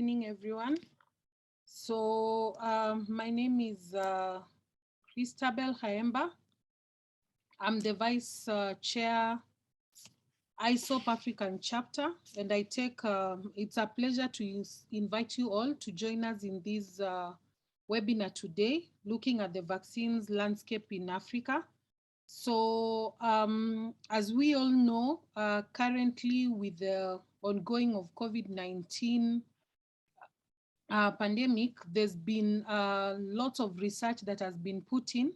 evening, everyone. So my name is Christabel Haemba. I'm the Vice Chair, ISoP African Chapter, and I take, it's a pleasure to invite you all to join us in this webinar today, looking at the vaccines landscape in Africa. So as we all know, currently with the ongoing of COVID-19 pandemic, there's been lots of research that has been put in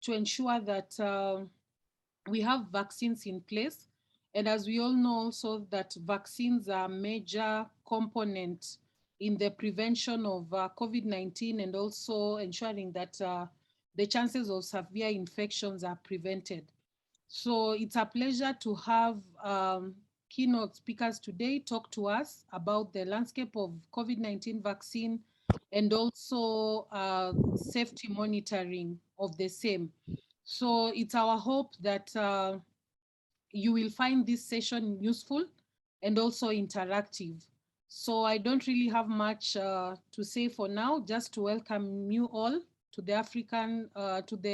to ensure that we have vaccines in place. And as we all know also that vaccines are a major component in the prevention of COVID-19 and also ensuring that the chances of severe infections are prevented. So it's a pleasure to have keynote speakers today talk to us about the landscape of COVID-19 vaccine and also safety monitoring of the same. So it's our hope that you will find this session useful and also interactive. So I don't really have much to say for now, just to welcome you all to the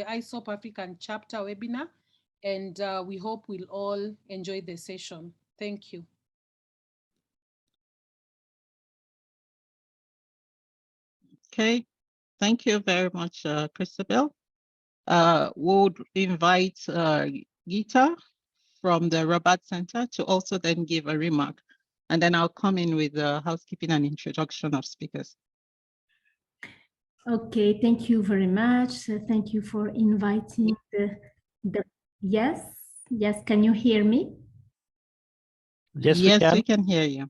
ISoP African Chapter webinar. And we hope we'll all enjoy the session. Thank you. Okay, thank you very much, Christabel. We'll invite Gita from the Rabat Center to also then give a remark. And then I'll come in with housekeeping and introduction of speakers. Okay, thank you very much. Thank you for inviting yes, can you hear me? Yes, we can hear you.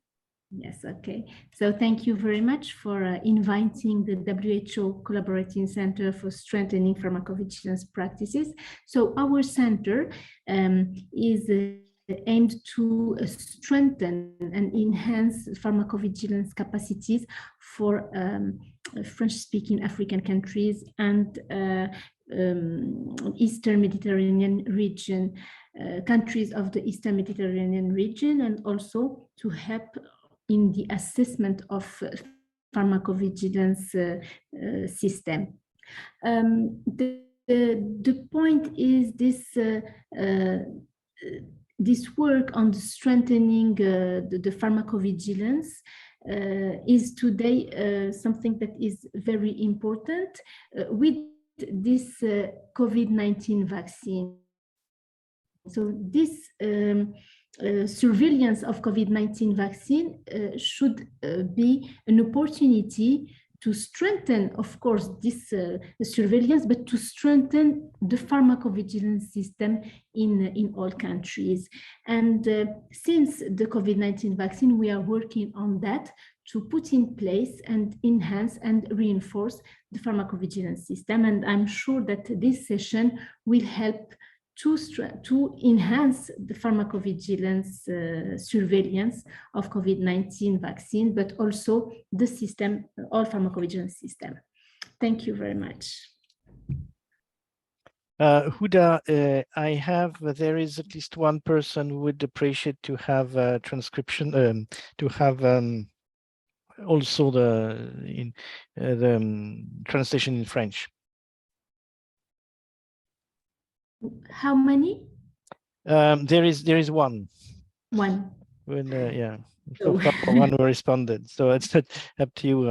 Yes, okay. So thank you very much for inviting the WHO Collaborating Center for Strengthening Pharmacovigilance Practices. So our center is aimed to strengthen and enhance pharmacovigilance capacities for French-speaking African countries and Eastern Mediterranean region, countries of the Eastern Mediterranean region, and also to help in the assessment of pharmacovigilance system. The point is this work on strengthening the pharmacovigilance is today something that is very important with this COVID-19 vaccine. So this surveillance of COVID-19 vaccine should be an opportunity to strengthen, of course, this surveillance, but to strengthen the pharmacovigilance system in all countries. And since the COVID-19 vaccine, we are working on that to put in place and enhance and reinforce the pharmacovigilance system. And I'm sure that this session will help to enhance the pharmacovigilance surveillance of COVID-19 vaccine, but also the system, all pharmacovigilance system. Thank you very much. Huda, there is at least one person who would appreciate to have a transcription, to have also the translation in French. How many? There is one. One. When, yeah, so far one who responded. So it's up to you.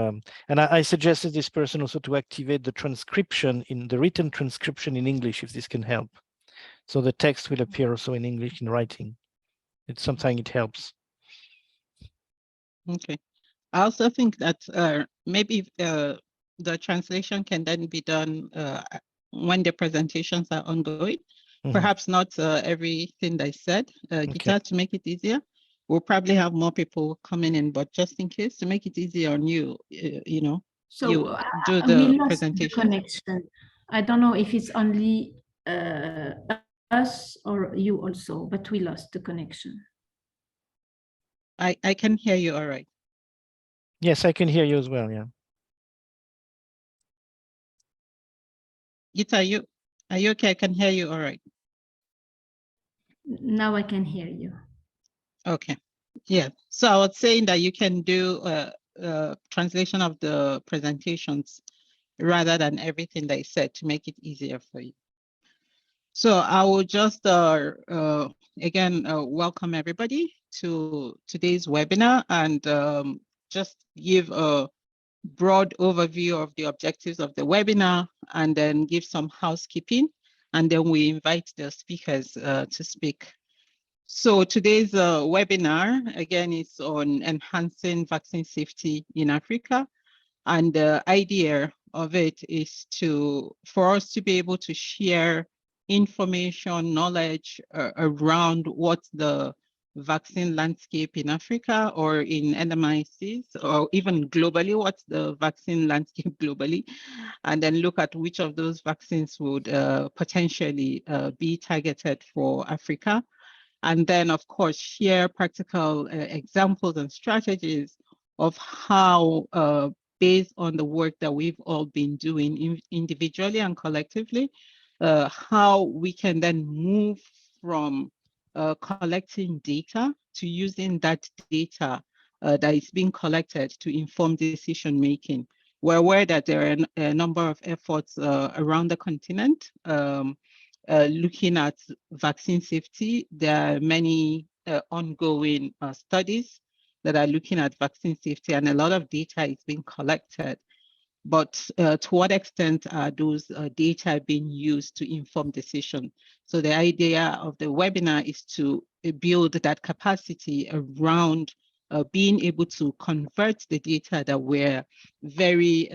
And I suggested this person also to activate the transcription in the written transcription in English, if this can help. So the text will appear also in English in writing. It's sometimes it helps. Okay. I also think that maybe the translation can then be done when the presentations are ongoing. Perhaps not everything I said, Gita, to make it easier. We'll probably have more people coming in, but just in case, to make it easier on you, you know, so you do the presentation. The connection. I don't know if it's only us or you also, but we lost the connection. I can hear you all right. Yes, I can hear you as well, yeah. Gita, are you okay? I can hear you all right. Now I can hear you. Okay. Yeah. So I was saying that you can do translation of the presentations rather than everything they said to make it easier for you. So I will just again welcome everybody to today's webinar and just give a broad overview of the objectives of the webinar and then give some housekeeping, and then we invite the speakers to speak. So today's webinar, again, is on enhancing vaccine safety in Africa. And the idea of it is for us to be able to share information, knowledge around what the vaccine landscape in Africa or in NMICs or even globally, what's the vaccine landscape globally, and then look at which of those vaccines would potentially be targeted for Africa. And then, of course, share practical examples and strategies of how, based on the work that we've all been doing individually and collectively, how we can then move from collecting data to using that data that is being collected to inform decision making. We're aware that there are a number of efforts around the continent looking at vaccine safety. There are many ongoing studies that are looking at vaccine safety, and a lot of data is being collected. But to what extent are those data being used to inform decision? So the idea of the webinar is to build that capacity around being able to convert the data that we're very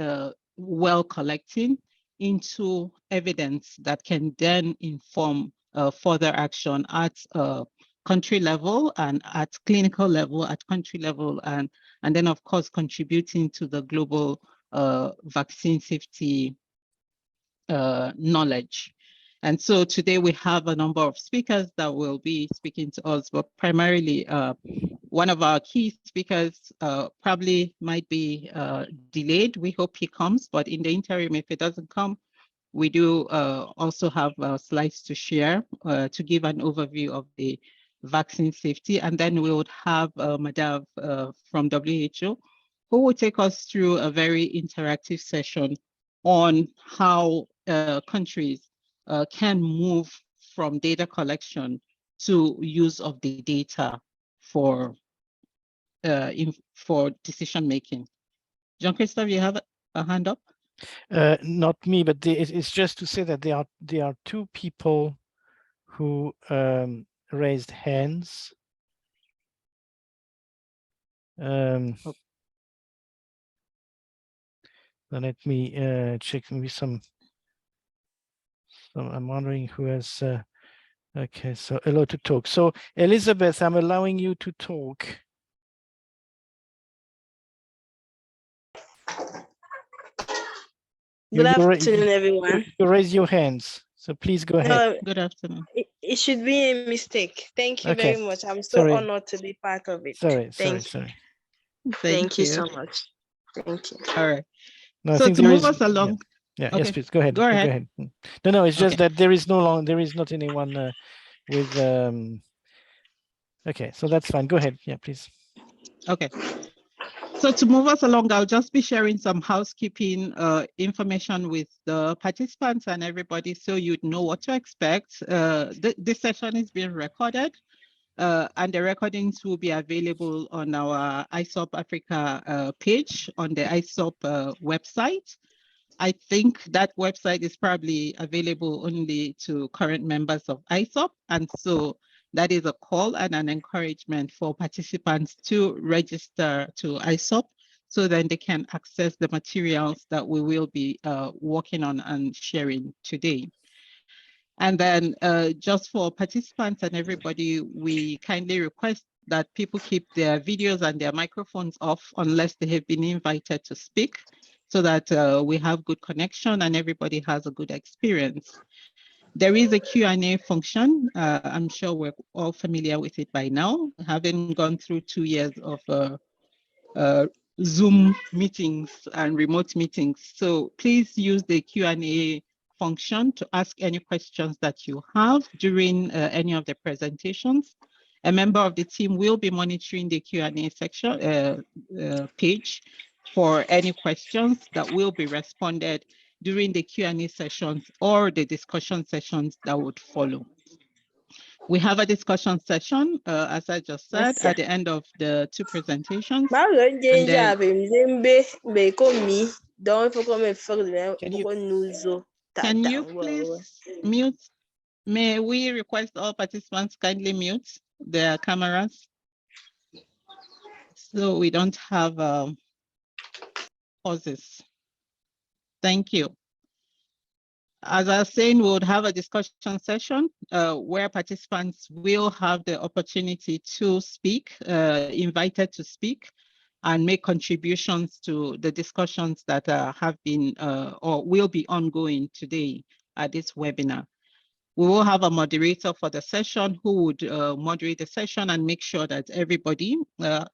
well collecting into evidence that can then inform further action at country level and at clinical level, at country level, and then of course contributing to the global vaccine safety knowledge. And so today we have a number of speakers that will be speaking to us, but primarily one of our key speakers probably might be delayed. We hope he comes, but in the interim, if he doesn't come, we do also have slides to share to give an overview of the vaccine safety. And then we would have Madav from WHO, who will take us through a very interactive session on how countries can move from data collection to use of the data for decision making. Jean-Christophe, you have a hand up? Not me, but it's just to say that there are two people who raised hands. So let me check maybe some. I'm wondering who has. Okay, so allow to talk. So Elizabeth, I'm allowing you to talk. Good afternoon, everyone. You raise your hands, so please go ahead. Good afternoon. It should be a mistake. Thank you very much. I'm so honored to be part of it. Sorry. Thank you so much. Thank you. All right. No, so to move us along. Yeah. Okay. Yes, please go ahead. Go ahead. No, it's just that there is not anyone with. Okay, so that's fine. Go ahead. Yeah, please. Okay. So to move us along, I'll just be sharing some housekeeping information with the participants and everybody so you'd know what to expect. This session is being recorded and the recordings will be available on our ISoP Africa page on the ISoP website. I think that website is probably available only to current members of ISoP, and so that is a call and an encouragement for participants to register to ISoP so then they can access the materials that we will be working on and sharing today. And then just for participants and everybody, we kindly request that people keep their videos and their microphones off unless they have been invited to speak so that we have good connection and everybody has a good experience. There is a Q&A function. I'm sure we're all familiar with it by now, having gone through 2 years of Zoom meetings and remote meetings. So please use the Q&A function to ask any questions that you have during any of the presentations. A member of the team will be monitoring the Q&A section page for any questions that will be responded during the Q&A sessions or the discussion sessions that would follow. We have a discussion session, as I just said, at the end of the two presentations. Can you please mute? May we request all participants kindly mute their cameras so we don't have pauses. Thank you. As I was saying, we would have a discussion session where participants will have the opportunity to speak, invited to speak, and make contributions to the discussions that have been or will be ongoing today at this webinar. We will have a moderator for the session who would moderate the session and make sure that everybody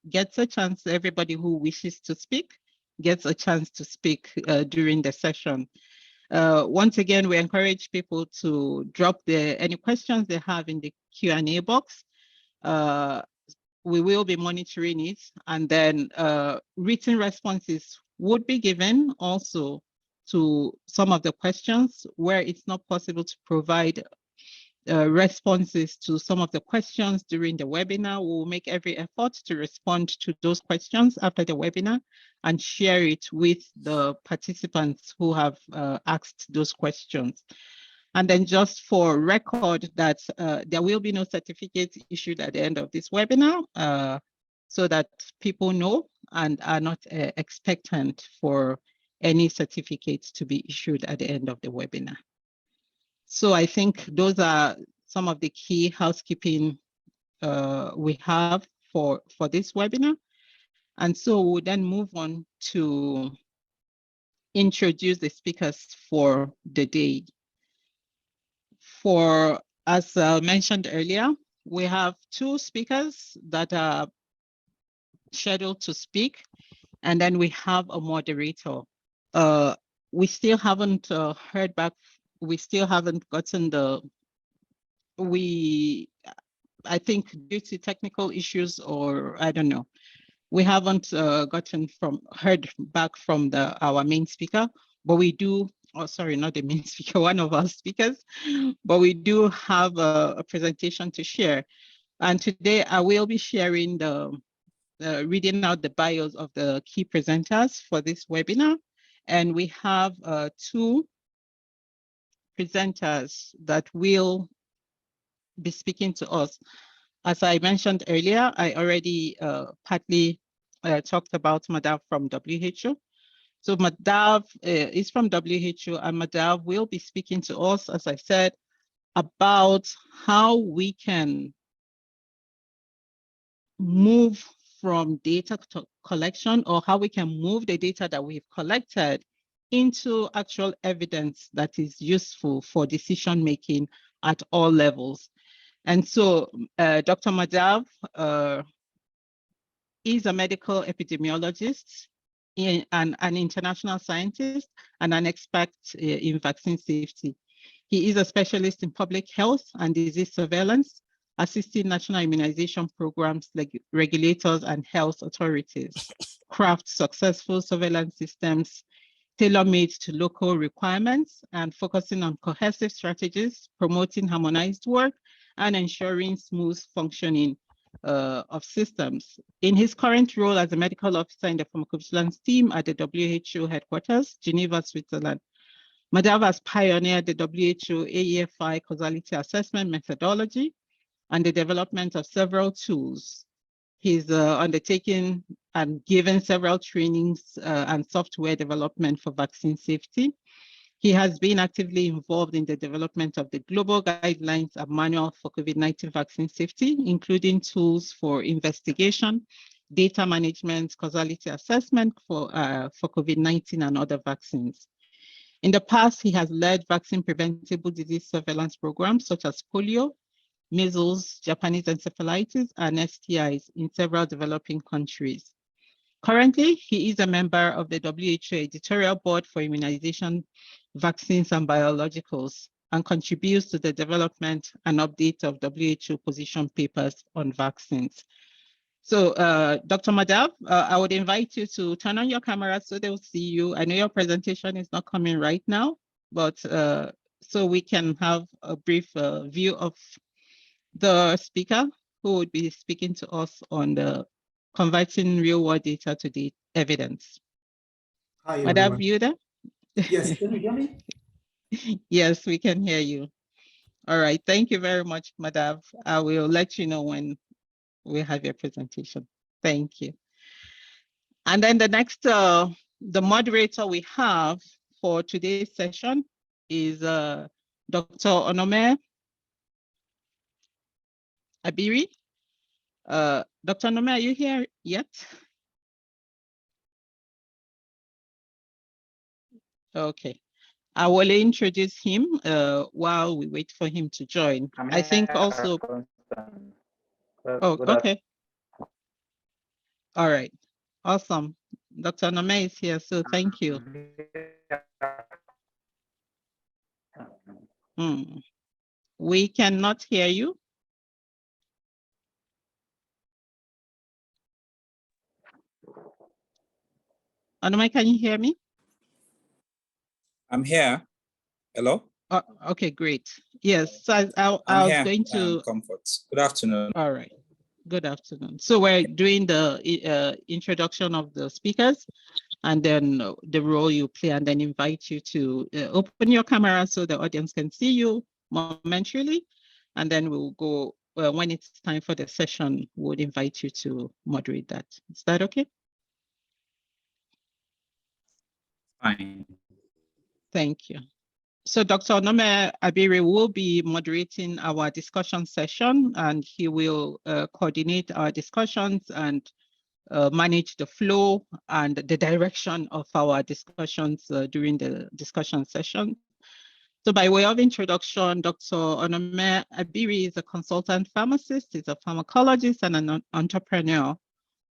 gets a chance, everybody who wishes to speak gets a chance to speak during the session. Once again, we encourage people to drop any questions they have in the Q&A box. We will be monitoring it, and then written responses would be given also to some of the questions where it's not possible to provide responses to some of the questions during the webinar. We'll make every effort to respond to those questions after the webinar and share it with the participants who have asked those questions. And then just for record that there will be no certificate issued at the end of this webinar so that people know and are not expectant for any certificates to be issued at the end of the webinar. So I think those are some of the key housekeeping we have for this webinar. And so we'll then move on to introduce the speakers for the day. As mentioned earlier, we have two speakers that are scheduled to speak, and then we have a moderator. We still haven't heard back. We still haven't gotten I think due to technical issues, or I don't know, we haven't heard back from our main speaker, but we do, sorry, not the main speaker, one of our speakers, but we do have a presentation to share. And today I will be sharing reading out the bios of the key presenters for this webinar. And we have two presenters that will be speaking to us. As I mentioned earlier, I already partly talked about Madhav from WHO. So Madhav is from WHO, and Madhav will be speaking to us, as I said, about how we can move from data collection, or how we can move the data that we've collected into actual evidence that is useful for decision making at all levels. And so Dr. Madhav is a medical epidemiologist, an international scientist, and an expert in vaccine safety. He is a specialist in public health and disease surveillance, assisting national immunization programs like regulators and health authorities craft successful surveillance systems tailor-made to local requirements and focusing on cohesive strategies, promoting harmonized work, and ensuring smooth functioning of systems. In his current role as a medical officer in the pharmacovigilance team at the WHO headquarters, Geneva, Switzerland, Madhav has pioneered the WHO AEFI causality assessment methodology and the development of several tools. He's undertaken and given several trainings and software development for vaccine safety. He has been actively involved in the development of the global guidelines and manual for COVID-19 vaccine safety, including tools for investigation, data management, causality assessment for COVID-19 and other vaccines. In the past, he has led vaccine preventable disease surveillance programs such as polio, measles, Japanese encephalitis, and STIs in several developing countries. Currently, he is a member of the WHO editorial board for immunization, vaccines, and biologicals, and contributes to the development and update of WHO position papers on vaccines. So Dr. Madav, I would invite you to turn on your camera so they'll see you. I know your presentation is not coming right now, but so we can have a brief view of the speaker who would be speaking to us on the converting real-world data to the evidence. Hi, Madav, everyone. you there? Yes, can you hear me? Yes, we can hear you. All right, thank you very much, Madav. I will let you know when we have your presentation. Thank you. And then the next, the moderator we have for today's session is Dr. Onome Abiri. Dr. Onome, are you here yet? Okay. I will introduce him while we wait for him to join. I think also. Oh, okay. All right. Awesome. Dr. Onome is here, so thank you. We cannot hear you. Onome, can you hear me? I'm here. Hello? Oh, okay, great. Yes, so I was going to. Comfort. Good afternoon. All right. Good afternoon. So we're doing the introduction of the speakers and then the role you play, and then invite you to open your camera so the audience can see you momentarily. And then we'll go, when it's time for the session, we'll invite you to moderate that. Is that okay? Fine. Thank you. So Dr. Onome Abiri will be moderating our discussion session, and he will coordinate our discussions and manage the flow and the direction of our discussions during the discussion session. So by way of introduction, Dr. Onome Abiri is a consultant pharmacist, he's a pharmacologist and an entrepreneur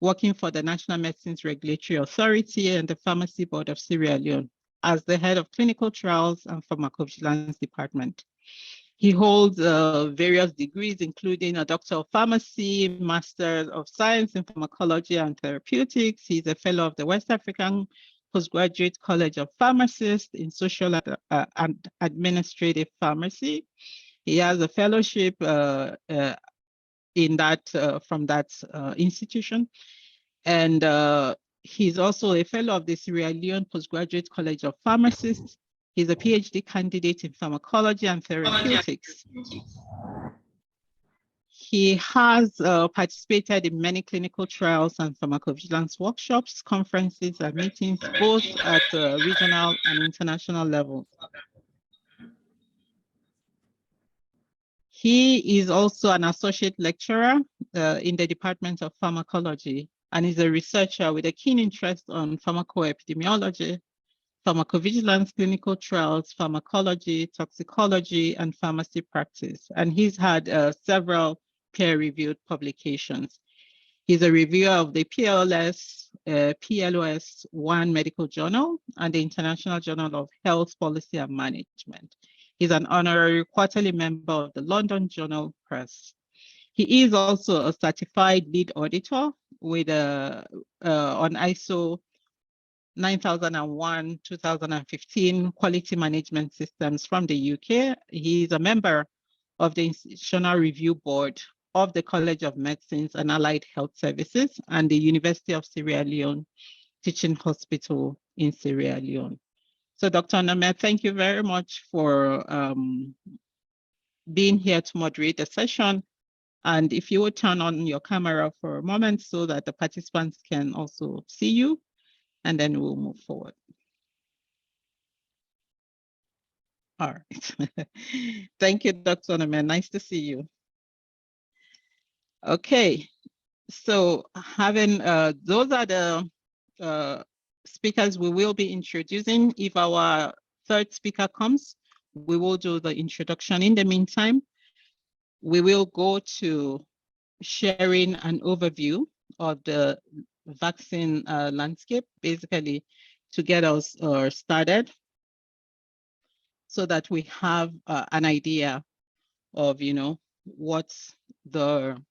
working for the National Medicines Regulatory Authority and the Pharmacy Board of Sierra Leone as the head of clinical trials and pharmacovigilance department. He holds various degrees, including a Doctor of Pharmacy, Master of Science in Pharmacology and Therapeutics. He's a fellow of the West African Postgraduate College of Pharmacists in Social and Administrative Pharmacy. He has a fellowship in that from that institution. And he's also a fellow of the Sierra Leone Postgraduate College of Pharmacists. He's a PhD candidate in pharmacology and therapeutics. He has participated in many clinical trials and pharmacovigilance workshops, conferences, and meetings, both at regional and international levels. He is also an associate lecturer in the Department of Pharmacology and is a researcher with a keen interest on pharmacoepidemiology, pharmacovigilance, clinical trials, pharmacology, toxicology, and pharmacy practice. And he's had several peer-reviewed publications. He's a reviewer of the PLOS One Medical Journal and the International Journal of Health Policy and Management. He's an honorary quarterly member of the London Journal Press. He is also a certified lead auditor with on ISO 9001, 2015 quality management systems from the UK. He is a member of the Institutional Review Board of the College of Medicines and Allied Health Services and the University of Sierra Leone Teaching Hospital in Sierra Leone. So Dr. Onome, thank you very much for being here to moderate the session. And if you would turn on your camera for a moment so that the participants can also see you, and then we'll move forward. All right. Thank you, Dr. Onome. Nice to see you. Okay, so having those are the speakers we will be introducing. If our third speaker comes, we will do the introduction. In the meantime, we will go to sharing an overview of the vaccine landscape, basically to get us started. so that we have an idea of, what the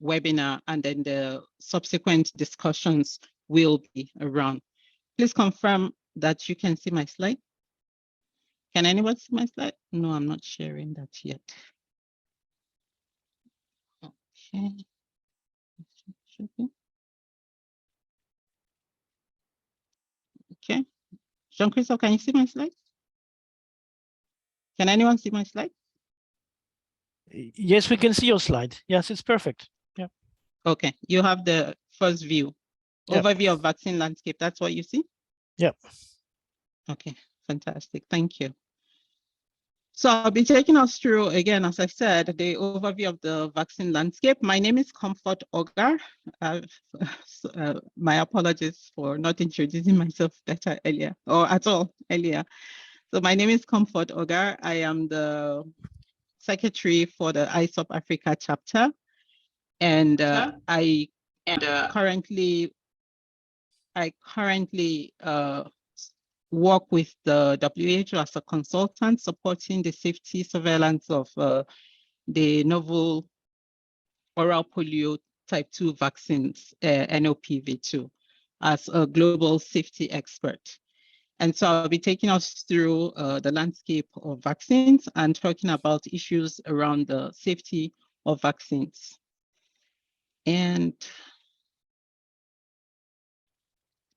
webinar and then the subsequent discussions will be around. Please confirm that you can see my slide. Can anyone see my slide? No, I'm not sharing that yet. Okay. Okay. Jean-Christophe, can you see my slide? Can anyone see my slide? Yes, we can see your slide. Yes, it's perfect. Yeah. Okay, you have the first view. Yep. Overview of vaccine landscape. That's what you see? Yep. Okay, fantastic. Thank you. So I'll be taking us through, again, as I said, the overview of the vaccine landscape. My name is Comfort Ogar. My apologies for not introducing myself better earlier, or at all earlier. So my name is Comfort Ogar. I am the secretary for the ISoP Africa Chapter. And I currently work with the WHO as a consultant, supporting the safety surveillance of the novel oral polio type 2 vaccines, NOPV2, as a global safety expert. And so I'll be taking us through the landscape of vaccines and talking about issues around the safety of vaccines. And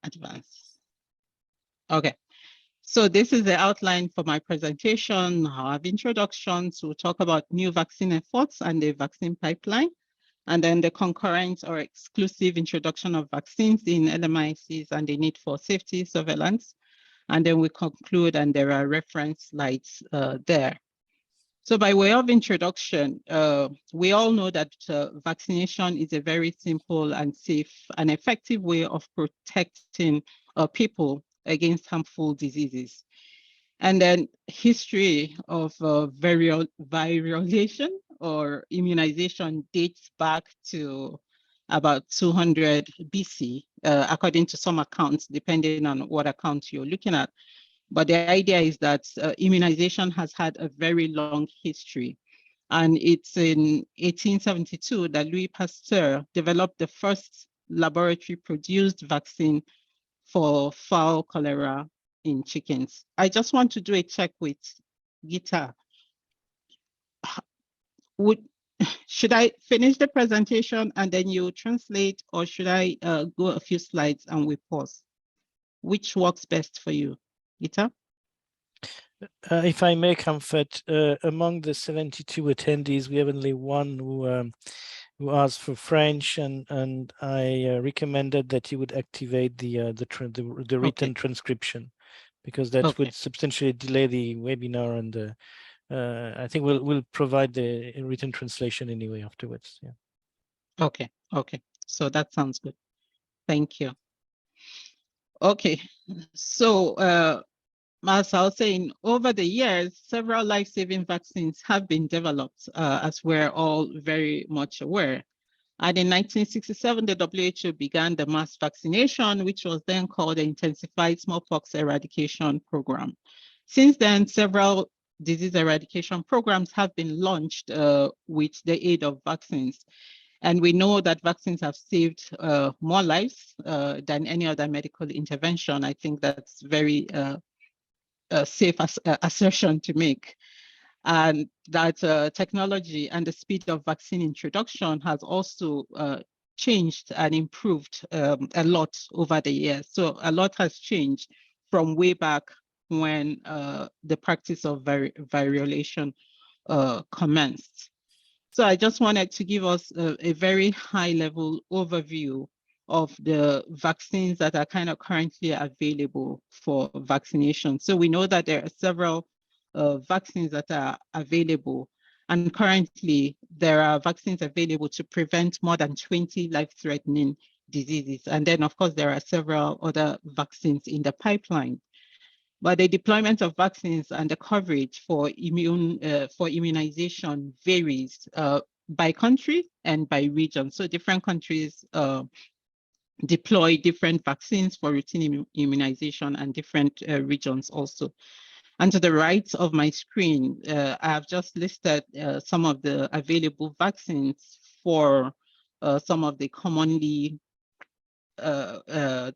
advance. Okay. So this is the outline for my presentation. I'll have introductions. We'll talk about new vaccine efforts and the vaccine pipeline, and then the concurrent or exclusive introduction of vaccines in LMICs and the need for safety surveillance. And then we conclude, and there are reference slides there. So by way of introduction, we all know that vaccination is a very simple and safe and effective way of protecting people against harmful diseases. And then history of virulation or immunization dates back to about 200 BC, according to some accounts, depending on what account you're looking at. But the idea is that immunization has had a very long history. And it's in 1872 that Louis Pasteur developed the first laboratory-produced vaccine for fowl cholera in chickens. I just want to do a check with Gita. Should I finish the presentation and then you translate, or should I go a few slides and we pause? Which works best for you, Gita? If I may, Comfort, among the 72 attendees, we have only one who asked for French, and I recommended that you would activate the written transcription, because that would substantially delay the webinar, and I think we'll provide the written translation anyway afterwards. Yeah. Okay. So that sounds good. Thank you. Okay. So as I was saying, over the years, several life-saving vaccines have been developed, as we're all very much aware. And in 1967, the WHO began the mass vaccination, which was then called the Intensified Smallpox Eradication Program. Since then, several disease eradication programs have been launched with the aid of vaccines. And we know that vaccines have saved more lives than any other medical intervention. I think that's very safe assertion to make. And that technology and the speed of vaccine introduction has also changed and improved a lot over the years. So a lot has changed from way back when the practice of virulation commenced. So I just wanted to give us a very high-level overview of the vaccines that are kind of currently available for vaccination. So we know that there are several vaccines that are available, and currently there are vaccines available to prevent more than 20 life-threatening diseases. And then, of course, there are several other vaccines in the pipeline. But the deployment of vaccines and the coverage for immunization varies by country and by region. So different countries deploy different vaccines for routine immunization, and different regions also. And to the right of my screen, I have just listed some of the available vaccines for some of the commonly common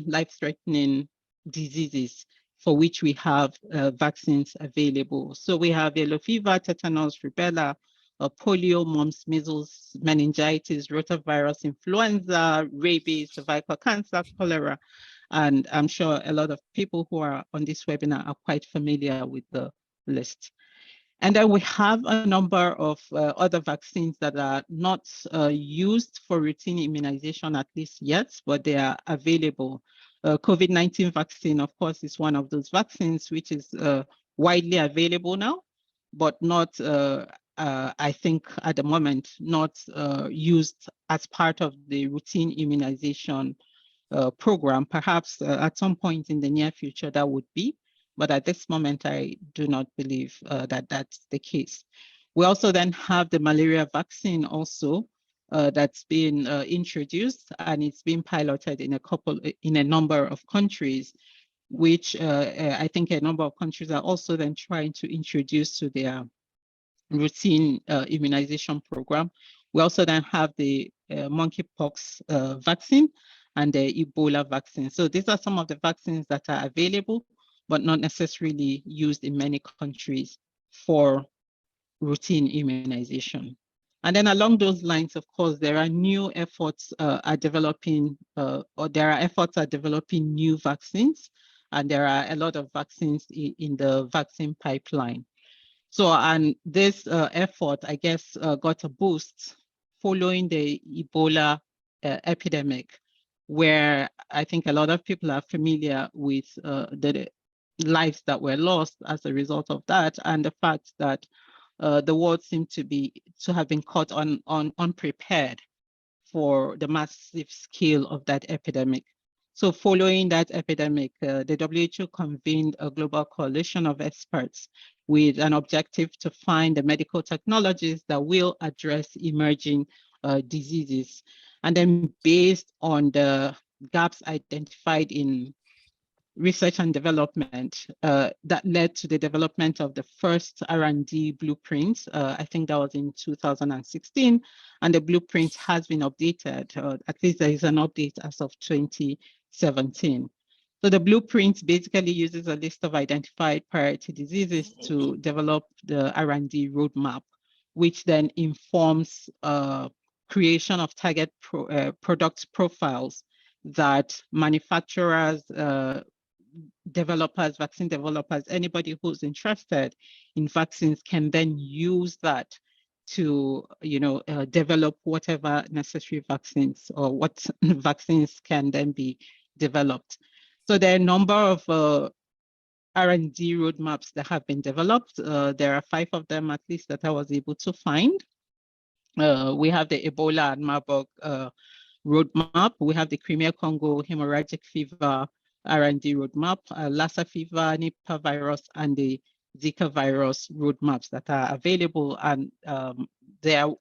life-threatening diseases for which we have vaccines available. So we have yellow fever, tetanus, rubella, polio, mumps, measles, meningitis, rotavirus, influenza, rabies, cervical cancer, cholera. And I'm sure a lot of people who are on this webinar are quite familiar with the list. And then we have a number of other vaccines that are not used for routine immunization, at least yet, but they are available. COVID-19 vaccine, of course, is one of those vaccines which is widely available now, but not, I think at the moment, not used as part of the routine immunization program. Perhaps at some point in the near future that would be, but at this moment I do not believe that that's the case. We also then have the malaria vaccine also that's been introduced, and it's been piloted in a number of countries, which I think a number of countries are also then trying to introduce to their routine immunization program. We also then have the monkeypox vaccine and the Ebola vaccine. So these are some of the vaccines that are available, but not necessarily used in many countries for routine immunization. And then along those lines, of course, there are new efforts at developing new vaccines, and there are a lot of vaccines in the vaccine pipeline. So, and this effort, I guess, got a boost following the Ebola epidemic, where I think a lot of people are familiar with the lives that were lost as a result of that, and the fact that the world seemed to have been caught unprepared for the massive scale of that epidemic. So following that epidemic, the WHO convened a global coalition of experts with an objective to find the medical technologies that will address emerging diseases. And then based on the gaps identified in research and development, that led to the development of the first R&D blueprint. I think that was in 2016, and the blueprint has been updated, at least there is an update as of 2017. So the blueprint basically uses a list of identified priority diseases to develop the R&D roadmap, which then informs creation of target product profiles that manufacturers, developers, vaccine developers, anybody who's interested in vaccines can then use that to, develop whatever necessary vaccines or what vaccines can then be developed. So there are a number of R&D roadmaps that have been developed. There are 5 of them, at least, that I was able to find. We have the Ebola and Marburg roadmap. We have the Crimea Congo hemorrhagic fever R&D roadmap, Lassa fever, Nipah virus, and the Zika virus roadmaps that are available, and they are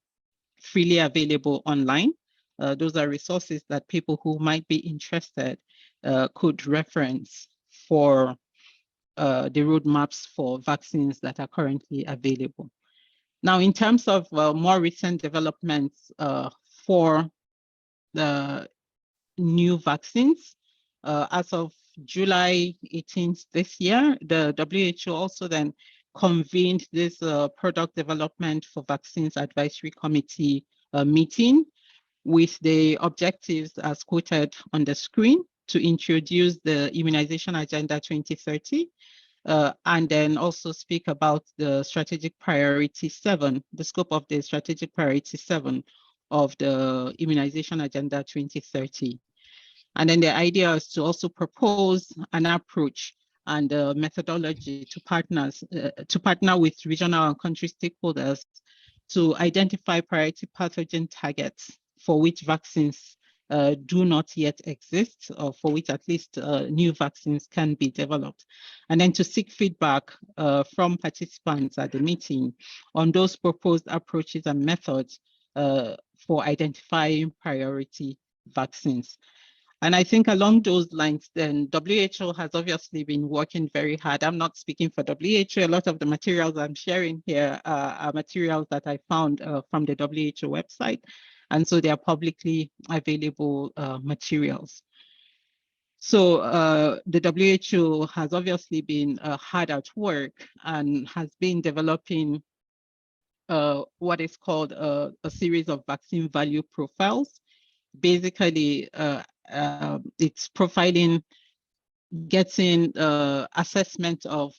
freely available online. Those are resources that people who might be interested could reference for the roadmaps for vaccines that are currently available. Now, in terms of more recent developments for the new vaccines, as of July 18th this year, the WHO also then convened this product development for vaccines advisory committee meeting with the objectives as quoted on the screen to introduce the Immunization Agenda 2030, and then also speak about the strategic priority 7, the scope of the strategic priority 7 of the Immunization Agenda 2030. And then the idea is to also propose an approach and a methodology to partner with regional and country stakeholders to identify priority pathogen targets for which vaccines do not yet exist, or for which at least new vaccines can be developed. And then to seek feedback from participants at the meeting on those proposed approaches and methods for identifying priority vaccines. And I think along those lines, then WHO has obviously been working very hard. I'm not speaking for WHO. A lot of the materials I'm sharing here are materials that I found from the WHO website. And so they are publicly available materials. So the WHO has obviously been hard at work and has been developing what is called a series of vaccine value profiles. Basically, it's profiling, getting assessment of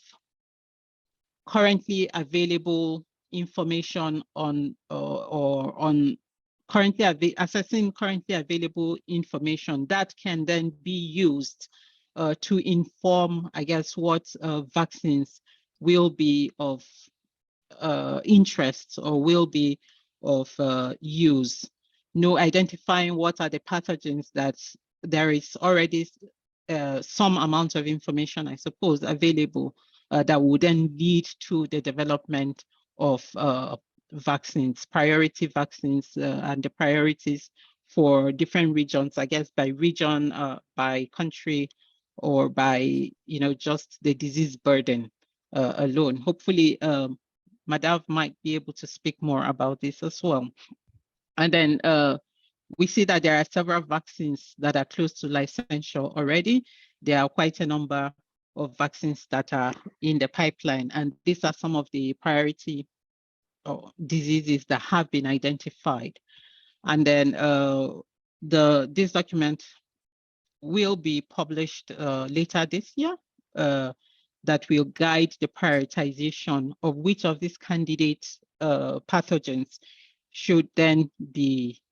currently available information on or on assessing currently available information that can then be used to inform, I guess, what vaccines will be of interest or will be of use. Identifying what are the pathogens that there is already some amount of information, I suppose, available that would then lead to the development of vaccines, priority vaccines, and the priorities for different regions, I guess by region, by country, or by just the disease burden alone. Hopefully, Madav might be able to speak more about this as well. And then we see that there are several vaccines that are close to licensure already. There are quite a number of vaccines that are in the pipeline, and these are some of the priority diseases that have been identified. And then this document will be published later this year that will guide the prioritization of which of these candidate pathogens should then be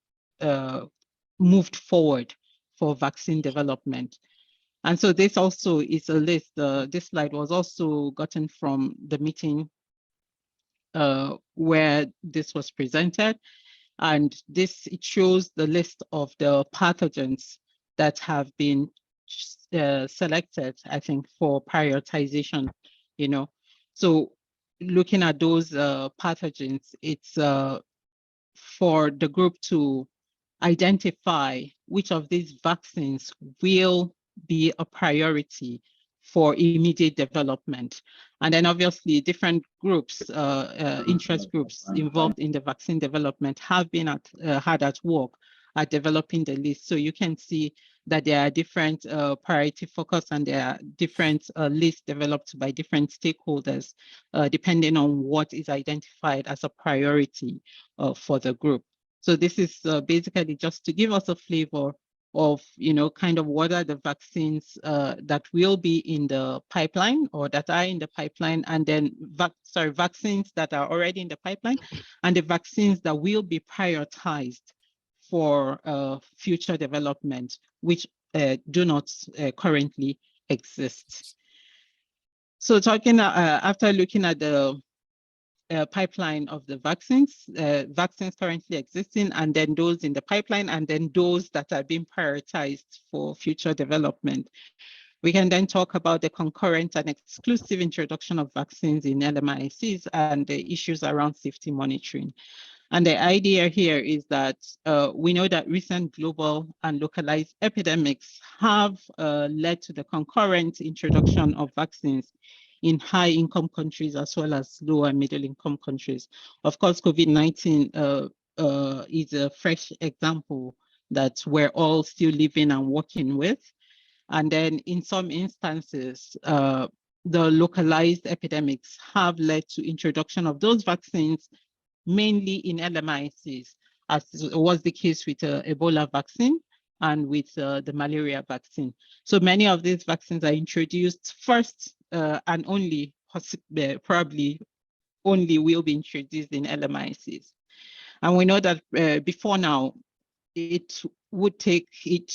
moved forward for vaccine development. And so this also is a list. This slide was also gotten from the meeting where this was presented. And it shows the list of the pathogens that have been selected, I think, for prioritization, So looking at those pathogens, it's for the group to identify which of these vaccines will be a priority for immediate development. And then obviously different groups, interest groups involved in the vaccine development have been hard at work at developing the list. So you can see that there are different priority focus and there are different lists developed by different stakeholders, depending on what is identified as a priority for the group. So this is basically just to give us a flavor of, kind of what are the vaccines that will be in the pipeline or that are in the pipeline, and then vaccines that are already in the pipeline, and the vaccines that will be prioritized for future development, which do not currently exist. So talking after looking at the pipeline of the vaccines currently existing, and then those in the pipeline, and then those that are being prioritized for future development. We can then talk about the concurrent and exclusive introduction of vaccines in LMICs and the issues around safety monitoring. And the idea here is that we know that recent global and localized epidemics have led to the concurrent introduction of vaccines in high-income countries as well as low and middle-income countries. Of course, COVID-19 is a fresh example that we're all still living and working with. And then in some instances, the localized epidemics have led to introduction of those vaccines mainly in LMICs, as was the case with Ebola vaccine and with the malaria vaccine. So many of these vaccines are introduced first and only, probably only will be introduced in LMICs. And we know that before now, it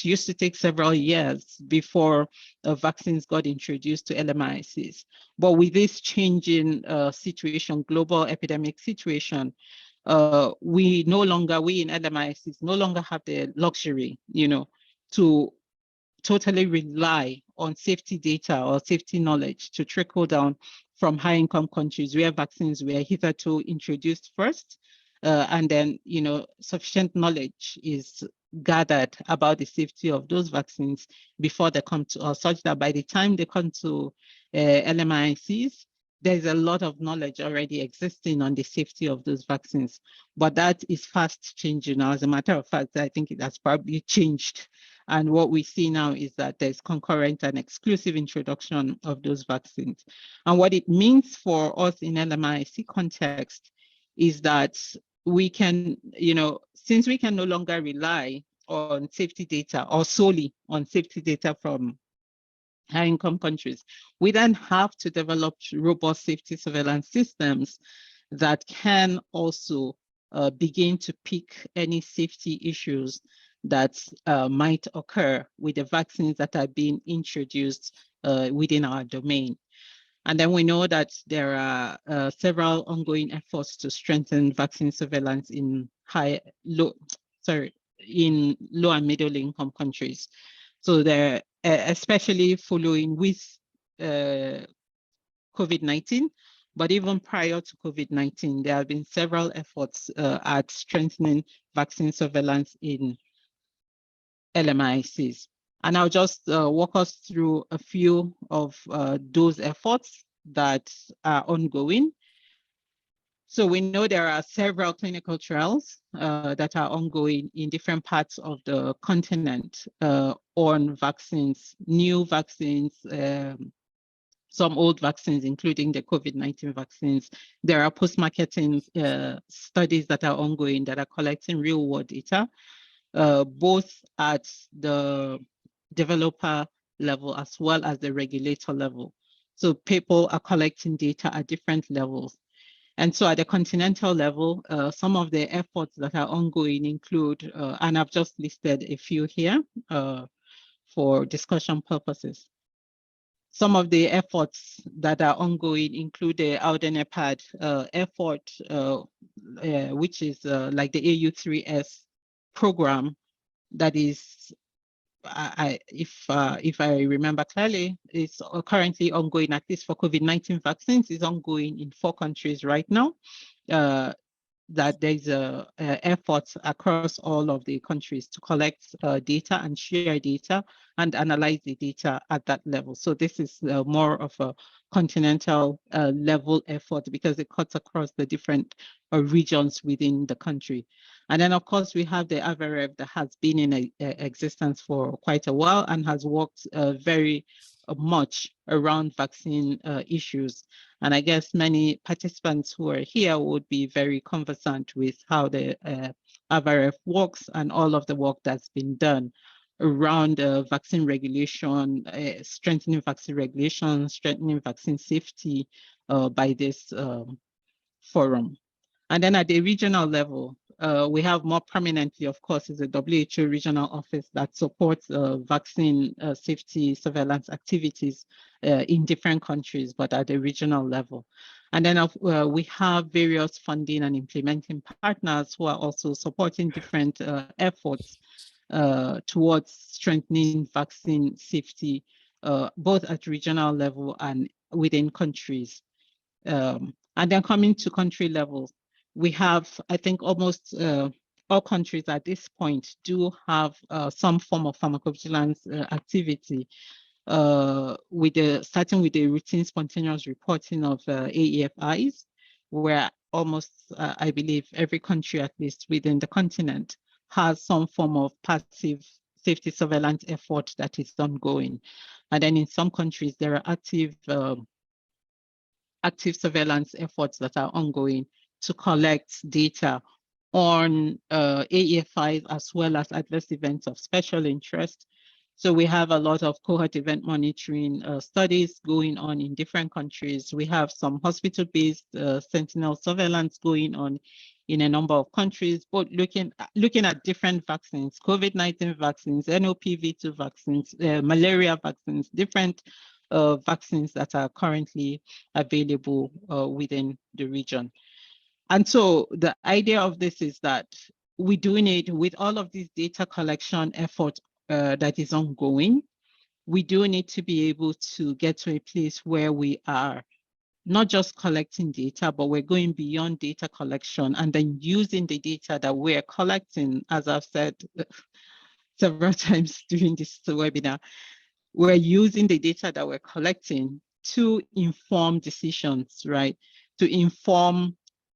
used to take several years before vaccines got introduced to LMICs. But with this changing situation, global epidemic situation, we in LMICs no longer have the luxury, to totally rely on safety data or safety knowledge to trickle down from high-income countries where vaccines were hitherto introduced first. And then, sufficient knowledge is gathered about the safety of those vaccines before they come to us, such that by the time they come to LMICs, there's a lot of knowledge already existing on the safety of those vaccines. But that is fast changing now. As a matter of fact, I think it has probably changed. And what we see now is that there's concurrent and exclusive introduction of those vaccines. And what it means for us in LMIC context is that we can, since we can no longer rely on safety data or solely on safety data from high-income countries, we then have to develop robust safety surveillance systems that can also begin to pick any safety issues that might occur with the vaccines that are being introduced within our domain. And then we know that there are several ongoing efforts to strengthen vaccine surveillance in low and middle income countries. So they're especially following with COVID-19, but even prior to COVID-19, there have been several efforts at strengthening vaccine surveillance in LMICs. And I'll just walk us through a few of those efforts that are ongoing. So we know there are several clinical trials that are ongoing in different parts of the continent on vaccines, new vaccines, some old vaccines, including the COVID-19 vaccines. There are post-marketing studies that are ongoing that are collecting real-world data, both at the developer level as well as the regulator level. So people are collecting data at different levels. And so at the continental level, some of the efforts that are ongoing include, and I've just listed a few here for discussion purposes. Some of the efforts that are ongoing include the AUDENEPAD effort, which is like the AU3S program that is, if I remember clearly, it's currently ongoing, at least for COVID-19 vaccines, is ongoing in 4 countries right now. That there's efforts across all of the countries to collect data and share data and analyze the data at that level. So this is more of a continental level effort because it cuts across the different regions within the country. And then, of course, we have the AVREV that has been in existence for quite a while and has worked very much around vaccine issues. And I guess many participants who are here would be very conversant with how the AVREV works and all of the work that's been done around vaccine regulation, strengthening vaccine regulation, strengthening vaccine safety by this forum. And then at the regional level, we have more prominently, of course, is the WHO regional office that supports vaccine safety surveillance activities in different countries, but at the regional level. And then we have various funding and implementing partners who are also supporting different efforts towards strengthening vaccine safety, both at regional level and within countries. And then coming to country level, we have, I think, almost all countries at this point do have some form of pharmacovigilance activity, starting with the routine spontaneous reporting of AEFIs, where almost, I believe, every country, at least within the continent, has some form of passive safety surveillance effort that is ongoing. And then in some countries, there are active surveillance efforts that are ongoing to collect data on AEFIs as well as adverse events of special interest. So we have a lot of cohort event monitoring studies going on in different countries. We have some hospital-based sentinel surveillance going on in a number of countries, both looking at different vaccines, COVID-19 vaccines, NOPV2 vaccines, malaria vaccines, different vaccines that are currently available within the region. And so the idea of this is that we do need, with all of these data collection effort that is ongoing, we do need to be able to get to a place where we are not just collecting data, but we're going beyond data collection and then using the data that we're collecting, as I've said several times during this webinar, we're using the data that we're collecting to inform decisions, right? To inform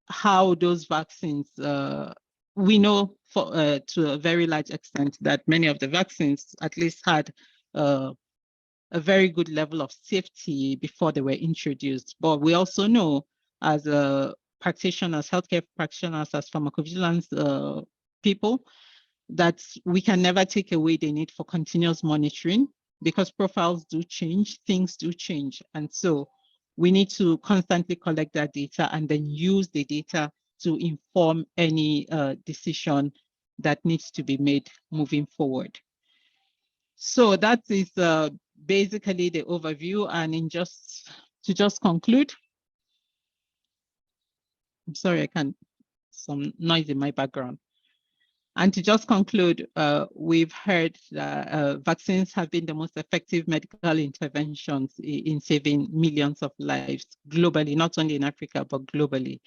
how those vaccines, we know to a very large extent that many of the vaccines at least had a very good level of safety before they were introduced. But we also know as practitioners, healthcare practitioners, as pharmacovigilance people, that we can never take away the need for continuous monitoring because profiles do change, things do change. And so we need to constantly collect that data and then use the data to inform any decision that needs to be made moving forward. So that is basically the overview. And to just conclude, I'm sorry, I can't, some noise in my background. And to just conclude, we've heard that vaccines have been the most effective medical interventions in saving millions of lives globally, not only in Africa, but globally.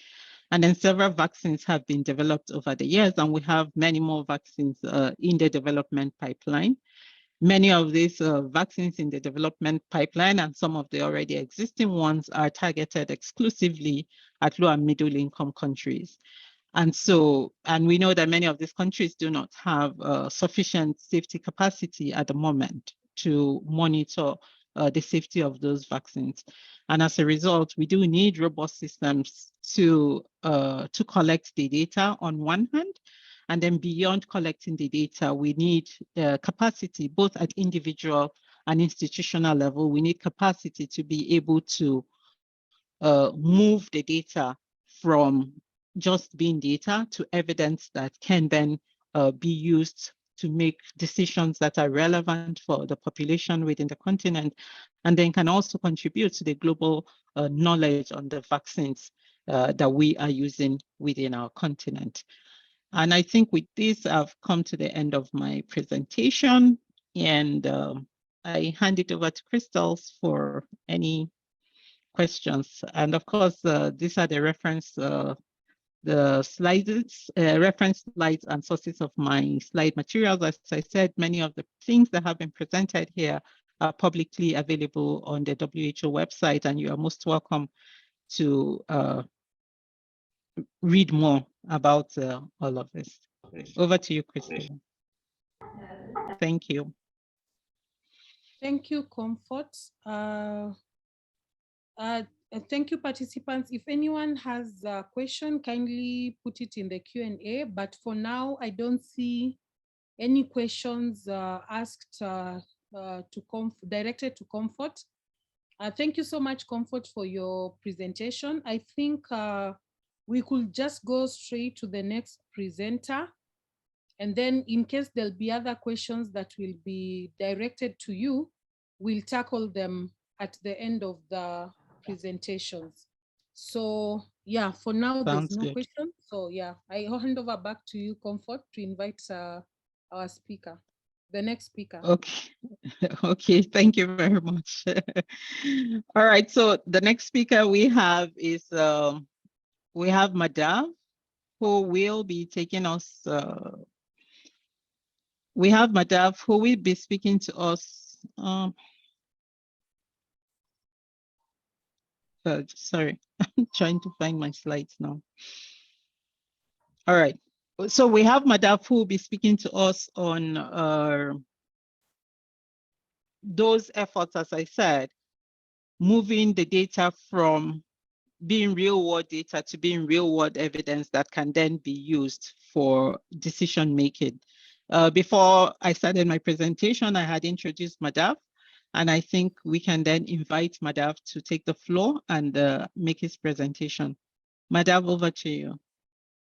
And then several vaccines have been developed over the years, and we have many more vaccines in the development pipeline. Many of these vaccines in the development pipeline and some of the already existing ones are targeted exclusively at low and middle income countries. And we know that many of these countries do not have sufficient safety capacity at the moment to monitor the safety of those vaccines. And as a result, we do need robust systems to collect the data on one hand. And then beyond collecting the data, we need capacity, both at individual and institutional level. We need capacity to be able to move the data from just being data to evidence that can then be used to make decisions that are relevant for the population within the continent, and then can also contribute to the global knowledge on the vaccines that we are using within our continent. And I think with this, I've come to the end of my presentation, and I hand it over to Crystals for any questions. And of course, these are the reference slides, reference slides and sources of my slide materials. As I said, many of the things that have been presented here are publicly available on the WHO website, and you are most welcome to read more about all of this. Over to you, Crystal. Thank you. Thank you, Comfort. Thank you, participants. If anyone has a question, kindly put it in the Q&A. But for now, I don't see any questions asked directed to Comfort. Thank you so much, Comfort, for your presentation. I think we could just go straight to the next presenter. And then in case there'll be other questions that will be directed to you, we'll tackle them at the end of the presentations. So yeah, for now, there's no question. So yeah, I hand over back to you, Comfort, to invite our speaker, the next speaker. Okay, okay, thank you very much. All right, so the next speaker we have is, we have Madav, who will be taking us, we have Madav who will be speaking to us. Sorry, I'm trying to find my slides now. All right, so we have Madav who will be speaking to us on those efforts, as I said, moving the data from being real world data to being real world evidence that can then be used for decision making. Before I started my presentation, I had introduced Madav, and I think we can then invite Madav to take the floor and make his presentation. Madav, over to you.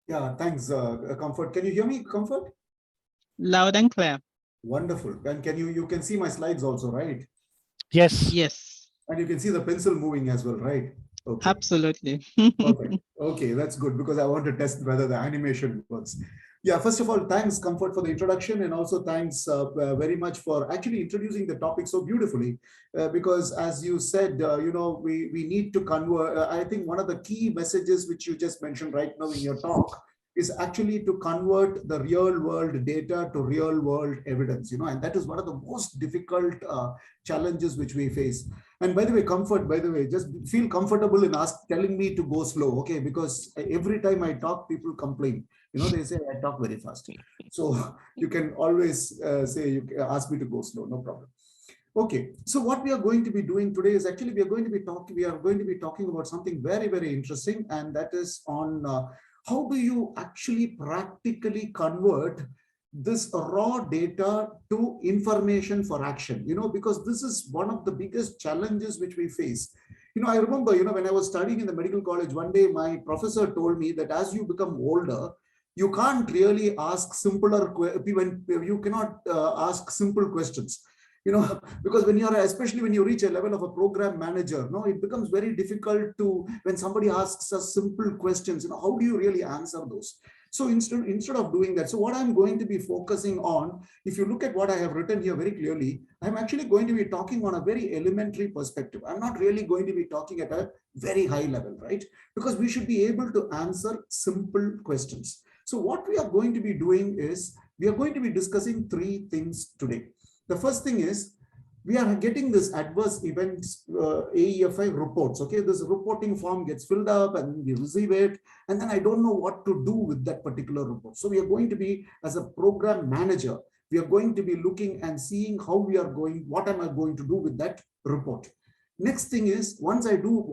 Yeah, thanks, Comfort. Can you hear me, Comfort? Loud and clear. Wonderful. And you can see my slides also, right? Yes. Yes. And you can see the pencil moving as well, right? Okay. Absolutely. Perfect. Okay, that's good, because I want to test whether the animation works. Yeah, first of all, thanks, Comfort, for the introduction, and also thanks very much for actually introducing the topic so beautifully. Because as you said, we need to convert. I think one of the key messages which you just mentioned right now in your talk is actually to convert the real world data to real world evidence, and that is one of the most difficult challenges which we face. And by the way, Comfort, by the way, just feel comfortable in telling me to go slow, okay? Because every time I talk, people complain. They say I talk very fast. So you can always ask me to go slow, no problem. Okay, so what we are going to be doing today is actually we are going to be talking about something very, very interesting, and that is on how do you actually practically convert this raw data to information for action, because this is one of the biggest challenges which we face. I remember, when I was studying in the medical college, one day my professor told me that as you become older, you can't really ask you cannot ask simple questions, because especially when you reach a level of a program manager, it becomes very difficult when somebody asks us simple questions, how do you really answer those? So instead of doing that, so what I'm going to be focusing on, if you look at what I have written here very clearly, I'm actually going to be talking on a very elementary perspective. I'm not really going to be talking at a very high level, right? Because we should be able to answer simple questions. So what we are going to be doing is, we are going to be discussing three things today. The first thing is, we are getting this adverse events AEFI reports. Okay, this reporting form gets filled up and we receive it, and then I don't know what to do with that particular report. So we are going to be, as a program manager, we are going to be looking and seeing what am I going to do with that report. Next thing is, once I do,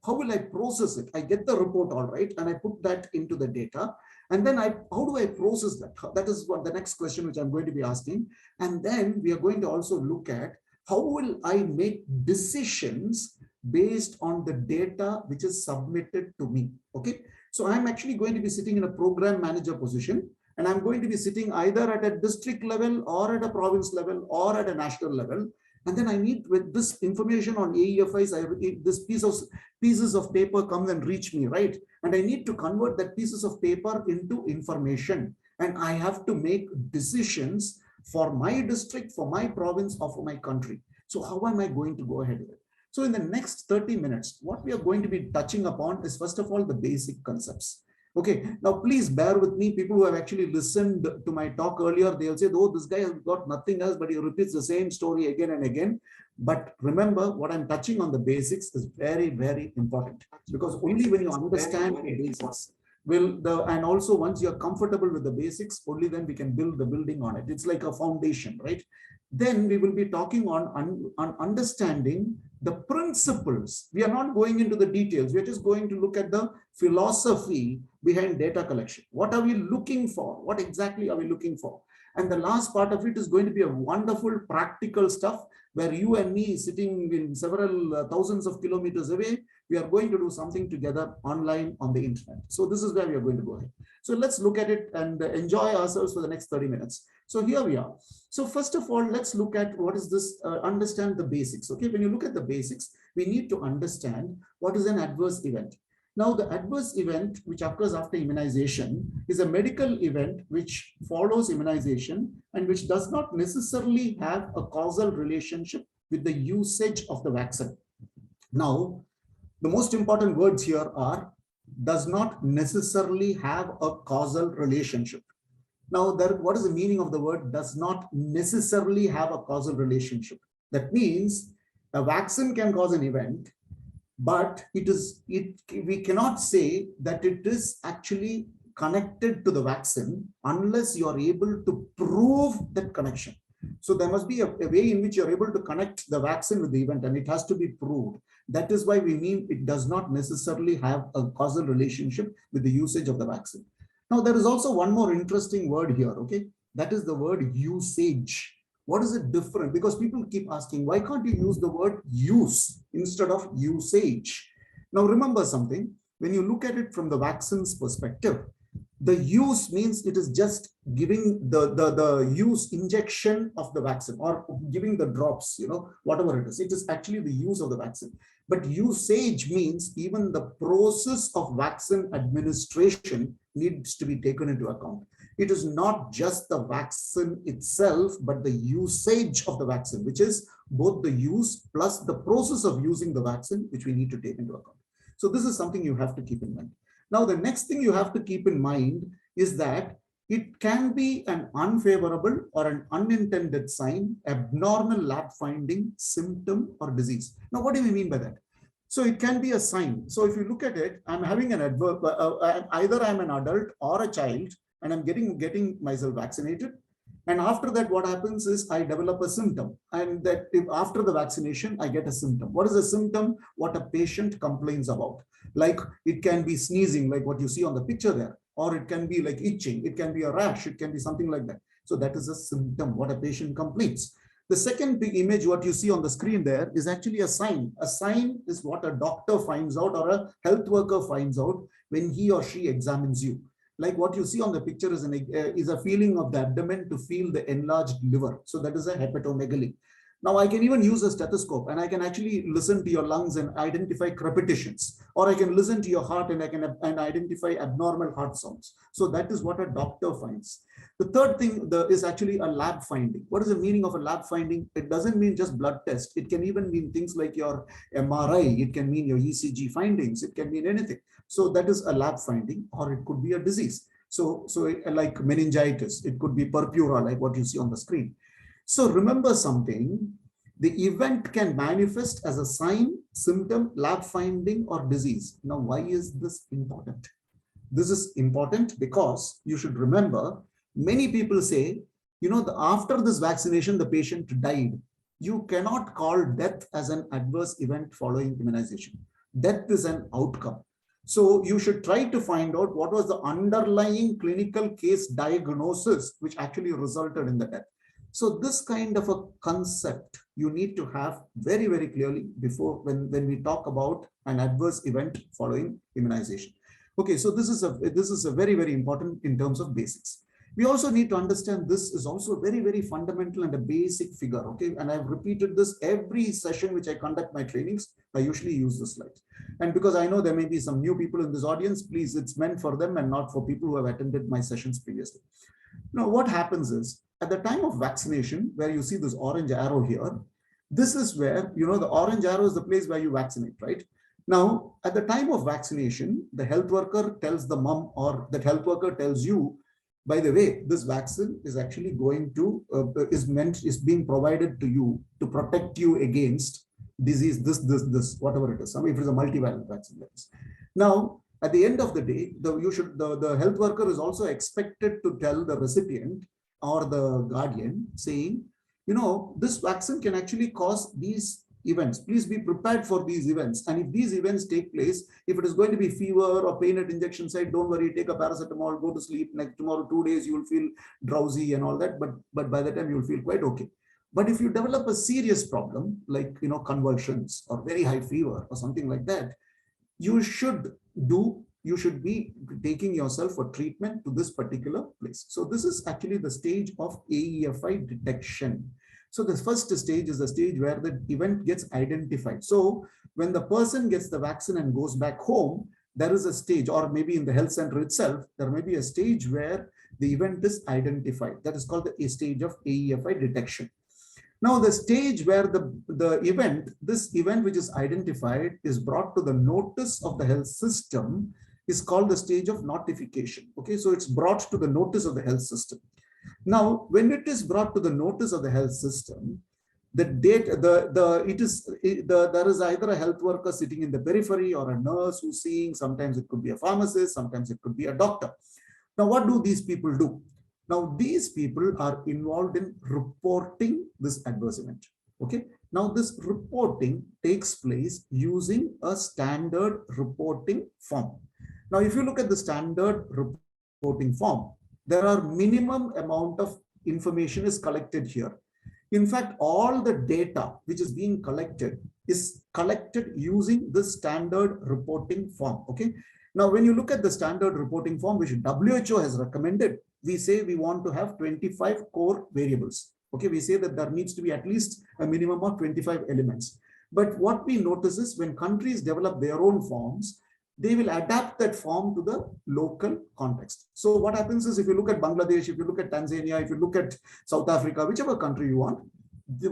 how will I process it? I get the report, all right, and I put that into the data. And then how do I process that? That is what the next question which I'm going to be asking. And then we are going to also look at how will I make decisions based on the data which is submitted to me. Okay, so I'm actually going to be sitting in a program manager position, and I'm going to be sitting either at a district level or at a province level or at a national level. And then I need, with this information on AEFIs, this pieces of paper comes and reach me, right? And I need to convert that pieces of paper into information. And I have to make decisions for my district, for my province, or for my country. So how am I going to go ahead with it? So in the next 30 minutes, what we are going to be touching upon is, first of all, the basic concepts. Okay, now please bear with me. People who have actually listened to my talk earlier, they'll say, oh, this guy has got nothing else, but he repeats the same story again and again. But remember, what I'm touching on the basics is very, very important, because only when you understand the basics and also once you're comfortable with the basics, only then we can build the building on it. It's like a foundation, right? Then we will be talking on understanding the principles. We are not going into the details. We're just going to look at the philosophy behind data collection. What are we looking for? What exactly are we looking for? And the last part of it is going to be a wonderful practical stuff where you and me, sitting in several thousands of kilometers away, we are going to do something together online on the internet. So this is where we are going to go ahead. So let's look at it and enjoy ourselves for the next 30 minutes. So here we are. So first of all, let's look at what is this, understand the basics. Okay, when you look at the basics, we need to understand what is an adverse event. Now, the adverse event which occurs after immunization is a medical event which follows immunization and which does not necessarily have a causal relationship with the usage of the vaccine. Now, the most important words here are does not necessarily have a causal relationship. Now, what is the meaning of the word does not necessarily have a causal relationship? That means a vaccine can cause an event, but we cannot say that it is actually connected to the vaccine unless you are able to prove that connection. So there must be a way in which you're able to connect the vaccine with the event, and it has to be proved. That is why we mean it does not necessarily have a causal relationship with the usage of the vaccine. Now, there is also one more interesting word here, okay? That is the word usage. What is it different? Because people keep asking, why can't you use the word use instead of usage? Now, remember something. When you look at it from the vaccine's perspective, the use means it is just giving the use injection of the vaccine or giving the drops, whatever it is. It is actually the use of the vaccine. But usage means even the process of vaccine administration needs to be taken into account. it is not just the vaccine itself, but the usage of the vaccine, which is both the use plus the process of using the vaccine, which we need to take into account. So this is something you have to keep in mind. Now, the next thing you have to keep in mind is that it can be an unfavorable or an unintended sign, abnormal lab finding, symptom, or disease. Now, what do we mean by that? So it can be a sign. So if you look at it, I'm having an either I'm an adult or a child, and I'm getting myself vaccinated. And after that, what happens is I develop a symptom. And that if after the vaccination, I get a symptom. What is a symptom? What a patient complains about. Like it can be sneezing, like what you see on the picture there, or it can be like itching. It can be a rash. It can be something like that. So that is a symptom, what a patient complains. The second big image, what you see on the screen there, is actually a sign. A sign is what a doctor finds out or a health worker finds out when he or she examines you. Like what you see on the picture is a feeling of the abdomen to feel the enlarged liver. So that is a hepatomegaly. Now I can even use a stethoscope and I can actually listen to your lungs and identify crepitations, or I can listen to your heart and I can identify abnormal heart sounds. So that is what a doctor finds. The third thing is actually a lab finding. What is the meaning of a lab finding? It doesn't mean just blood test. It can even mean things like your MRI. It can mean your ECG findings. It can mean anything. So that is a lab finding, or it could be a disease. So like meningitis, it could be purpura, like what you see on the screen. So remember something, the event can manifest as a sign, symptom, lab finding, or disease. Now, why is this important? This is important because you should remember, many people say, you know, after this vaccination, the patient died. You cannot call death as an adverse event following immunization. Death is an outcome. So you should try to find out what was the underlying clinical case diagnosis which actually resulted in the death. So this kind of a concept you need to have very, very clearly before when we talk about an adverse event following immunization. Okay, so this is a very, very important in terms of basics. We also need to understand this is also very, very fundamental and a basic figure. Okay, and I've repeated this every session which I conduct my trainings. I usually use this slide. And because I know there may be some new people in this audience, please, it's meant for them and not for people who have attended my sessions previously. Now, what happens is, at the time of vaccination, where you see this orange arrow here, this is where, you know, the orange arrow is the place where you vaccinate, right? Now, at the time of vaccination, the health worker tells the mom, or the health worker tells you, by the way, this vaccine is actually going to, is being provided to you to protect you against disease, this, whatever it is. I mean, if it's a multivalent vaccine. Now, at the end of the day, the health worker is also expected to tell the recipient or the guardian saying, you know, this vaccine can actually cause these events. Please be prepared for these events. And if these events take place, if it is going to be fever or pain at injection site, don't worry, take a paracetamol, go to sleep. Next tomorrow, 2 days, you will feel drowsy and all that. But by the time you'll feel quite okay. But if you develop a serious problem, like, you know, convulsions or very high fever or something like that, you should be taking yourself for treatment to this particular place. So this is actually the stage of AEFI detection. So the first stage is the stage where the event gets identified. So when the person gets the vaccine and goes back home, there is a stage, or maybe in the health center itself, there may be a stage where the event is identified. That is called the stage of AEFI detection. Now, the stage where this event which is identified is brought to the notice of the health system is called the stage of notification. Okay, so it's brought to the notice of the health system. Now, when it is brought to the notice of the health system, there is either a health worker sitting in the periphery or a nurse who's seeing. Sometimes it could be a pharmacist, sometimes it could be a doctor. Now, what do these people do? Now, these people are involved in reporting this adverse event. Okay. Now, this reporting takes place using a standard reporting form. Now, if you look at the standard reporting form, there are minimum amount of information is collected here. In fact, all the data which is being collected is collected using the standard reporting form. Okay. Now, when you look at the standard reporting form, which WHO has recommended, we say we want to have 25 core variables. Okay, we say that there needs to be at least a minimum of 25 elements. But what we notice is when countries develop their own forms, they will adapt that form to the local context. So what happens is, if you look at Bangladesh, if you look at Tanzania, if you look at South Africa, whichever country you want,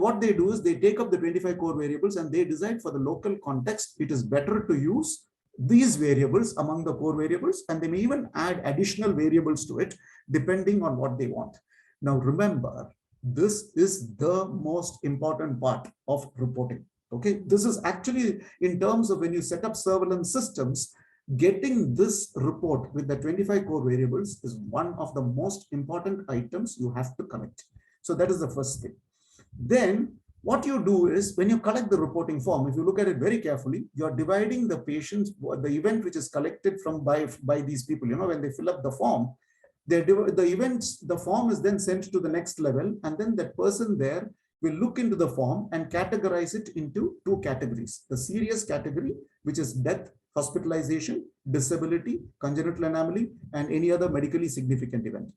what they do is they take up the 25 core variables and they decide for the local context, it is better to use these variables among the core variables, and they may even add additional variables to it depending on what they want. Now remember, this is the most important part of reporting. Okay, this is actually, in terms of when you set up surveillance systems, getting this report with the 25 core variables is one of the most important items you have to collect. So that is the first thing. Then what you do is, when you collect the reporting form, if you look at it very carefully, you're dividing the patients, the event which is collected from by these people, you know, when they fill up the form, the form is then sent to the next level, and then that person there will look into the form and categorize it into two categories. The serious category, which is death, hospitalization, disability, congenital anomaly, and any other medically significant event.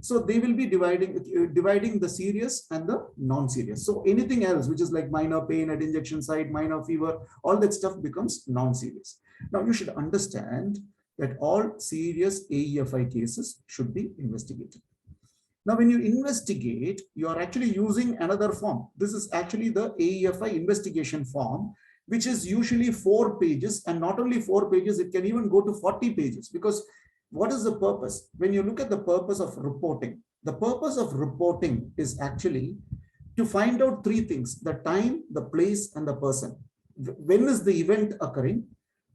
So they will be dividing the serious and the non-serious. So anything else, which is like minor pain at injection site, minor fever, all that stuff becomes non-serious. Now you should understand that all serious AEFI cases should be investigated. Now, when you investigate, you are actually using another form. This is actually the AEFI investigation form, which is usually 4 pages, and not only 4 pages, it can even go to 40 pages. Because what is the purpose? When you look at the purpose of reporting, the purpose of reporting is actually to find out 3 things: the time, the place, and the person. When is the event occurring?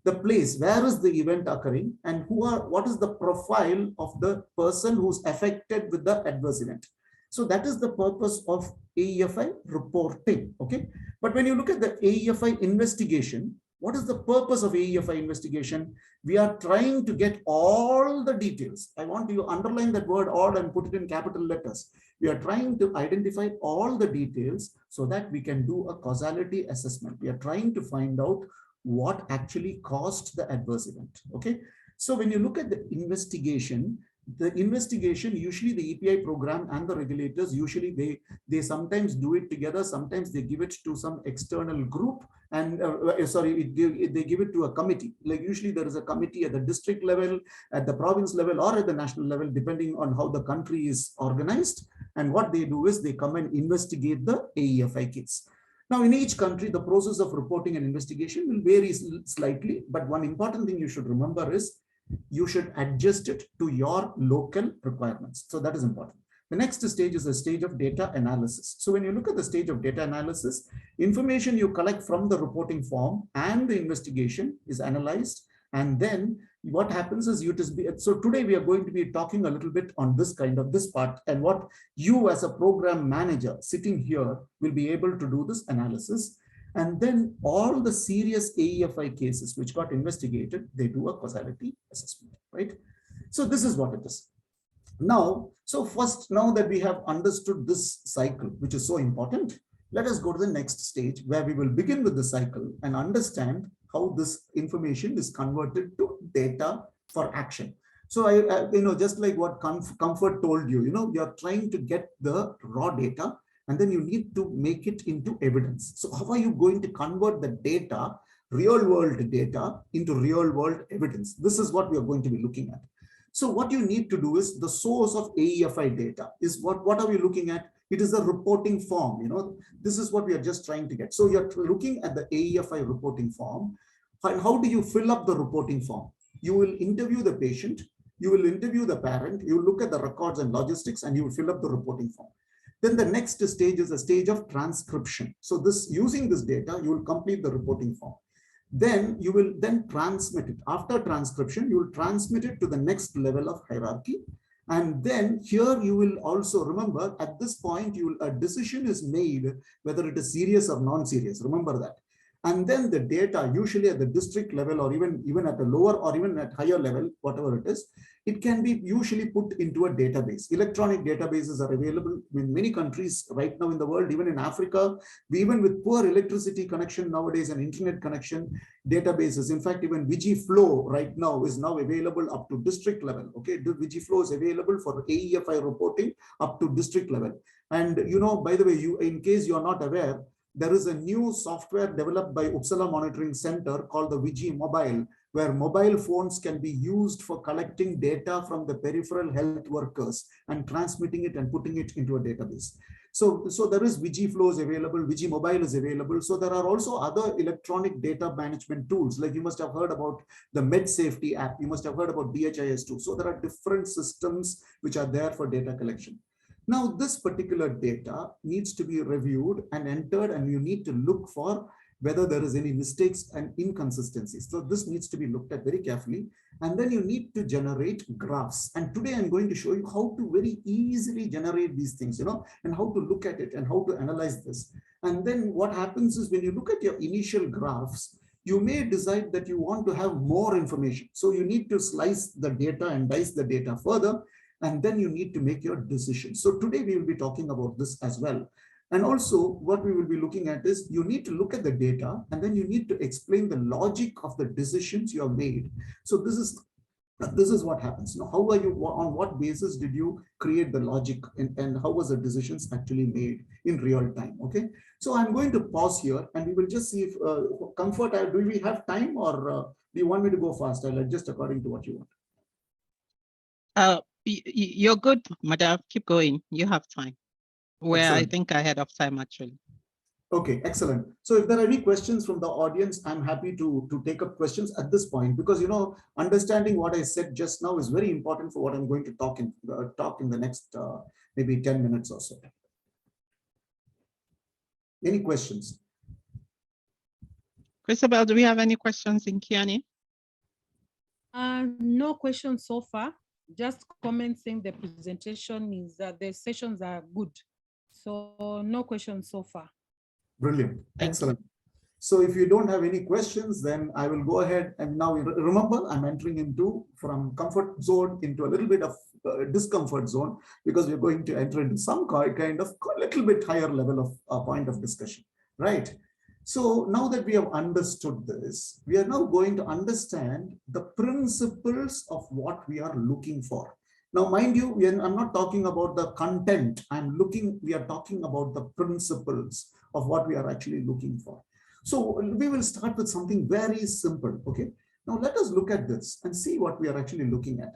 The place, where is the event occurring, and what is the profile of the person who's affected with the adverse event. So that is the purpose of AEFI reporting. Okay. But when you look at the AEFI investigation, what is the purpose of AEFI investigation? We are trying to get all the details. I want you to underline that word all and put it in capital letters. We are trying to identify all the details so that we can do a causality assessment. We are trying to find out what actually caused the adverse event. Okay. So when you look at the investigation, usually the EPI program and the regulators, usually they sometimes do it together. Sometimes they give it to some external group, and they give it to a committee. Like usually there is a committee at the district level, at the province level, or at the national level, depending on how the country is organized. And what they do is they come and investigate the AEFI case. Now, in each country, the process of reporting and investigation will vary slightly, but one important thing you should remember is you should adjust it to your local requirements. So that is important. The next stage is the stage of data analysis. So when you look at the stage of data analysis, information you collect from the reporting form and the investigation is analyzed, and then what happens is so today we are going to be talking a little bit on this part, and what you as a program manager sitting here will be able to do this analysis. And then all the serious AEFI cases which got investigated, they do a causality assessment, right? So this is what it is. Now, now that we have understood this cycle, which is so important, let us go to the next stage where we will begin with the cycle and understand how this information is converted to data for action. So just like what Comfort told you, you're trying to get the raw data, and then you need to make it into evidence. So how are you going to convert the data, real world data, into real world evidence? This is what we are going to be looking at. So what you need to do is the source of AEFI data is what are we looking at? It is a reporting form. This is what we are just trying to get. So you're looking at the AEFI reporting form. And how do you fill up the reporting form? You will interview the patient, you will interview the parent, you will look at the records and logistics, and you will fill up the reporting form. Then the next stage is a stage of transcription. So using this data, you will complete the reporting form. Then you will then transmit it. After transcription, you will transmit it to the next level of hierarchy. And then here you will also remember, at this point, a decision is made whether it is serious or non-serious. Remember that. And then the data, usually at the district level, or even at the lower or even at higher level, whatever it is, it can be usually put into a database. Electronic databases are available in many countries right now in the world, even in Africa. Even with poor electricity connection nowadays and internet connection, databases. In fact, even VigiFlow right now is now available up to district level. Okay, the VigiFlow is available for AEFI reporting up to district level. And by the way, in case you are not aware, there is a new software developed by Uppsala Monitoring Center called the Vigi Mobile, where mobile phones can be used for collecting data from the peripheral health workers and transmitting it and putting it into a database. So there is Vigi Flows available, Vigi Mobile is available. So there are also other electronic data management tools, like you must have heard about the Med Safety app, you must have heard about DHIS too. So there are different systems which are there for data collection. Now, this particular data needs to be reviewed and entered, and you need to look for whether there is any mistakes and inconsistencies. So this needs to be looked at very carefully. And then you need to generate graphs. And today I'm going to show you how to very easily generate these things, and how to look at it and how to analyze this. And then what happens is when you look at your initial graphs, you may decide that you want to have more information. So you need to slice the data and dice the data further. And then you need to make your decision. So today we will be talking about this as well. And also what we will be looking at is you need to look at the data and then you need to explain the logic of the decisions you have made. So this is what happens. Now, how are you, on what basis did you create the logic, and how was the decisions actually made in real time? Okay. So I'm going to pause here and we will just see if Comfort, do we have time, or do you want me to go fast? I'll adjust according to what you want. You're good, Madam. Keep going. You have time. Where I think ahead of time, actually. Okay, excellent. So if there are any questions from the audience, I'm happy to take up questions at this point, because understanding what I said just now is very important for what I'm going to talk in the next maybe 10 minutes or so. Any questions? Christabel, do we have any questions in Q&A? No questions so far. Just comments saying the presentation is the sessions are good. So no questions so far. Brilliant. Excellent. So if you don't have any questions, then I will go ahead. And now remember, I'm entering from comfort zone into a little bit of discomfort zone, because we're going to enter into some kind of a little bit higher level of point of discussion, right? So now that we have understood this, we are now going to understand the principles of what we are looking for. Now, mind you, I'm not talking about the content. We are talking about the principles of what we are actually looking for. So we will start with something very simple, okay? Now let us look at this and see what we are actually looking at.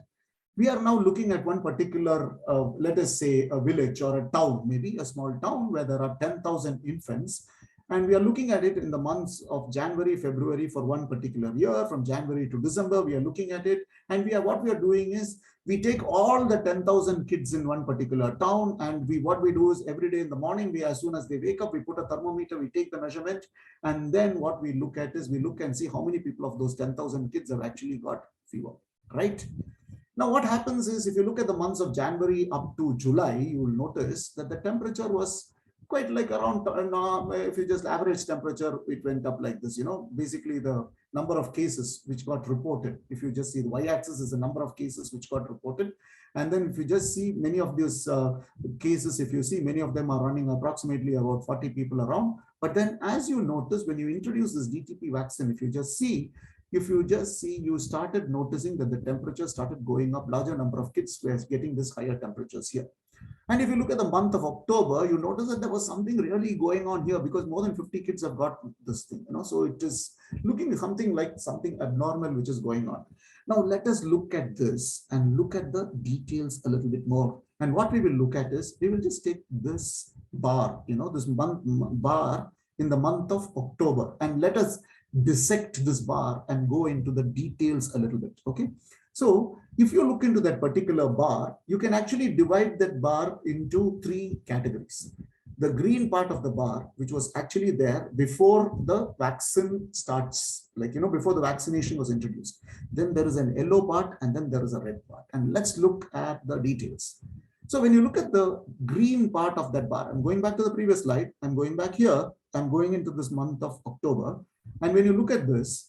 We are now looking at one particular, let us say a village or a town, maybe a small town where there are 10,000 infants. And we are looking at it in the months of January, February for one particular year. From January to December, we are looking at it. And what we are doing is we take all the 10,000 kids in one particular town. And what we do is every day in the morning, as soon as they wake up, we put a thermometer, we take the measurement. And then what we look at is we look and see how many people of those 10,000 kids have actually got fever, right? Now, what happens is if you look at the months of January up to July, you will notice that the temperature was quite like around, if you just average temperature, it went up like this, basically the number of cases which got reported. If you just see the y-axis is the number of cases which got reported. And then if you just see many of these cases, if you see many of them are running approximately about 40 people around. But then as you notice, when you introduce this DTP vaccine, if you just see, you started noticing that the temperature started going up. Larger number of kids were getting this higher temperatures here. And if you look at the month of October, you notice that there was something really going on here, because more than 50 kids have got this thing, So it is looking something like something abnormal which is going on. Now let us look at this and look at the details a little bit more. And what we will look at is we will just take this bar, this bar in the month of October, and let us dissect this bar and go into the details a little bit. Okay. So if you look into that particular bar, you can actually divide that bar into 3 categories. The green part of the bar, which was actually there before the vaccine starts, before the vaccination was introduced. Then there is an yellow part, and then there is a red part. And let's look at the details. So when you look at the green part of that bar, I'm going back to the previous slide. I'm going back here. I'm going into this month of October. And when you look at this,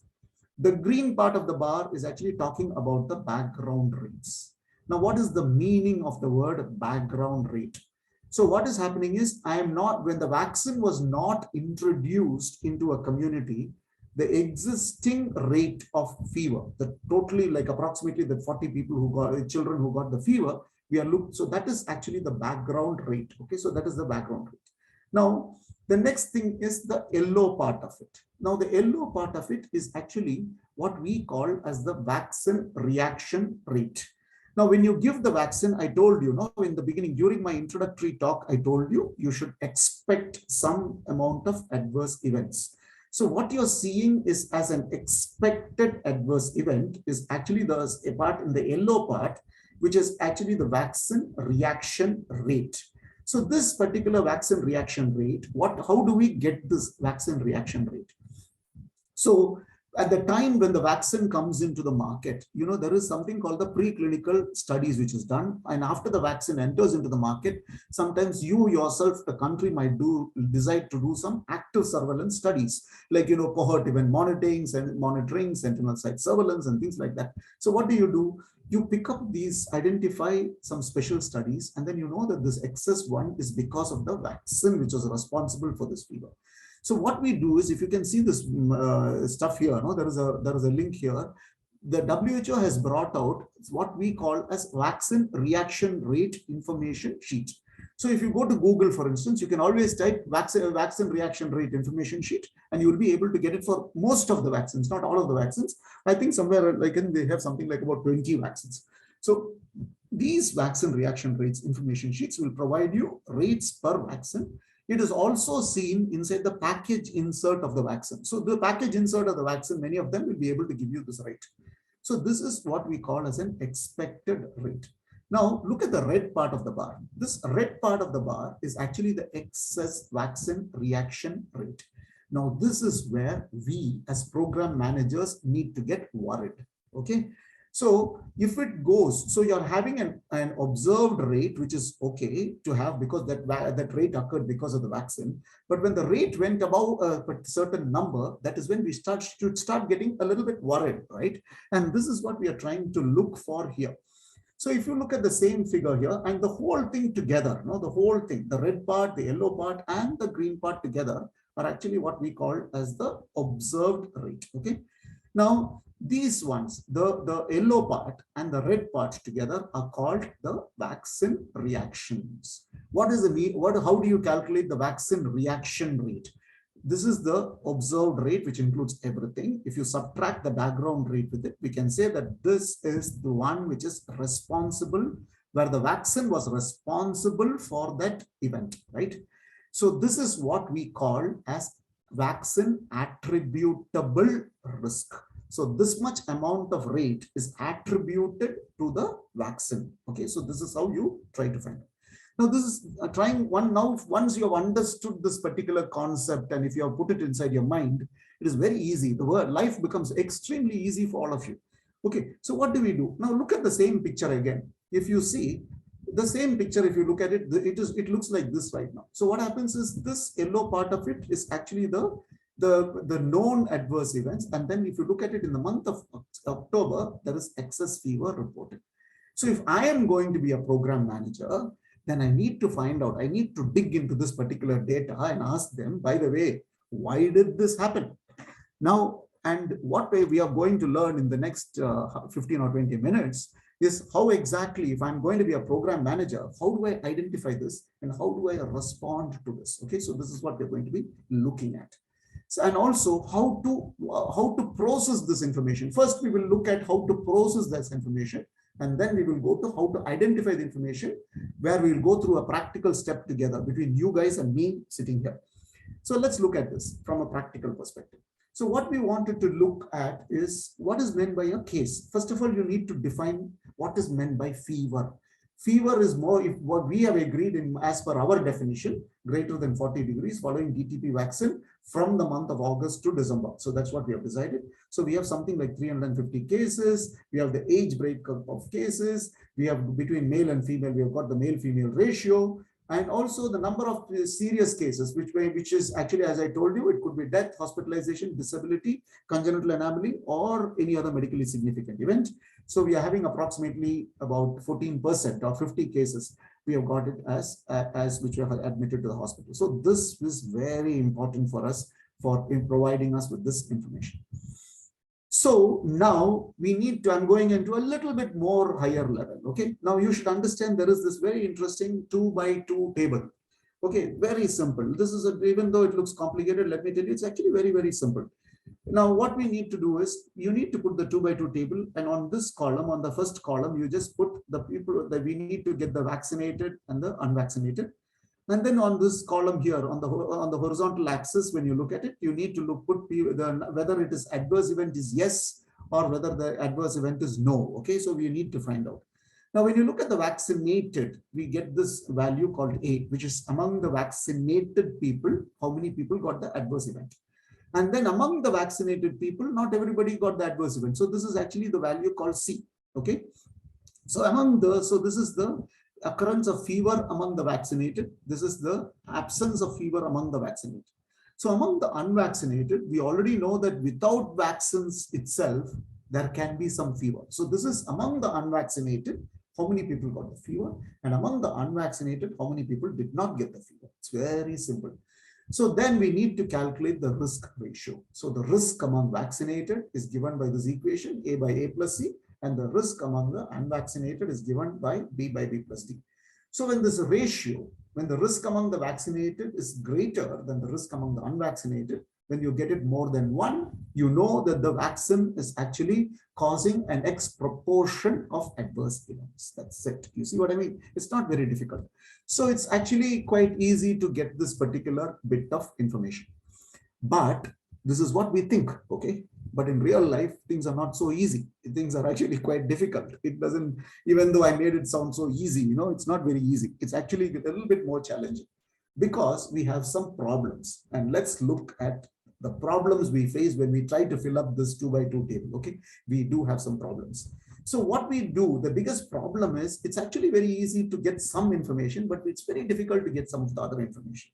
the green part of the bar is actually talking about the background rates. Now, what is the meaning of the word background rate? So what is happening is when the vaccine was not introduced into a community, the existing rate of fever, the totally approximately the 40 people who got children who got the fever, so that is actually the background rate. Okay, so that is the background rate. Now, The next thing is the yellow part of it. Now, the yellow part of it is actually what we call as the vaccine reaction rate. Now, when you give the vaccine, I told you, no, in the beginning, during my introductory talk, I told you, you should expect some amount of adverse events. So what you're seeing is as an expected adverse event is actually the part in the yellow part, which is actually the vaccine reaction rate. So this particular vaccine reaction rate, how do we get this vaccine reaction rate? So at the time when the vaccine comes into the market, you know, there is something called the preclinical studies which is done. And after the vaccine enters into the market, sometimes you yourself, the country might decide to do some active surveillance studies, like, you know, cohort event monitoring, sentinel site surveillance and things like that. So what do? You pick up these, identify some special studies, and then you know that this excess one is because of the vaccine which was responsible for this fever. So what we do is, if you can see this stuff here, no, there is a link here. The WHO has brought out what we call as vaccine reaction rate information sheet. So if you go to Google, for instance, you can always type vaccine reaction rate information sheet, and you will be able to get it for most of the vaccines, not all of the vaccines. I think somewhere like they have something like about 20 vaccines. So these vaccine reaction rates information sheets will provide you rates per vaccine. It is also seen inside the package insert of the vaccine. So the package insert of the vaccine, many of them will be able to give you this rate. So this is what we call as an expected rate. Now look at the red part of the bar. This red part of the bar is actually the excess vaccine reaction rate. Now this is where we as program managers need to get worried. Okay. So if it goes, so you're having an observed rate, which is okay to have because that rate occurred because of the vaccine. But when the rate went above a certain number, that is when we should start getting a little bit worried, right? And this is what we are trying to look for here. So if you look at the same figure here and the whole thing together, the whole thing, the red part, the yellow part, and the green part together are actually what we call as the observed rate. Okay. Now, these ones, the yellow part and the red part together are called the vaccine reactions. What is the mean? How do you calculate the vaccine reaction rate? This is the observed rate, which includes everything. If you subtract the background rate with it, we can say that this is the one which is responsible, where the vaccine was responsible for that event, right? So this is what we call as vaccine attributable risk. So this much amount of rate is attributed to the vaccine. Okay, so this is how you try to find it. Now this is once you have understood this particular concept, and if you have put it inside your mind, it is very easy. Life becomes extremely easy for all of you. Okay, so what do we do? Now look at the same picture again. If you see the same picture, if you look at it, it looks like this right now. So what happens is this yellow part of it is actually the known adverse events. And then if you look at it in the month of October, there is excess fever reported. So if I am going to be a program manager, then I need to find out, I need to dig into this particular data and ask them, by the way, why did this happen? Now, and what we are going to learn in the next 15 or 20 minutes is how exactly, if I'm going to be a program manager, how do I identify this and how do I respond to this? Okay, so this is what we're going to be looking at. So, and also how to process this information. First, we will look at how to process this information, and then we will go to how to identify the information, where we will go through a practical step together between you guys and me sitting here. So let's look at this from a practical perspective. So what we wanted to look at is what is meant by a case. First of all, you need to define what is meant by fever. Fever is more, if what we have agreed in as per our definition, greater than 40 degrees following DTP vaccine from the month of August to December. So that's what we have decided. So we have something like 350 cases. We have the age breakup of cases. We have between male and female, we have got the male-female ratio. And also the number of serious cases, which is actually, as I told you, it could be death, hospitalization, disability, congenital anomaly, or any other medically significant event. So we are having approximately about 14% or 50 cases. We have got it as which we have admitted to the hospital. So this is very important for us in providing us with this information. So now we need to, I'm going into a little bit more higher level. Okay. Now you should understand there is this very interesting 2 by 2 table. Okay, very simple. This is, even though it looks complicated, let me tell you, it's actually very, very simple. Now, what we need to do is, you need to put the 2x2 table, and on this column, on the first column, you just put the people that we need to get the vaccinated and the unvaccinated. And then on this column here, on the horizontal axis, when you look at it, you need to put whether it is adverse event is yes, or whether the adverse event is no. Okay, so we need to find out. Now, when you look at the vaccinated, we get this value called A, which is among the vaccinated people, how many people got the adverse event. And then among the vaccinated people, not everybody got the adverse event. So this is actually the value called C. Okay. So this is the occurrence of fever among the vaccinated. This is the absence of fever among the vaccinated. So among the unvaccinated, we already know that without vaccines itself, there can be some fever. So this is among the unvaccinated, how many people got the fever, and among the unvaccinated, how many people did not get the fever. It's very simple. So then we need to calculate the risk ratio. So the risk among vaccinated is given by this equation, A by A plus C, and the risk among the unvaccinated is given by B by B plus D. So when this ratio, when the risk among the vaccinated is greater than the risk among the unvaccinated, when you get it more than 1, you know that the vaccine is actually causing an X proportion of adverse events. That's it. You see what I mean? It's not very difficult. So it's actually quite easy to get this particular bit of information. But this is what we think, okay? But in real life, things are not so easy. Things are actually quite difficult. It doesn't, even though I made it sound so easy, you know, it's not very easy. It's actually a little bit more challenging because we have some problems. And let's look at the problems we face when we try to fill up this 2x2 table, okay? We do have some problems. So what we do, the biggest problem is, it's actually very easy to get some information, but it's very difficult to get some of the other information.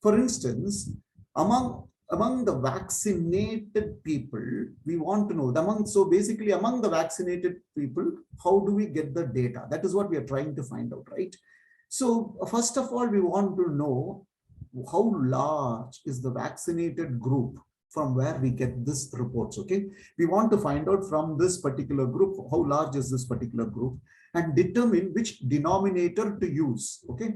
For instance, among the vaccinated people, we want to know, so basically among the vaccinated people, how do we get the data? That is what we are trying to find out, right? So first of all, we want to know how large is the vaccinated group from where we get this reports, okay? We want to find out from this particular group, how large is this particular group, and determine which denominator to use, okay?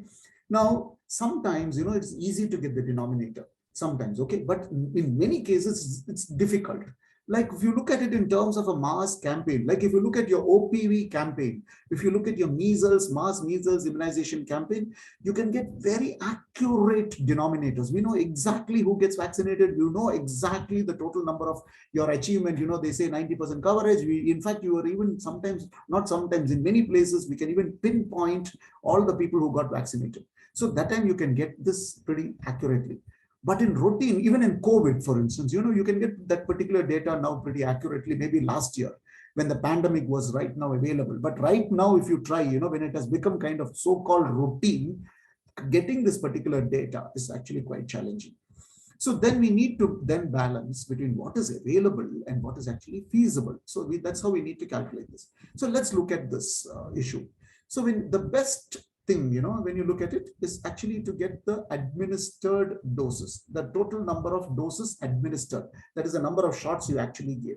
Now, sometimes, you know, it's easy to get the denominator, sometimes, okay? But in many cases, it's difficult. Like if you look at it in terms of a mass campaign, like if you look at your OPV campaign, if you look at your mass measles immunization campaign, you can get very accurate denominators. We know exactly who gets vaccinated. You know exactly the total number of your achievement. You know, they say 90% coverage. In fact, you are even sometimes, not sometimes, in many places, we can even pinpoint all the people who got vaccinated. So that time you can get this pretty accurately. But in routine, even in COVID, for instance, you know, you can get that particular data now pretty accurately, maybe last year when the pandemic was right now available. But right now, if you try, you know, when it has become kind of so-called routine, getting this particular data is actually quite challenging. So then we need to then balance between what is available and what is actually feasible. So that's how we need to calculate this. So let's look at this issue. So when the best thing, you know, when you look at it, is actually to get the administered doses, the total number of doses administered. That is the number of shots you actually give.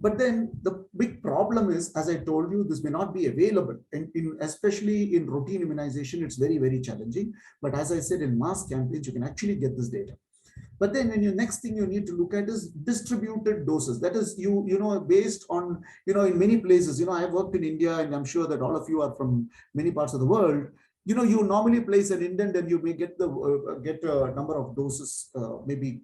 But then the big problem is, as I told you, this may not be available. Especially in routine immunization, it's very, very challenging. But as I said, in mass campaigns, you can actually get this data. But then when next thing you need to look at is distributed doses. That is, you know, based on, you know, in many places, you know, I've worked in India, and I'm sure that all of you are from many parts of the world. You know, you normally place an indent and you may get a number of doses maybe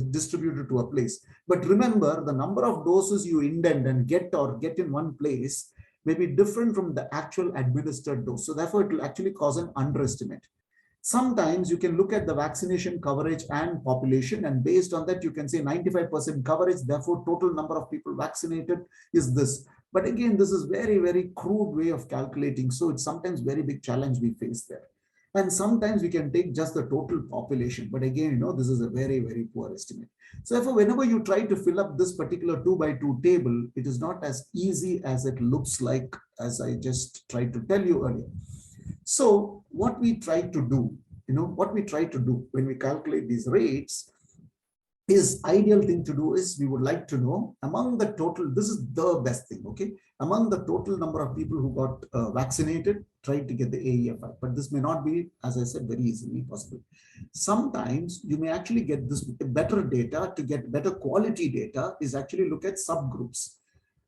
distributed to a place. But remember, the number of doses you indent and get in one place may be different from the actual administered dose. So therefore, it will actually cause an underestimate. Sometimes you can look at the vaccination coverage and population, and based on that, you can say 95% coverage, therefore total number of people vaccinated is this. But again, this is very, very crude way of calculating. So it's sometimes very big challenge we face there. And sometimes we can take just the total population. But again, you know, this is a very, very poor estimate. So therefore, whenever you try to fill up this particular 2x2 table, it is not as easy as it looks like, as I just tried to tell you earlier. So what we try to do, you know, what we try to do when we calculate these rates is ideal thing to do is we would like to know among the total, this is the best thing, okay? Among the total number of people who got vaccinated, try to get the AEFI, but this may not be, as I said, very easily possible. Sometimes you may actually get this better data. To get better quality data is actually look at subgroups.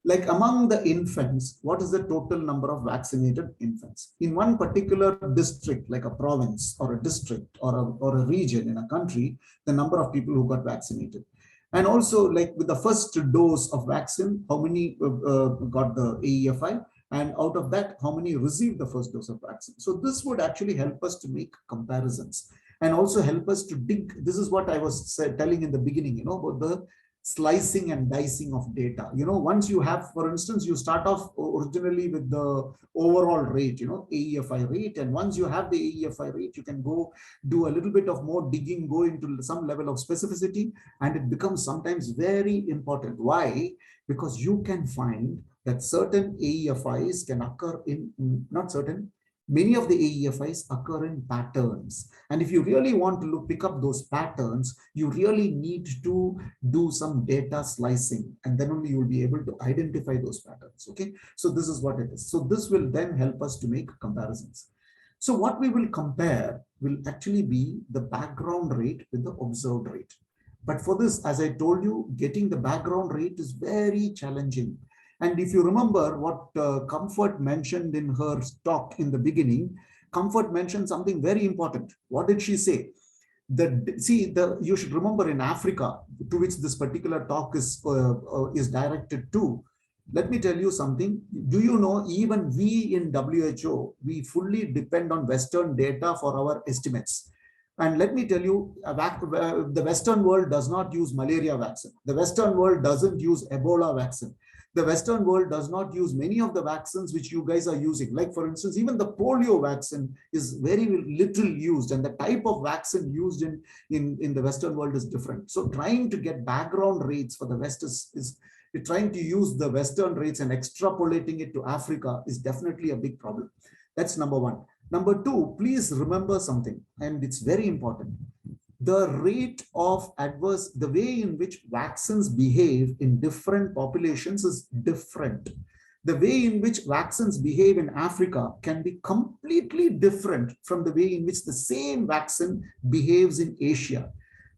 Like among the infants, what is the total number of vaccinated infants? In one particular district, like a province or a district or a region in a country, the number of people who got vaccinated. And also like with the first dose of vaccine, how many got the AEFI? And out of that, how many received the first dose of vaccine? So this would actually help us to make comparisons and also help us to dig. This is what I was telling in the beginning, about the slicing and dicing of data. Once you have, for instance, you start off originally with the overall rate, AEFI rate. And once you have the AEFI rate, you can go do a little bit of more digging, go into some level of specificity, and it becomes sometimes very important. Why? Because you can find that certain AEFIs can occur in, not certain, many of the AEFIs occur in patterns. And if you really want to pick up those patterns, you really need to do some data slicing, and then only you will be able to identify those patterns. Okay, so this is what it is. So this will then help us to make comparisons. So what we will compare will actually be the background rate with the observed rate. But for this, as I told you, getting the background rate is very challenging. And if you remember what Comfort mentioned in her talk in the beginning, Comfort mentioned something very important. What did she say? You should remember in Africa, to which this particular talk is directed to. Let me tell you something. Do you know, even we in WHO, we fully depend on Western data for our estimates. And let me tell you, the Western world does not use malaria vaccine. The Western world doesn't use Ebola vaccine. The Western world does not use many of the vaccines which you guys are using. Like, for instance, even the polio vaccine is very little used, and the type of vaccine used in the Western world is different. So trying to get background rates for the West is trying to use the Western rates and extrapolating it to Africa is definitely a big problem. That's number one. Number two, please remember something, and it's very important. The rate of adverse, the way in which vaccines behave in different populations is different. The way in which vaccines behave in Africa can be completely different from the way in which the same vaccine behaves in Asia.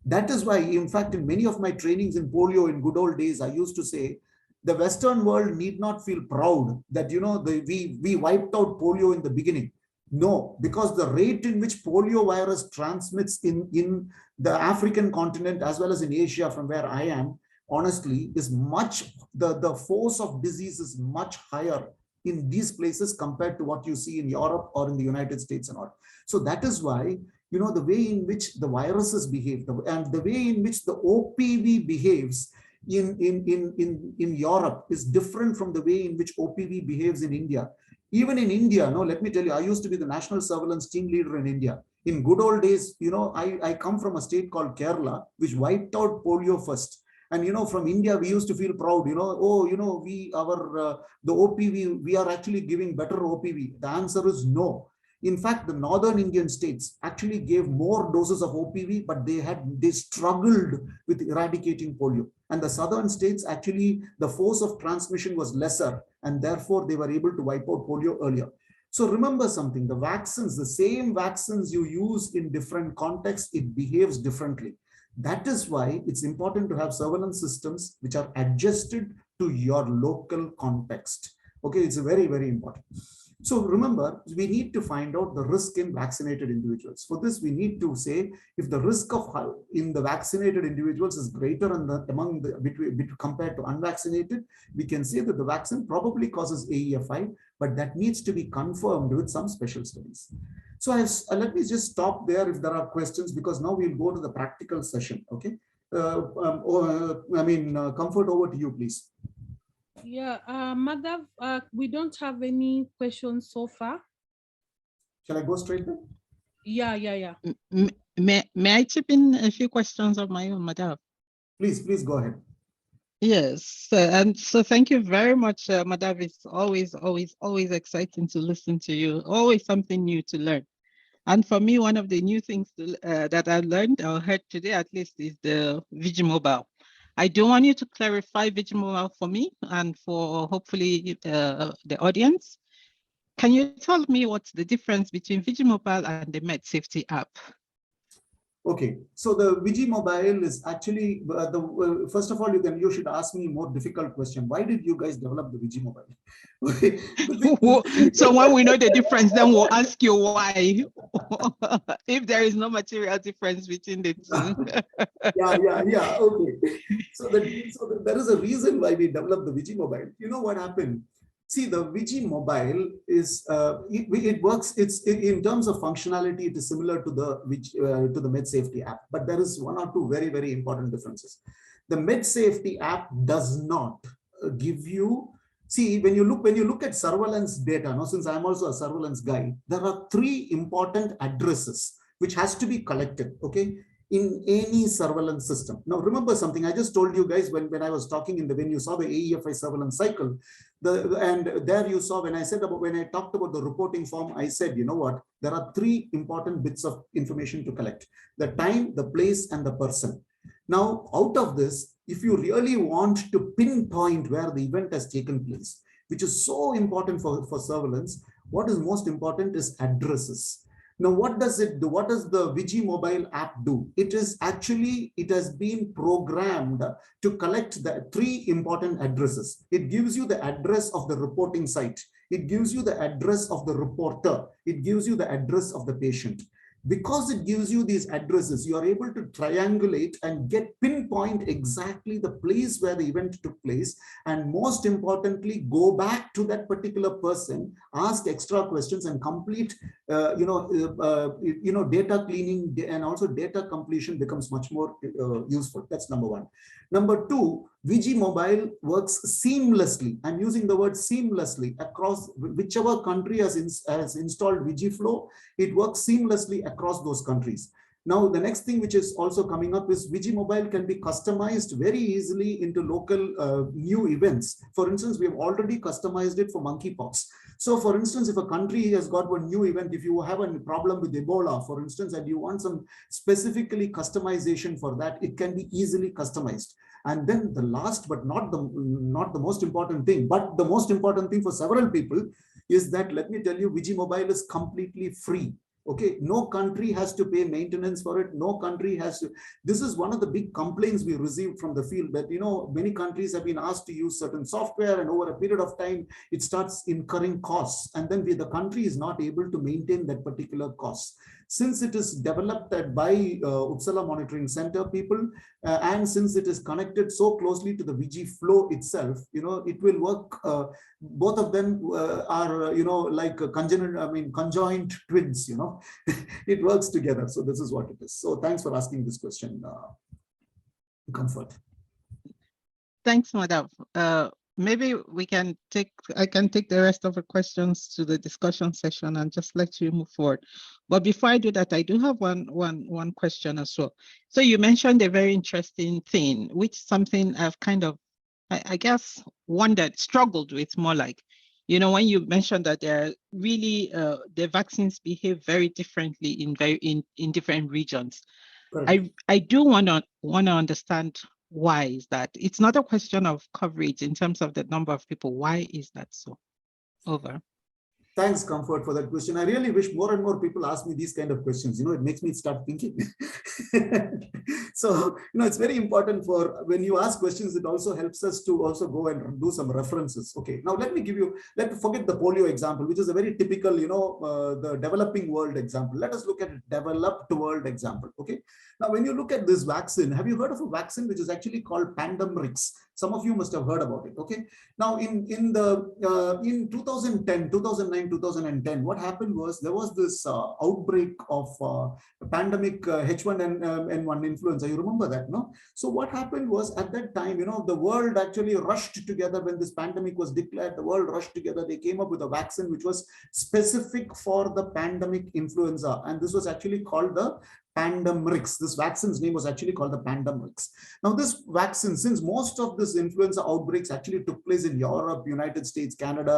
That is why, in fact, in many of my trainings in polio in good old days, I used to say, the Western world need not feel proud that, we wiped out polio in the beginning. No, because the rate in which polio virus transmits in the African continent as well as in Asia, from where I am, honestly, is much, the force of disease is much higher in these places compared to what you see in Europe or in the United States and all. So that is why, the way in which the viruses behave and the way in which the OPV behaves in Europe is different from the way in which OPV behaves in India. Even in India, let me tell you, I used to be the national surveillance team leader in India. In good old days, I come from a state called Kerala, which wiped out polio first. And, from India, we used to feel proud, the OPV, we are actually giving better OPV. The answer is no. In fact, the northern Indian states actually gave more doses of OPV, but they struggled with eradicating polio. And the southern states, actually, the force of transmission was lesser, and therefore they were able to wipe out polio earlier. So remember something, the vaccines, the same vaccines you use in different contexts, it behaves differently. That is why it's important to have surveillance systems which are adjusted to your local context. Okay, it's very, very important. So remember, we need to find out the risk in vaccinated individuals. For this, we need to say if the risk of in the vaccinated individuals is greater compared to unvaccinated, we can say that the vaccine probably causes AEFI, but that needs to be confirmed with some special studies. So let me just stop there if there are questions, because now we'll go to the practical session. Okay, Comfort, over to you, please. Yeah, Madhav, we don't have any questions so far. Shall I go straight there? Yeah. May I chip in a few questions of my own, Madhav? Please go ahead. Yes, and so thank you very much, Madhav. It's always exciting to listen to you. Always something new to learn. And for me, one of the new things that I learned or heard today, at least, is the Vigimobile. I do want you to clarify Vigimobile for me and for hopefully the audience. Can you tell me what's the difference between Vigimobile and the Med Safety app? Okay, so the Vigimobile is actually first of all, you should ask me a more difficult question. Why did you guys develop the Vigimobile? So when we know the difference, then we'll ask you why. If there is no material difference between the two. yeah. Okay. So there is a reason why we developed the Vigimobile. You know what happened? See, the Vigimobile is it works. It's in terms of functionality, it is similar to the Med Safety app, but there is one or two very, very important differences. The Med Safety app does not give you. See, when you look at surveillance data, now since I'm also a surveillance guy, there are 3 important addresses which has to be collected. Okay. In any surveillance system. Now, remember something I just told you guys when I was talking when you saw the AEFI surveillance cycle, and there you saw when I talked about the reporting form, I said, you know what, there are 3 important bits of information to collect: the time, the place, and the person. Now, out of this, if you really want to pinpoint where the event has taken place, which is so important for surveillance, what is most important is addresses. Now, what does it do? What does the Vigimobile app do? It has been programmed to collect the 3 important addresses. It gives you the address of the reporting site. It gives you the address of the reporter. It gives you the address of the patient. Because it gives you these addresses, you are able to triangulate and pinpoint exactly the place where the event took place, and most importantly, go back to that particular person, ask extra questions, and complete, data cleaning and also data completion becomes much more useful. That's number 1. Number 2, Vigimobile works seamlessly. I'm using the word seamlessly across whichever country has installed Vigiflow. It works seamlessly across those countries. Now, the next thing which is also coming up is Vigimobile can be customized very easily into local new events. For instance, we have already customized it for monkeypox. So, for instance, if a country has got one new event, if you have a problem with Ebola, for instance, and you want some specifically customization for that, it can be easily customized. And then the last, but not the most important thing, but the most important thing for several people is that, let me tell you, Vigimobile is completely free. Okay, no country has to pay maintenance for it. No country has to. This is one of the big complaints we received from the field, that many countries have been asked to use certain software, and over a period of time it starts incurring costs, and then the country is not able to maintain that particular cost. Since it is developed by Uppsala Monitoring Center people, and since it is connected so closely to the Vigiflow itself, it will work. Both of them are, like conjoined twins. It works together. So this is what it is. So thanks for asking this question, Comfort. Thanks, Madhav. Maybe I can take the rest of the questions to the discussion session and just let you move forward. But before I do that, I do have one question as well. So you mentioned a very interesting thing, which something I've kind of, I guess, struggled with more like, when you mentioned that there are really, the vaccines behave very differently in different regions. Correct. I do want to understand, why is that? It's not a question of coverage in terms of the number of people. Why is that so? Over. Thanks, Comfort, for that question. I really wish more and more people ask me these kind of questions. It makes me start thinking. So, it's very important when you ask questions, it also helps us to also go and do some references. Okay, now let's forget the polio example, which is a very typical, the developing world example. Let us look at a developed world example. Okay, now when you look at this vaccine, have you heard of a vaccine which is actually called Pandemrix? Some of you must have heard about it. Okay, now in 2010, 2009, 2010, what happened was there was this outbreak of pandemic H1N1 influenza. You remember that, no? So what happened was, at that time, the world actually rushed together when this pandemic was declared. The world rushed together. They came up with a vaccine which was specific for the pandemic influenza, and this was actually called the Pandemrix. This vaccine's name was actually called the Pandemrix. Now, this vaccine, since most of this influenza outbreaks actually took place in Europe, United States, Canada,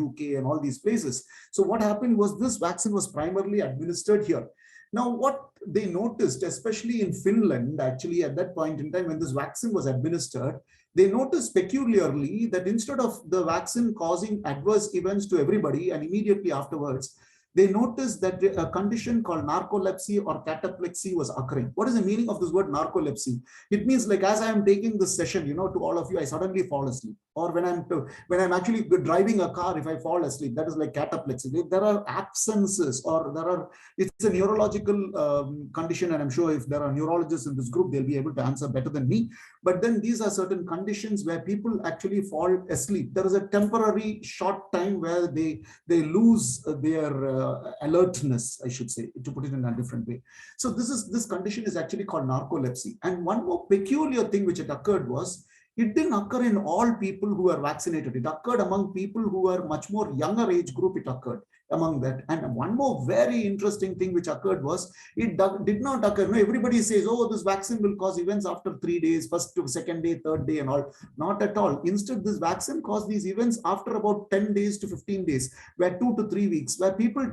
UK, and all these places. So what happened was this vaccine was primarily administered here. Now, what they noticed, especially in Finland, actually at that point in time when this vaccine was administered, they noticed peculiarly that instead of the vaccine causing adverse events to everybody and immediately afterwards, they noticed that a condition called narcolepsy or cataplexy was occurring. What is the meaning of this word narcolepsy? It means like as I am taking this session, to all of you, I suddenly fall asleep. Or when I'm actually driving a car, if I fall asleep, that is like cataplexy. There are absences, or it's a neurological condition, and I'm sure if there are neurologists in this group, they'll be able to answer better than me. But then these are certain conditions where people actually fall asleep. There is a temporary short time where they lose their alertness, I should say, to put it in a different way. So this condition is actually called narcolepsy. And one more peculiar thing which had occurred was, it didn't occur in all people who were vaccinated. It occurred among people who were much more younger age group. It occurred among that. And one more very interesting thing which occurred was, it did not occur. No, everybody says, oh, this vaccine will cause events after 3 days, first to second day, third day and all. Not at all. Instead, this vaccine caused these events after about 10 days to 15 days, where 2 to 3 weeks, where people,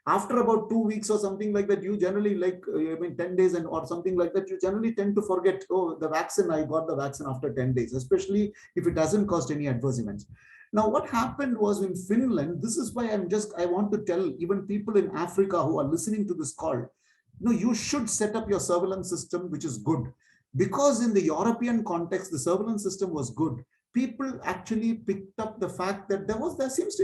after about 2 weeks or something like that, you generally 10 days or something like that, you generally tend to forget, oh, the vaccine, I got the vaccine after 10 days, especially if it hasn't caused any adverse events. Now, what happened was in Finland, this is why I want to tell even people in Africa who are listening to this call, you should set up your surveillance system, which is good. Because in the European context, the surveillance system was good. People actually picked up the fact that there seems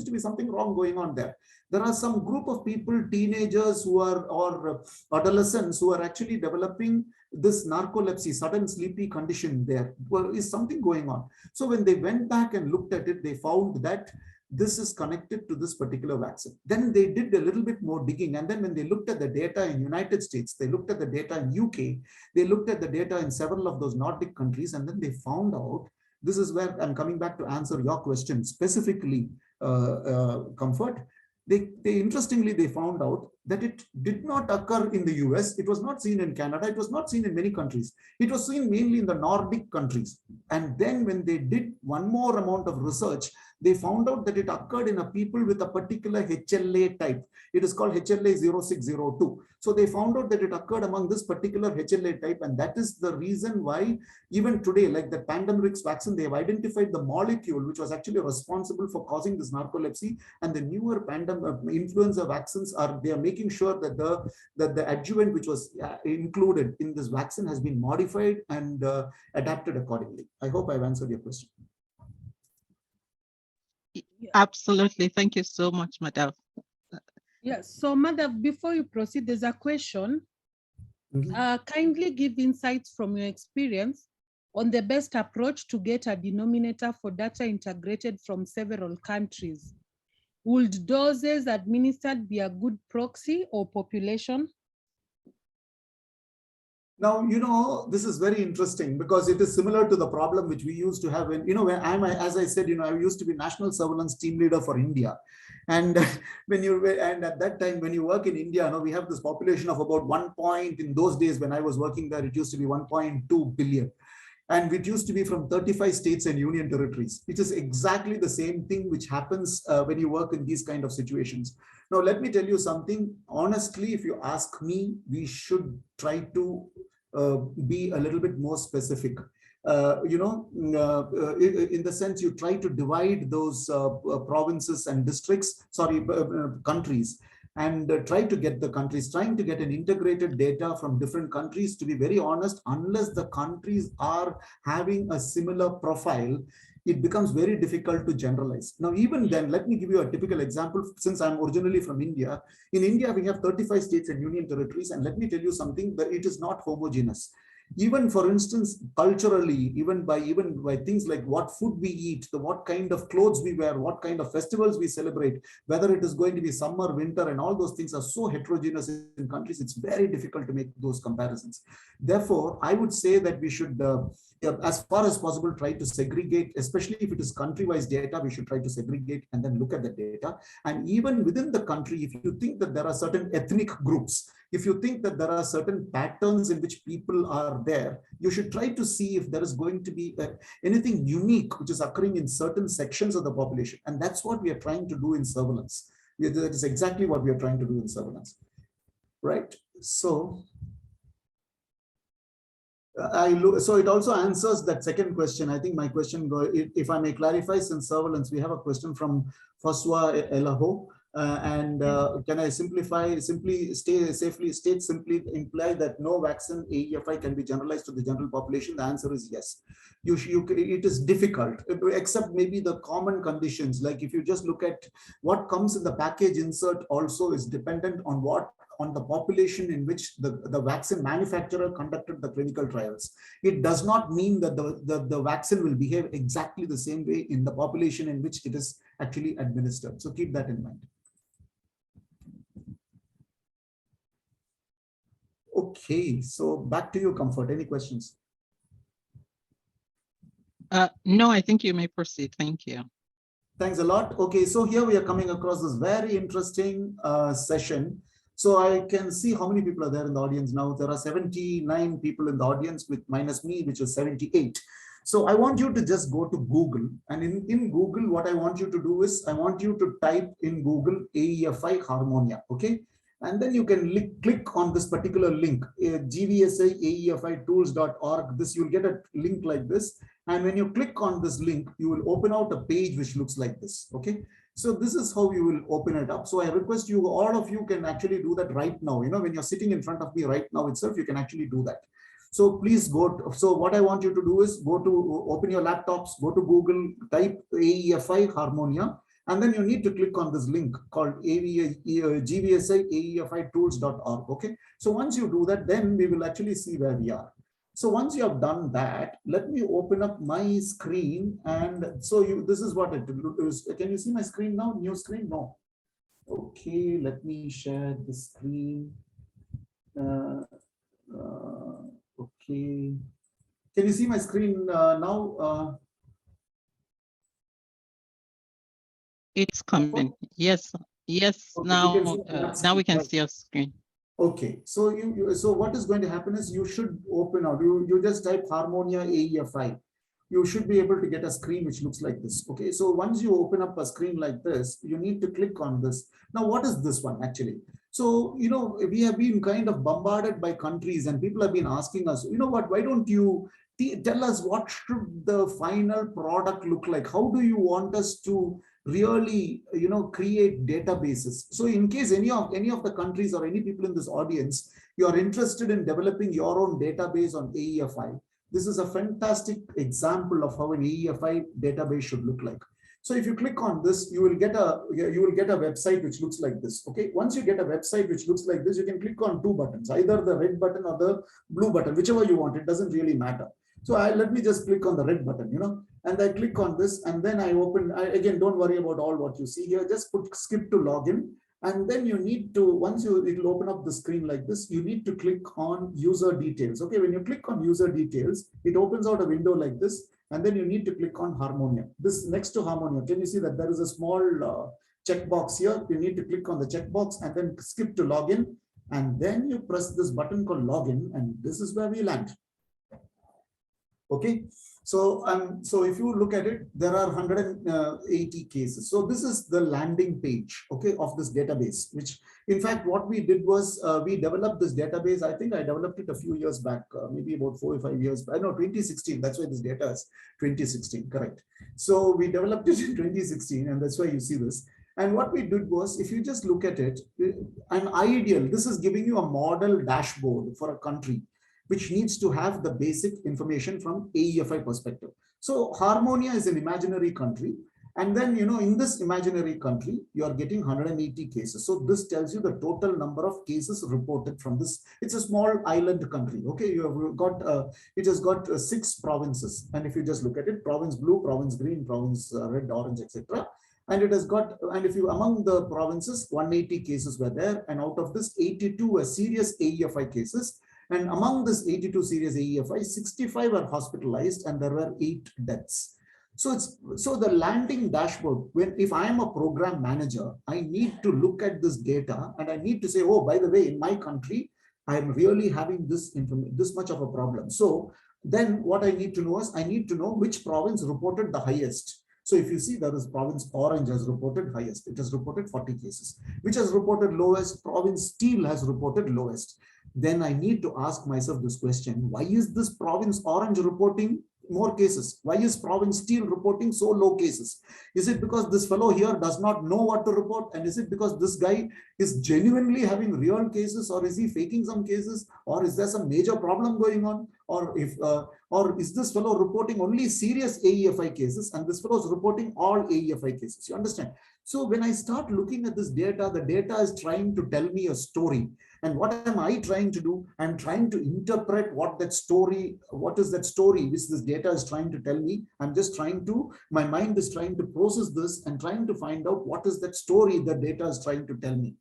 to be something wrong going on there. There are some group of people, teenagers or adolescents who are actually developing this narcolepsy, sudden sleepy condition there. Well, is something going on. So when they went back and looked at it, they found that this is connected to this particular vaccine. Then they did a little bit more digging. And then when they looked at the data in United States, they looked at the data in UK, they looked at the data in several of those Nordic countries, and then they found out, this is where I'm coming back to answer your question specifically, Comfort. Interestingly, they found out that it did not occur in the US. It was not seen in Canada. It was not seen in many countries. It was seen mainly in the Nordic countries. And then when they did one more amount of research, they found out that it occurred in a people with a particular HLA type. It is called HLA 0602. So they found out that it occurred among this particular HLA type. And that is the reason why even today, like the Pandemrix vaccine, they have identified the molecule which was actually responsible for causing this narcolepsy. And the newer influenza vaccines they are making sure that the adjuvant which was included in this vaccine has been modified and adapted accordingly. I hope I've answered your question. Absolutely. Thank you so much, Madhav. Yes. So, Madhav, before you proceed, there's a question. Kindly give insights from your experience on the best approach to get a denominator for data integrated from several countries. Would doses administered be a good proxy or population? Now, this is very interesting because it is similar to the problem which we used to have when, as I said, I used to be national surveillance team leader for India. And and at that time, when you work in India, we have this population of about in those days when I was working there, it used to be 1.2 billion. And it used to be from 35 states and union territories. It is exactly the same thing which happens when you work in these kind of situations. Now, let me tell you something. Honestly, if you ask me, we should try to be a little bit more specific. In the sense you try to divide those provinces and districts, countries, and try to get the countries, trying to get an integrated data from different countries. To be very honest, unless the countries are having a similar profile, it becomes very difficult to generalize. Now, even then, let me give you a typical example. Since I'm originally from India, in India, we have 35 states and union territories. And let me tell you something, that it is not homogeneous. Even, for instance, culturally, even by things like what food we eat, what kind of clothes we wear, what kind of festivals we celebrate, whether it is going to be summer, winter, and all those things are so heterogeneous in countries, it's very difficult to make those comparisons. Therefore, I would say that we should as far as possible, try to segregate, especially if it is country-wise data, we should try to segregate and then look at the data. And even within the country, if you think that there are certain ethnic groups, if you think that there are certain patterns in which people are there, you should try to see if there is going to be anything unique which is occurring in certain sections of the population. And that's what we are trying to do in surveillance. That is exactly what we are trying to do in surveillance. Right? So so it also answers that second question. I think my question, if I may clarify, since surveillance, we have a question from Foswa Elaho. Can I simply imply that no vaccine AEFI can be generalized to the general population? The answer is yes. It is difficult, except maybe the common conditions. Like if you just look at what comes in the package insert, also is dependent on the population in which the vaccine manufacturer conducted the clinical trials. It does not mean that the vaccine will behave exactly the same way in the population in which it is actually administered. So keep that in mind. Okay, so back to you, Comfort. Any questions? No, I think you may proceed. Thank you. Thanks a lot. Okay, so here we are coming across this very interesting session. So I can see how many people are there in the audience now. There are 79 people in the audience with minus me, which is 78. So I want you to just go to Google. And in Google, what I want you to do is I want you to type in Google AEFI Harmonia, okay? And then you can click on this particular link, gvsaeefitools.org. This, you'll get a link like this. And when you click on this link, you will open out a page which looks like this, okay? So this is how you will open it up. So I request you, all of you can actually do that right now. You know, when you're sitting in front of me right now itself, you can actually do that. So please go. So what I want you to do is open your laptops, go to Google, type AEFI Harmonia, and then you need to click on this link called gvsaeefitools.org. Okay. So once you do that, then we will actually see where we are. So once you have done that, let me open up my screen. And so this is what it is. Can you see my screen now? New screen? No. Okay, let me share the screen. Okay. Can you see my screen now? It's coming. Yes. Yes. Okay, now we can see your screen. Okay, so so what is going to happen is you should open out, you just type Harmonia AEFI. You should be able to get a screen which looks like this. Okay, so once you open up a screen like this, you need to click on this. Now, what is this one actually? So, you know, we have been kind of bombarded by countries and people have been asking us, you know what, why don't you tell us what should the final product look like? How do you want us to really, you know, create databases? So in case any of the countries or any people in this audience, you are interested in developing your own database on AEFI, this is a fantastic example of how an AEFI database should look like. So if you click on this, you will get a website which looks like this. Okay, once you get a website which looks like this, you can click on two buttons, either the red button or the blue button, whichever you want. It doesn't really matter. So let me just click on the red button, you know, and I click on this, and then I open. Again, don't worry about all what you see here. Just skip to login, and then you need to, it'll open up the screen like this. You need to click on user details. Okay, when you click on user details, it opens out a window like this, and then you need to click on Harmonia. This next to Harmonia, can you see that there is a small checkbox here? You need to click on the checkbox and then skip to login, and then you press this button called login, and this is where we land. Okay, so if you look at it, there are 180 cases. So this is the landing page, okay, of this database, which in fact, what we did was we developed this database. I think I developed it a few years back, maybe about 4 or 5 years. I know 2016, that's why this data is 2016, correct. So we developed it in 2016, and that's why you see this. And what we did was, if you just look at it, an ideal, this is giving you a model dashboard for a country which needs to have the basic information from AEFI perspective. So Harmonia is an imaginary country. And then, you know, in this imaginary country, you are getting 180 cases. So this tells you the total number of cases reported from this. It's a small island country. Okay, you have got, it has got 6 provinces. And if you just look at it, province blue, province green, province red, orange, etc. And it has got, and if you, among the provinces, 180 cases were there. And out of this, 82 were serious AEFI cases. And among this 82 serious AEFI, 65 were hospitalized and there were 8 deaths. So the landing dashboard, if I am a program manager, I need to look at this data and I need to say, oh, by the way, in my country, I'm really having this much of a problem. So then what I need to know is I need to know which province reported the highest. So if you see, there is province Orange has reported highest. It has reported 40 cases. Which has reported lowest? Province Steel has reported lowest. Then I need to ask myself this question: why is this province Orange reporting more cases? Why is province Steel reporting so low cases? Is it because this fellow here does not know what to report? And is it because this guy is genuinely having real cases, or is he faking some cases, or is there some major problem going on? Or is this fellow reporting only serious AEFI cases and this fellow is reporting all AEFI cases? You understand? So when I start looking at this data, the data is trying to tell me a story. And what am I trying to do? I'm trying to interpret what is that story which this data is trying to tell me. My mind is trying to process this and trying to find out what is that story the data is trying to tell me.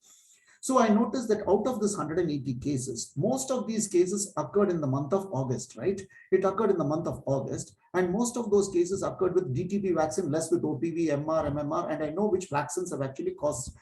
So I noticed that out of this 180 cases, most of these cases occurred in the month of August, right? It occurred in the month of August, and most of those cases occurred with DTP vaccine, less with OPV, MR, MMR, and I know which vaccines have actually caused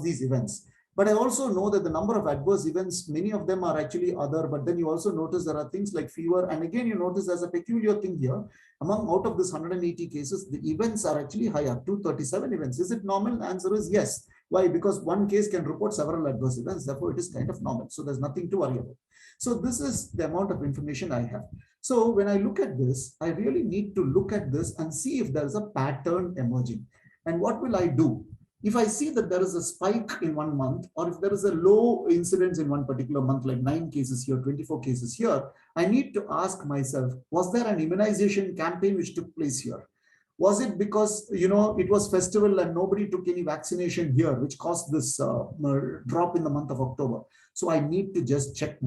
these events. But I also know that the number of adverse events, many of them are actually other, but then you also notice there are things like fever. And again, you notice there's a peculiar thing here. Out of this 180 cases, the events are actually higher, 237 events. Is it normal? The answer is yes. Why? Because one case can report several adverse events. Therefore, it is kind of normal. So there's nothing to worry about. So this is the amount of information I have. So when I look at this, I really need to look at this and see if there is a pattern emerging. And what will I do? If I see that there is a spike in 1 month, or if there is a low incidence in one particular month, like 9 cases here, 24 cases here, I need to ask myself, was there an immunization campaign which took place here? Was it because, it was festival and nobody took any vaccination here, which caused this drop in the month of October? So I need to just check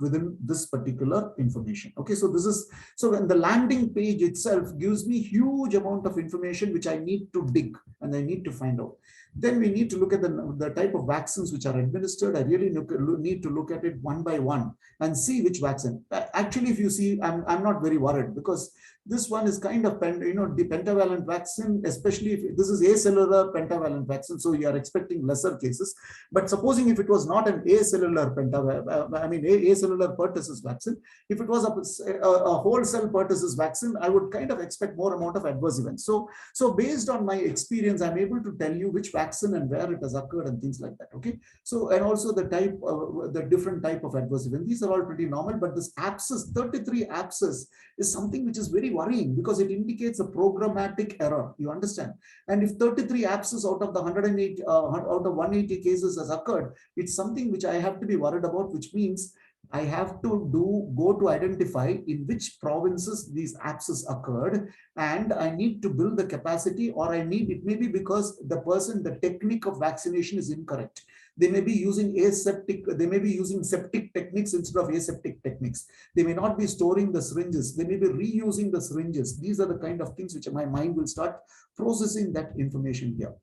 within this particular information. Okay, so when the landing page itself gives me huge amount of information which I need to dig and I need to find out. Then we need to look at the type of vaccines which are administered. I really need to look at it one by one and see which vaccine. Actually, if you see, I'm not very worried, because this one is kind of, the pentavalent vaccine, especially if this is acellular pentavalent vaccine, so you are expecting lesser cases. But supposing if it was not an acellular acellular pertussis vaccine, if it was a whole cell pertussis vaccine, I would kind of expect more amount of adverse events. So based on my experience, I'm able to tell you which vaccine and where it has occurred and things like that. Okay. So, and also the different type of adverse events. These are all pretty normal, but this abscess, 33 abscess, is something which is very worrying because it indicates a programmatic error. You understand? And if 33 abscess out of the 180 cases has occurred, it's something which I have to be worried about, which means I have to go to identify in which provinces these abscess occurred, and I need to build the capacity, or it may be because the technique of vaccination is incorrect. They may be using septic techniques instead of aseptic techniques. They may not be storing the syringes. They may be reusing the syringes. These are the kind of things which my mind will start processing that information here.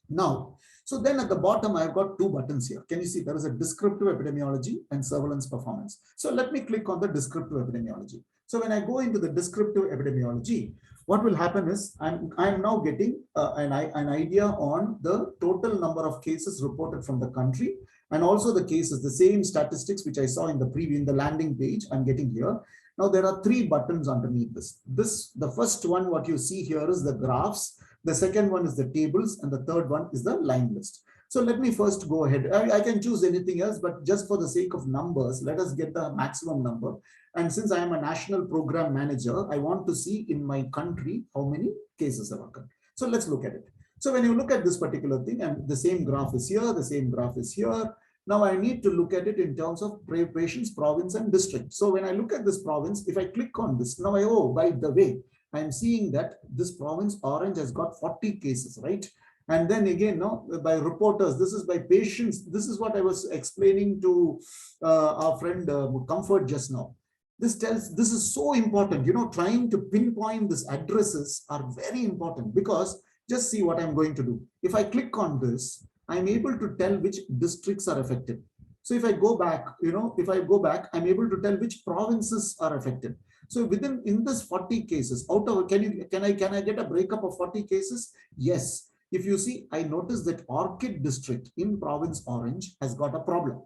Now, so then at the bottom, I've got 2 buttons here. Can you see there is a descriptive epidemiology and surveillance performance? So let me click on the descriptive epidemiology. So when I go into the descriptive epidemiology, what will happen is I'm now getting an idea on the total number of cases reported from the country, and also the cases, the same statistics which I saw in the preview, in the landing page, I'm getting here. Now there are 3 buttons underneath this. The first one, what you see here is the graphs. The second one is the tables, and the third one is the line list. So let me first go ahead. I can choose anything else, but just for the sake of numbers, let us get the maximum number. And since I am a national program manager, I want to see in my country how many cases have occurred. So let's look at it. So when you look at this particular thing, and the same graph is here, the same graph is here. Now I need to look at it in terms of patients, province, and district. So when I look at this province, if I click on this, now by the way, I'm seeing that this province Orange has got 40 cases, right? And then again, by reporters, this is by patients. This is what I was explaining to our friend Comfort just now. This is so important, trying to pinpoint these addresses are very important, because just see what I'm going to do. If I click on this, I'm able to tell which districts are affected. So if I go back, I'm able to tell which provinces are affected. So in this 40 cases, can I get a breakup of 40 cases? Yes. If you see, I notice that Orchid district in province Orange has got a problem.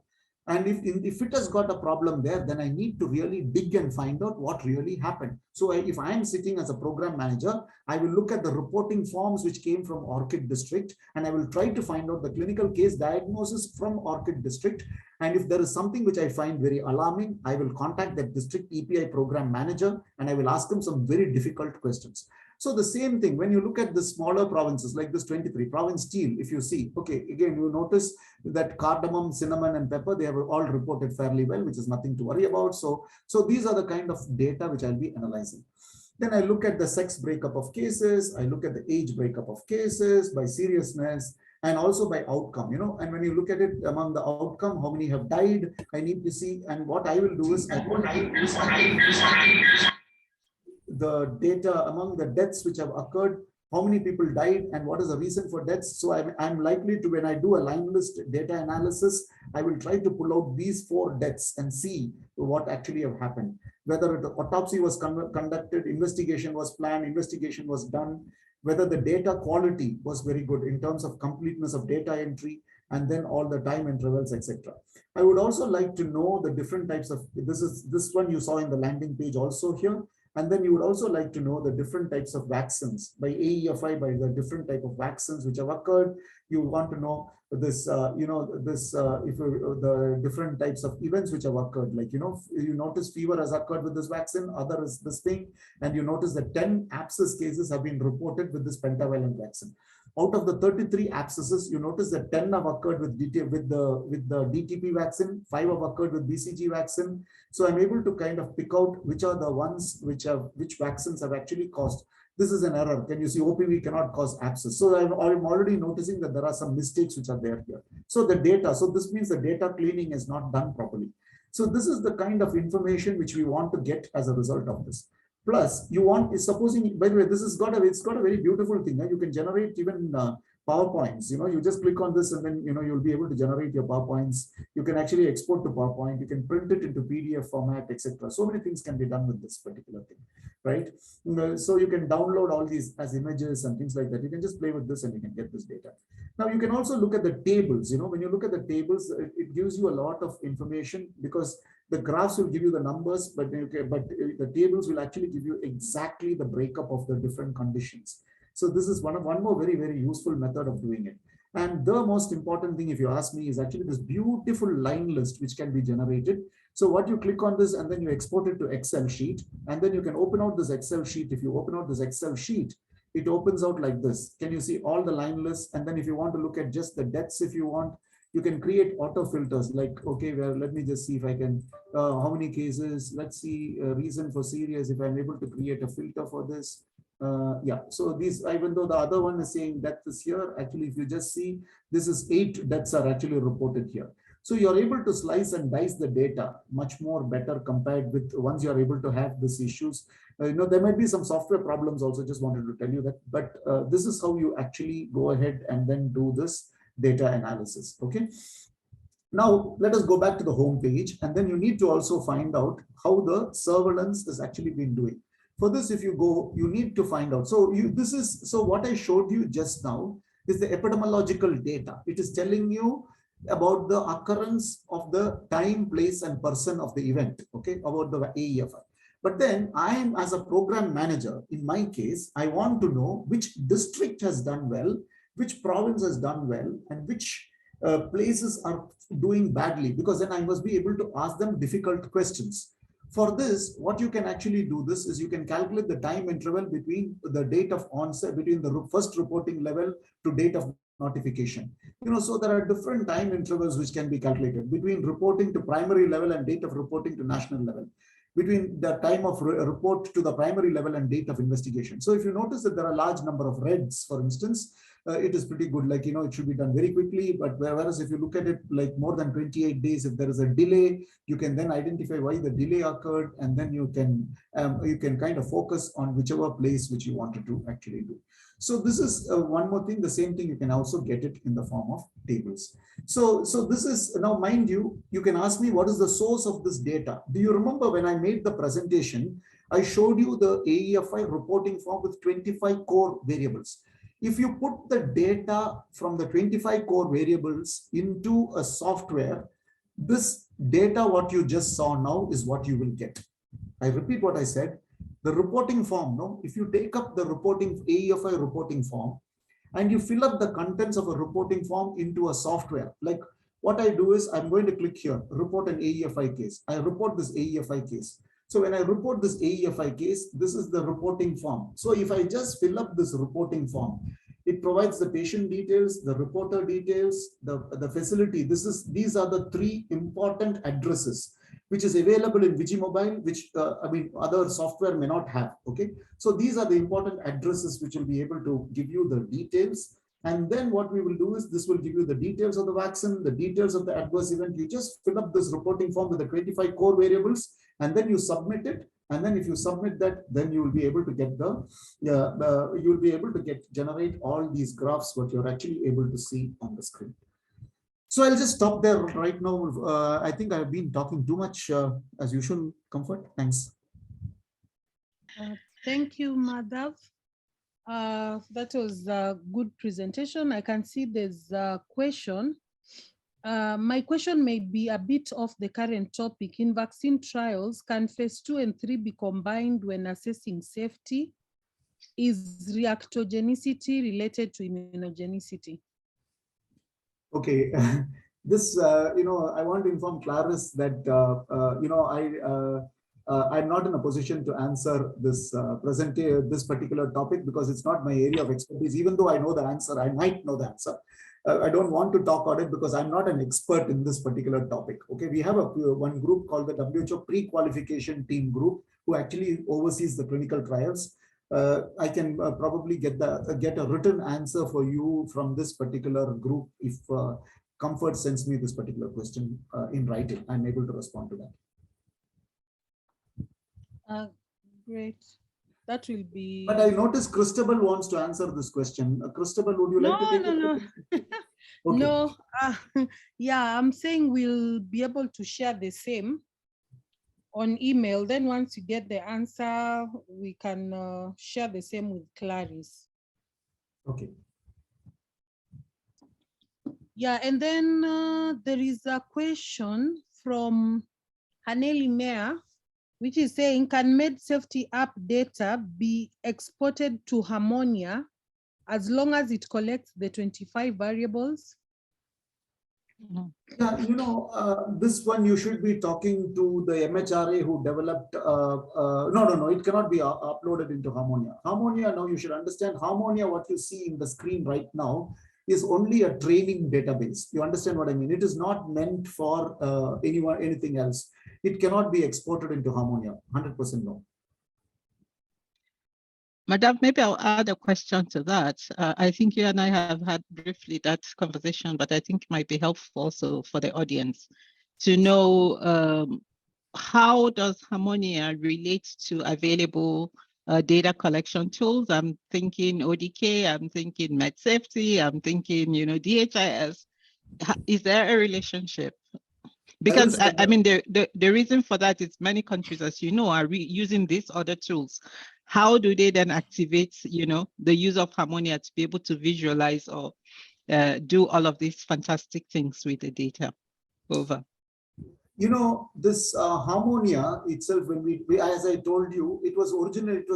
And if it has got a problem there, then I need to really dig and find out what really happened. So if I am sitting as a program manager, I will look at the reporting forms which came from Orchid district, and I will try to find out the clinical case diagnosis from Orchid district. And if there is something which I find very alarming, I will contact that district EPI program manager and I will ask him some very difficult questions. So the same thing, when you look at the smaller provinces like this 23, province Teal, if you see, okay, again, you notice that cardamom, cinnamon, and pepper, they have all reported fairly well, which is nothing to worry about. So these are the kind of data which I'll be analyzing. Then I look at the sex breakup of cases. I look at the age breakup of cases by seriousness and also by outcome, and when you look at it among the outcome, how many have died, I need to see. And what I will do is the data among the deaths which have occurred, how many people died and what is the reason for deaths. So I'm likely to, when I do a line list data analysis, I will try to pull out these 4 deaths and see what actually have happened. Whether the autopsy was conducted, investigation was planned, investigation was done, whether the data quality was very good in terms of completeness of data entry, and then all the time intervals, etc. I would also like to know the different types of, this one you saw in the landing page also here. And then you would also like to know the different types of vaccines by AEFI, by the different type of vaccines which have occurred. You want to know this, the different types of events which have occurred. Like, you notice fever has occurred with this vaccine, other is this thing, and you notice that 10 abscess cases have been reported with this pentavalent vaccine. Out of the 33 abscesses, you notice that 10 have occurred with the DTP vaccine, 5 have occurred with BCG vaccine. So I'm able to kind of pick out which are the ones which vaccines have actually caused. This is an error. Can you see OPV cannot cause abscess? So I'm already noticing that there are some mistakes which are there here. So the data, so this means the data cleaning is not done properly. So this is the kind of information which we want to get as a result of this. Plus, you want, supposing, by the way, it's got a very beautiful thing. You can generate even PowerPoints. You just click on this and then, you'll be able to generate your PowerPoints. You can actually export to PowerPoint. You can print it into PDF format, etc. So many things can be done with this particular thing, right? So you can download all these as images and things like that. You can just play with this and you can get this data. Now, you can also look at the tables. When you look at the tables, it gives you a lot of information because the graphs will give you the numbers, but the tables will actually give you exactly the breakup of the different conditions. So this is one more very, very useful method of doing it. And the most important thing, if you ask me, is actually this beautiful line list which can be generated. So what you click on this and then you export it to Excel sheet, and then you can open out this Excel sheet. If you open out this Excel sheet, it opens out like this. Can you see all the line lists? And then if you want to look at just the deaths, if you want, you can create auto filters like, okay, well, let me just see if I can, how many cases, let's see, reason for serious, if I'm able to create a filter for this. Yeah, so these, even though the other one is saying death is here, actually, if you just see, this is 8 deaths are actually reported here. So you're able to slice and dice the data much more better compared with once you're able to have these issues. There might be some software problems also, just wanted to tell you that, but this is how you actually go ahead and then do this data analysis. Okay. Now let us go back to the home page, and then you need to also find out how the surveillance has actually been doing. For this, if you go, you need to find out. So what I showed you just now is the epidemiological data. It is telling you about the occurrence of the time, place, and person of the event. Okay, about the AEFI. But then I am, as a program manager, in my case, I want to know which district has done well, which province has done well, and which places are doing badly, because then I must be able to ask them difficult questions. For this, what you can actually do this is you can calculate the time interval between the date of onset, between the first reporting level to date of notification. So there are different time intervals which can be calculated between reporting to primary level and date of reporting to national level. between the time of report to the primary level and date of investigation. So if you notice that there are a large number of reds, for instance, it is pretty good. Like, it should be done very quickly. But whereas if you look at it like more than 28 days, if there is a delay, you can then identify why the delay occurred, and then you can kind of focus on whichever place which you wanted to actually do. So this is one more thing. The same thing, you can also get it in the form of tables. So this is, now mind you, you can ask me what is the source of this data. Do you remember when I made the presentation, I showed you the AEFI reporting form with 25 core variables. If you put the data from the 25 core variables into a software, this data, what you just saw now, is what you will get. I repeat what I said. The reporting form, no? If you take up the AEFI reporting form and you fill up the contents of a reporting form into a software, like what I do is I'm going to click here, report an AEFI case. I report this AEFI case. So when I report this AEFI case, this is the reporting form. So if I just fill up this reporting form, it provides the patient details, the reporter details, the facility. These are the three important addresses which is available in Vigimobile, which other software may not have. Okay, so these are the important addresses which will be able to give you the details. And then what we will do is this will give you the details of the vaccine, the details of the adverse event. You just fill up this reporting form with the 25 core variables, and then you submit it. And then if you submit that, then you will be able to get generate all these graphs, what you're actually able to see on the screen. So I'll just stop there right now. I think I've been talking too much as usual. Comfort, thanks. Thank you, Madhav. That was a good presentation. I can see there's a question. My question may be a bit off the current topic. In vaccine trials, can phase 2 and 3 be combined when assessing safety? Is reactogenicity related to immunogenicity? Okay, this, I want to inform Clarice that, I'm not in a position to answer this this particular topic because it's not my area of expertise. Even though I know the answer, I might know the answer. I don't want to talk on it because I'm not an expert in this particular topic. Okay, we have one group called the WHO pre-qualification team group who actually oversees the clinical trials. I can probably get a written answer for you from this particular group if Comfort sends me this particular question in writing. I'm able to respond to that. Great. That will be. But I noticed Christabel wants to answer this question. Christabel, would you like to take it? No. Okay. No. Yeah, I'm saying we'll be able to share the same on email. Then once you get the answer, we can share the same with Clarice. Okay. Yeah, and then there is a question from Haneli Mea, which is saying, can med safety app data be exported to Harmonia as long as it collects the 25 variables? Yeah, this one you should be talking to the MHRA who developed, no, it cannot be uploaded into Harmonia. Harmonia, now you should understand, Harmonia, what you see in the screen right now is only a training database. You understand what I mean? It is not meant for anything else. It cannot be exported into Harmonia, 100% no. Madam, maybe I'll add a question to that. I think you and I have had briefly that conversation, but I think it might be helpful also for the audience to know how does Harmonia relate to available data collection tools. I'm thinking ODK, I'm thinking MedSafety, I'm thinking, DHIS. Is there a relationship? Because I mean, the reason for that is many countries, as you know, are using these other tools. How do they then activate, the use of Harmonia to be able to visualize or do all of these fantastic things with the data? Over. This Harmonia itself, when we, as I told you, it was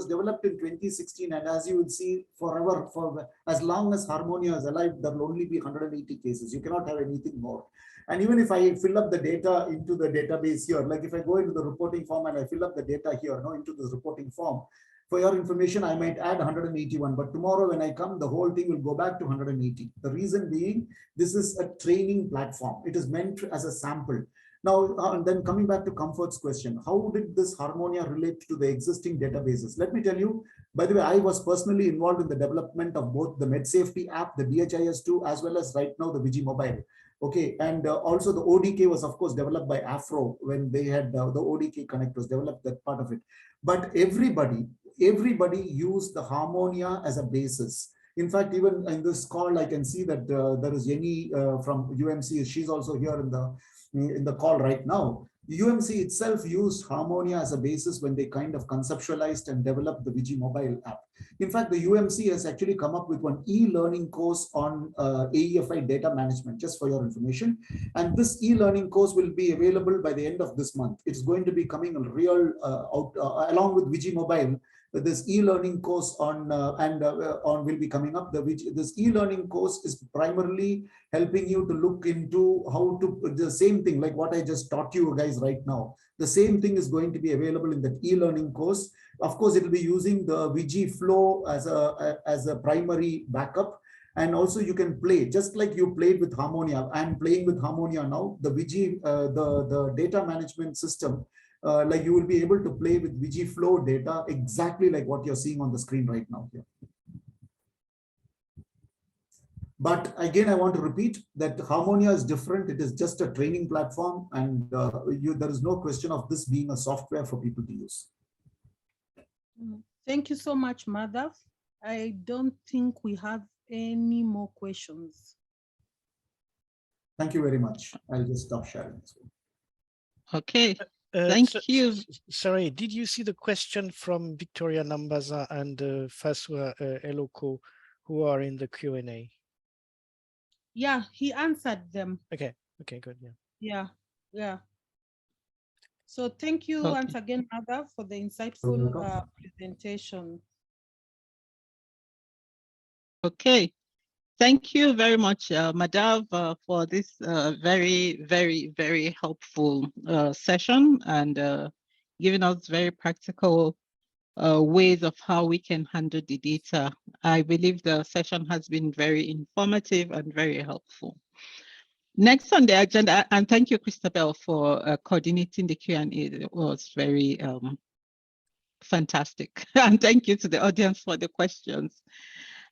developed in 2016, and as you will see, forever, for as long as Harmonia is alive, there will only be 180 cases. You cannot have anything more. And even if I fill up the data into the database here, like if I go into the reporting form and I fill up the data here, into this reporting form, for your information, I might add 181, but tomorrow when I come, the whole thing will go back to 180. The reason being, this is a training platform. It is meant as a sample. Now, and then coming back to Comfort's question, how did this Harmonia relate to the existing databases? Let me tell you, by the way, I was personally involved in the development of both the MedSafety app, the DHIS2, as well as right now the Vigi Mobile. Okay, and also the ODK was of course developed by Afro when they had the ODK connectors, developed that part of it. But everybody used the Harmonia as a basis. In fact, even in this call, I can see that there is Jenny from UMC. She's also here in the call right now. UMC itself used Harmonia as a basis when they kind of conceptualized and developed the Vigi mobile app. In fact, the UMC has actually come up with one e-learning course on AEFI data management, just for your information. And this e-learning course will be available by the end of this month. It's going to be coming real along with Vigi mobile. This e-learning course on will be coming up. This e-learning course is primarily helping you to look into how to the same thing like what I just taught you guys right now. The same thing is going to be available in the e-learning course. Of course, it will be using the Vigi Flow as a primary backup. And also you can play just like you played with Harmonia. I'm playing with Harmonia now. The Vigi, the data management system. Like you will be able to play with Vigi Flow data exactly like what you're seeing on the screen right now here. But again, I want to repeat that Harmonia is different. It is just a training platform, and there is no question of this being a software for people to use. Thank you so much, Madhav. I don't think we have any more questions. Thank you very much. I'll just stop sharing this one. Okay. Thank you. Sorry, did you see the question from Victoria Nambaza and Faswa Eloko, who are in the Q&A? Yeah, he answered them. Okay, good. Yeah. So thank you once again, Madhav, for the insightful presentation. Okay. Thank you very much, Madhav, for this very, very, very helpful session and giving us very practical ways of how we can handle the data. I believe the session has been very informative and very helpful. Next on the agenda, and thank you, Christabel, for coordinating the Q&A. It was very fantastic. And thank you to the audience for the questions.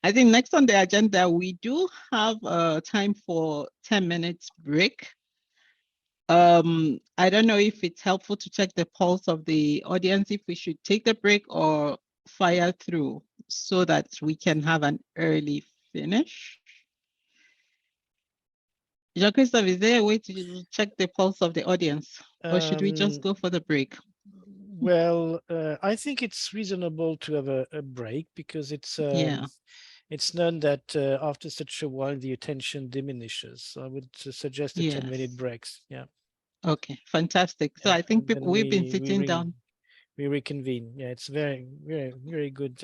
I think next on the agenda, we do have time for 10 minutes break. I don't know if it's helpful to check the pulse of the audience, if we should take the break or fire through so that we can have an early finish. Jean-Christophe, is there a way to check the pulse of the audience, or should we just go for the break? Well, I think it's reasonable to have a break because it's known that after such a while the attention diminishes. So I would suggest a 10-minute breaks. Yeah. Okay, fantastic. So I think we've been sitting down. We reconvene. Yeah, it's very, very, very good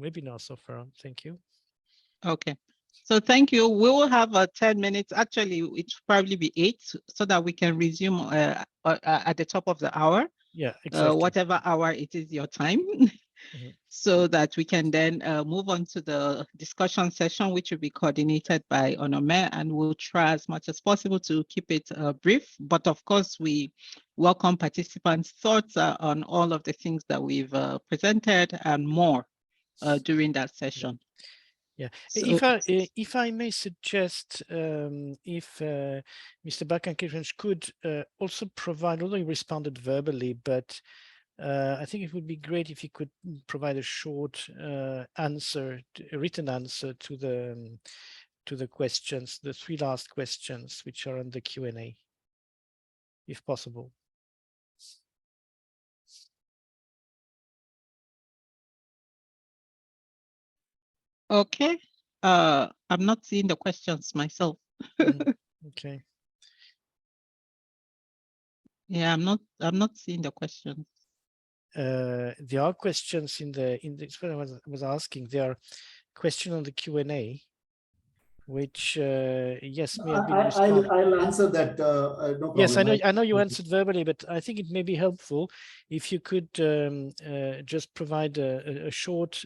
webinar so far. Thank you. Okay. So thank you. We will have 10 minutes. Actually, it should probably be 8 so that we can resume at the top of the hour. Yeah, exactly. Whatever hour it is your time. So that we can then move on to the discussion session, which will be coordinated by Onome, and we'll try as much as possible to keep it brief. But of course, we welcome participants' thoughts on all of the things that we've presented and more during that session. Yeah, so, if I may suggest, if Mr. Bakan could also provide, although he responded verbally, but I think it would be great if he could provide a short answer, a written answer to the questions, the 3 last questions which are on the Q&A, if possible. Okay, I'm not seeing the questions myself. Okay. Yeah, I'm not seeing the questions. There are questions in the what I was asking. There are questions on the Q&A, which yes, may have been responded. I'll answer that. No problem. Yes, I know you answered verbally, but I think it may be helpful if you could just provide a short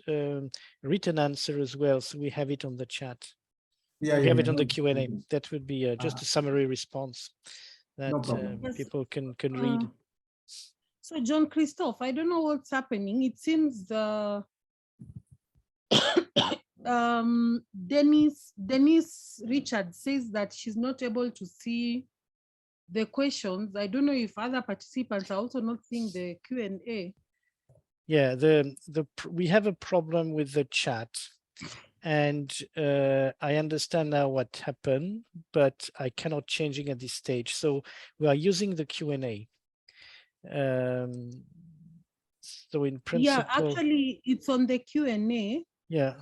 written answer as well, so we have it on the chat. We have it on the Q&A. That would be just a summary response. that No problem. people can read. So John Christophe, I don't know what's happening. It seems Denise Richard says that she's not able to see the questions. I don't know if other participants are also not seeing the Q&A. Yeah, we have a problem with the chat, and I understand now what happened, but I cannot change it at this stage. So we are using the Q&A. So in principle, yeah, actually, it's on the Q&A. Yeah.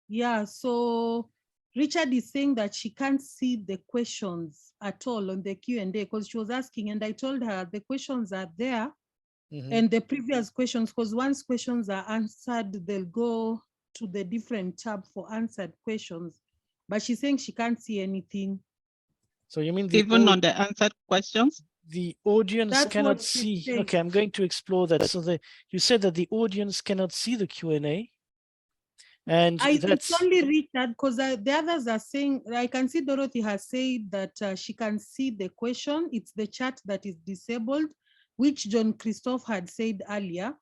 Yeah, so Richard is saying that she can't see the questions at all on the Q&A because she was asking, and I told her the questions are there. And the previous questions, because once questions are answered, they'll go to the different tab for answered questions. But she's saying she can't see anything. So you mean even on the answered questions? The audience That's cannot what she's see. saying. Okay, I'm going to explore that. So you said that the audience cannot see the Q&A. And it's only Richard, because the others are saying, I can see Dorothy has said that she can see the question. It's the chat that is disabled, which John Christophe had said earlier.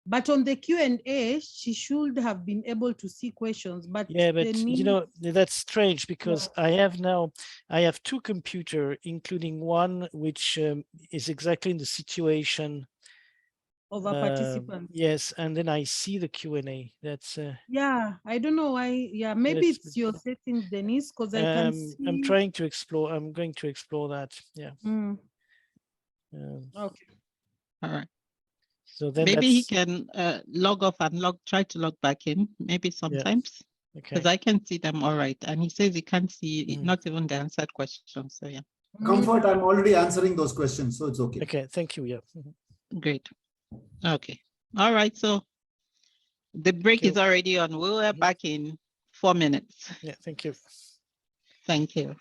But on the Q&A, she should have been able to see questions. But yeah, but you know, that's strange because I have two computers, including one which is exactly in the situation of a participant. Yes, and then I see the Q&A. That's yeah, I don't know why. Yeah, maybe it's your settings, Denise, because I can see. I'm trying to explore. I'm going to explore that. Yeah. Okay. All right. So then maybe he can log off and try to log back in. Maybe sometimes. Yeah. Okay. Because I can see them all right, and he says he can't see not even the answered questions. So yeah. Comfort, I'm already answering those questions, so it's okay. Okay, thank you. Yeah. Great. Okay. All right. So the break is already on. We'll be back in 4 minutes. Yeah, thank you. Thank you.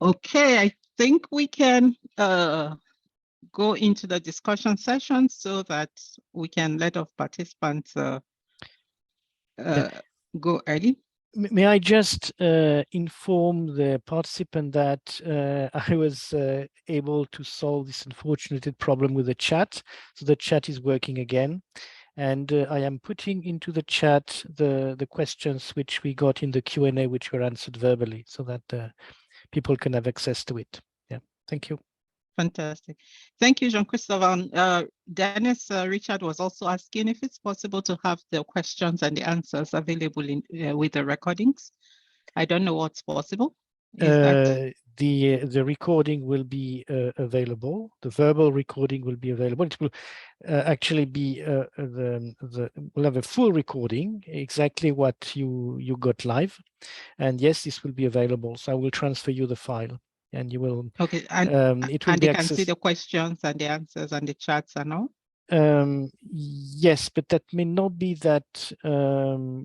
Okay, I think we can go into the discussion session so that we can let our participants go early. May I just inform the participant that I was able to solve this unfortunate problem with the chat. So the chat is working again. And I am putting into the chat the questions which we got in the Q&A, which were answered verbally, so that people can have access to it. Yeah, thank you. Fantastic. Thank you, Jean-Christophe. Dennis, Richard was also asking if it's possible to have the questions and the answers available in with the recordings. I don't know what's possible. The recording will be available. The verbal recording will be available. It will actually be we'll have a full recording, exactly what you got live, and yes, this will be available. So I will transfer you the file, and you will. Okay, and it will and be they can see the questions and the answers and the chats and all. Yes, but that may not be that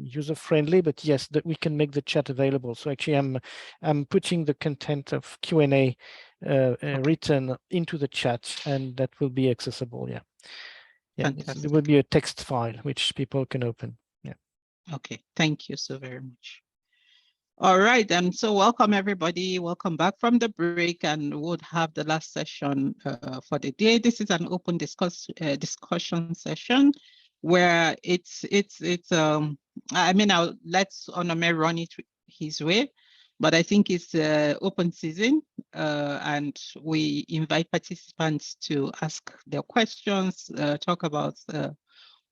user friendly, but yes, that we can make the chat available. So actually I'm putting the content of Q&A written into the chat, and that will be accessible. Yeah, there will be a text file which people can open. Yeah. Okay, thank you so very much. All right, so welcome everybody. Welcome back from the break, and we'll have the last session for the day. This is an open discussion session where it's I mean, I'll let Onome run it his way, but I think it's open season, and we invite participants to ask their questions, talk about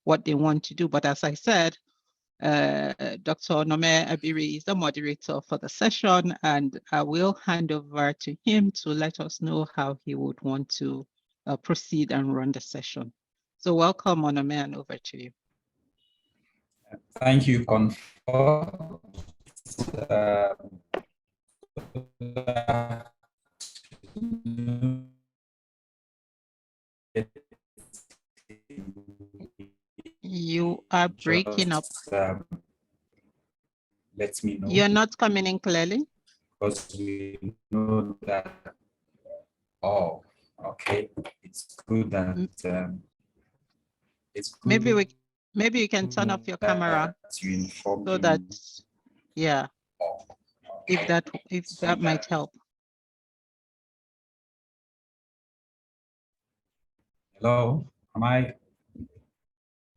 what they want to do. But as I said, Dr. Onome Abiri is the moderator for the session, and I will hand over to him to let us know how he would want to proceed and run the session. So welcome, Onome, and over to you. Thank you, Comfort. You are breaking up. Let me know. You're not coming in clearly. Because we know that, oh, okay, it's good that it's good. Maybe you can turn off your camera so that, yeah, if that might help. Hello,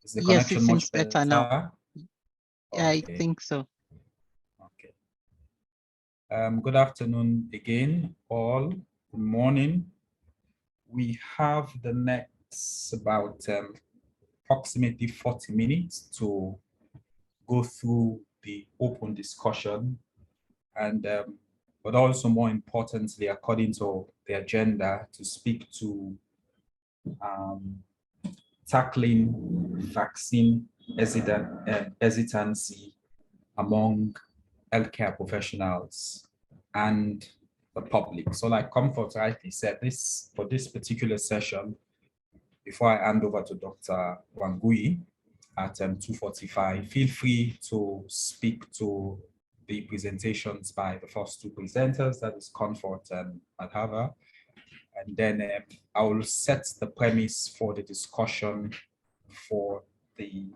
is the yes, connection it seems much better now. Okay. I think so. Okay. Good afternoon again, all. Good morning. We have the next about approximately 40 minutes to go through the open discussion, and but also more importantly, according to the agenda, to speak to tackling vaccine hesitancy among healthcare professionals and the public. So like Comfort rightly said, for this particular session, before I hand over to Dr. Wangui at 2:45, feel free to speak to the presentations by the first two presenters, that is Comfort and Madhava. And then I will set the premise for the discussion for the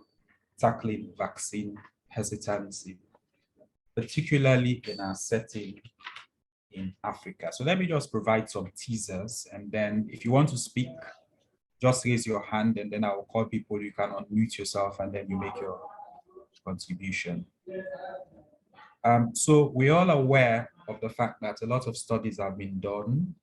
tackling vaccine hesitancy, particularly in our setting in Africa. So let me just provide some teasers, and then if you want to speak, just raise your hand, and then I will call people. You can unmute yourself, and then you make your contribution. So we're all aware of the fact that a lot of studies have been done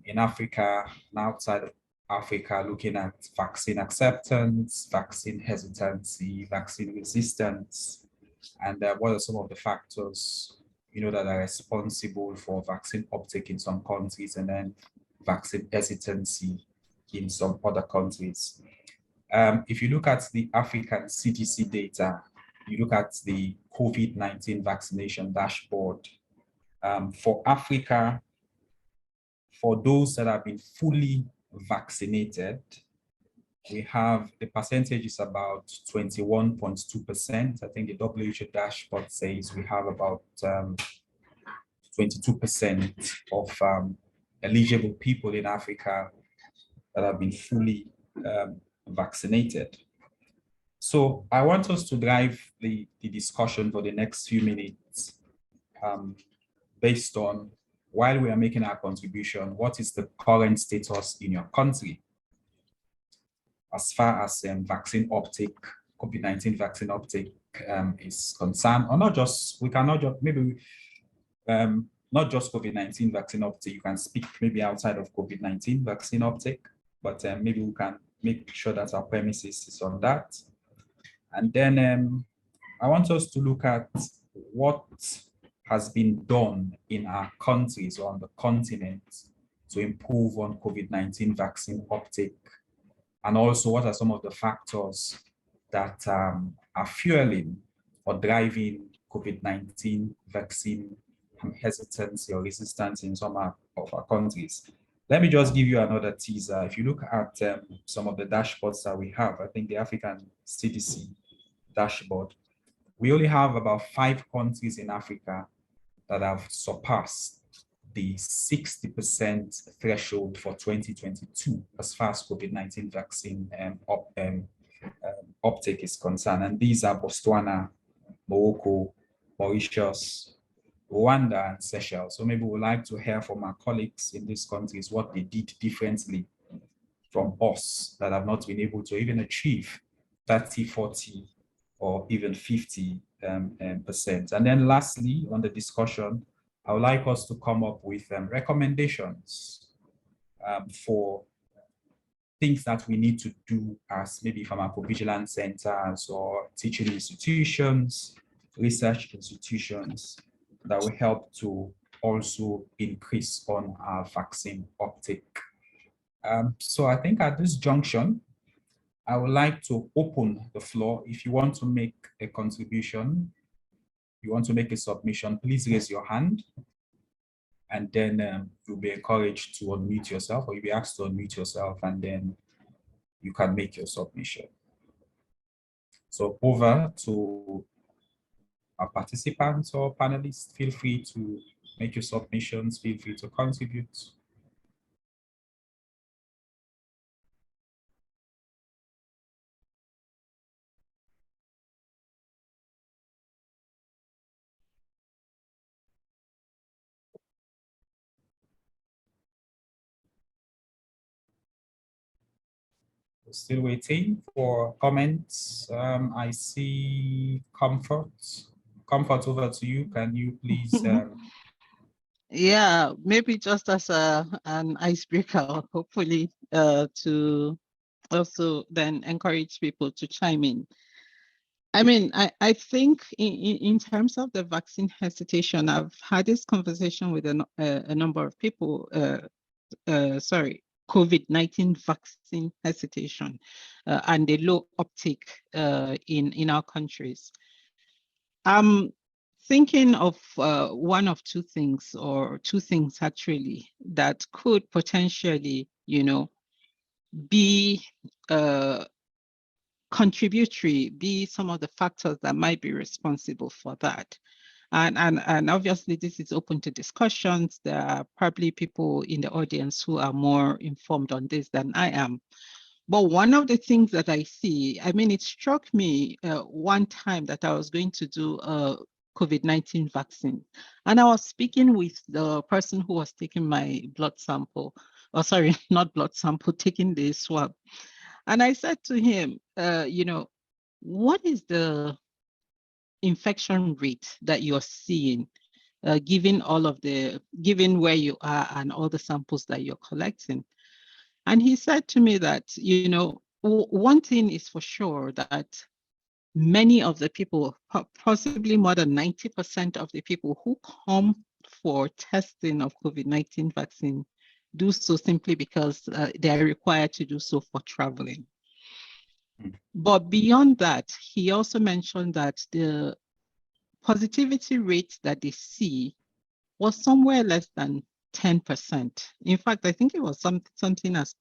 in Africa and outside of Africa, looking at vaccine acceptance, vaccine hesitancy, vaccine resistance, and what are some of the factors, that are responsible for vaccine uptake in some countries and then vaccine hesitancy in some other countries. If you look at the African CDC data, you look at the COVID-19 vaccination dashboard. For Africa, for those that have been fully vaccinated, we have the percentage is about 21.2%. I think the WHO dashboard says we have about 22% of eligible people in Africa that have been fully vaccinated. So I want us to drive the discussion for the next few minutes based on, while we are making our contribution, what is the current status in your country as far as vaccine uptake, COVID-19 vaccine uptake is concerned, or not just, we cannot just, maybe not just COVID-19 vaccine uptake, you can speak maybe outside of COVID-19 vaccine uptake, but maybe we can make sure that our premises is on that. And then I want us to look at what has been done in our countries or on the continent to improve on COVID-19 vaccine uptake. And also, what are some of the factors that are fueling or driving COVID-19 vaccine hesitancy or resistance in some of our countries. Let me just give you another teaser. If you look at some of the dashboards that we have, I think the African CDC dashboard, we only have about 5 countries in Africa that have surpassed the 60% threshold for 2022 as far as COVID-19 vaccine uptake is concerned. And these are Botswana, Morocco, Mauritius, Rwanda, and Seychelles. So maybe we'd like to hear from our colleagues in these countries what they did differently from us that have not been able to even achieve 30, 40, or even 50%. And then lastly, on the discussion, I would like us to come up with recommendations for things that we need to do as maybe pharmacovigilance centers or teaching institutions, research institutions that will help to also increase on our vaccine uptake. So I think at this junction, I would like to open the floor. If you want to make a contribution, you want to make a submission, please raise your hand. And then you'll be encouraged to unmute yourself, or you'll be asked to unmute yourself, and then you can make your submission. So over to our participants or panelists, feel free to make your submissions, feel free to contribute. Still waiting for comments. I see Comfort. Comfort, over to you. Can you please? Yeah, maybe just as an icebreaker, hopefully, to also then encourage people to chime in. I mean, I think in terms of the vaccine hesitation, I've had this conversation with a number of people, COVID-19 vaccine hesitation and the low uptake in our countries. I'm thinking of one of two things, or two things actually, that could potentially, be contributory, be some of the factors that might be responsible for that. And obviously this is open to discussions. There are probably people in the audience who are more informed on this than I am. But one of the things that I see, I mean, it struck me one time that I was going to do a COVID-19 vaccine. And I was speaking with the person who was taking my blood sample, or sorry, not blood sample, taking the swab. And I said to him, what is the infection rate that you're seeing, given where you are and all the samples that you're collecting? And he said to me that, one thing is for sure, that many of the people, possibly more than 90% of the people who come for testing of COVID-19 vaccine do so simply because they are required to do so for traveling. But beyond that, he also mentioned that the positivity rate that they see was somewhere less than 10%. In fact, I think it was something as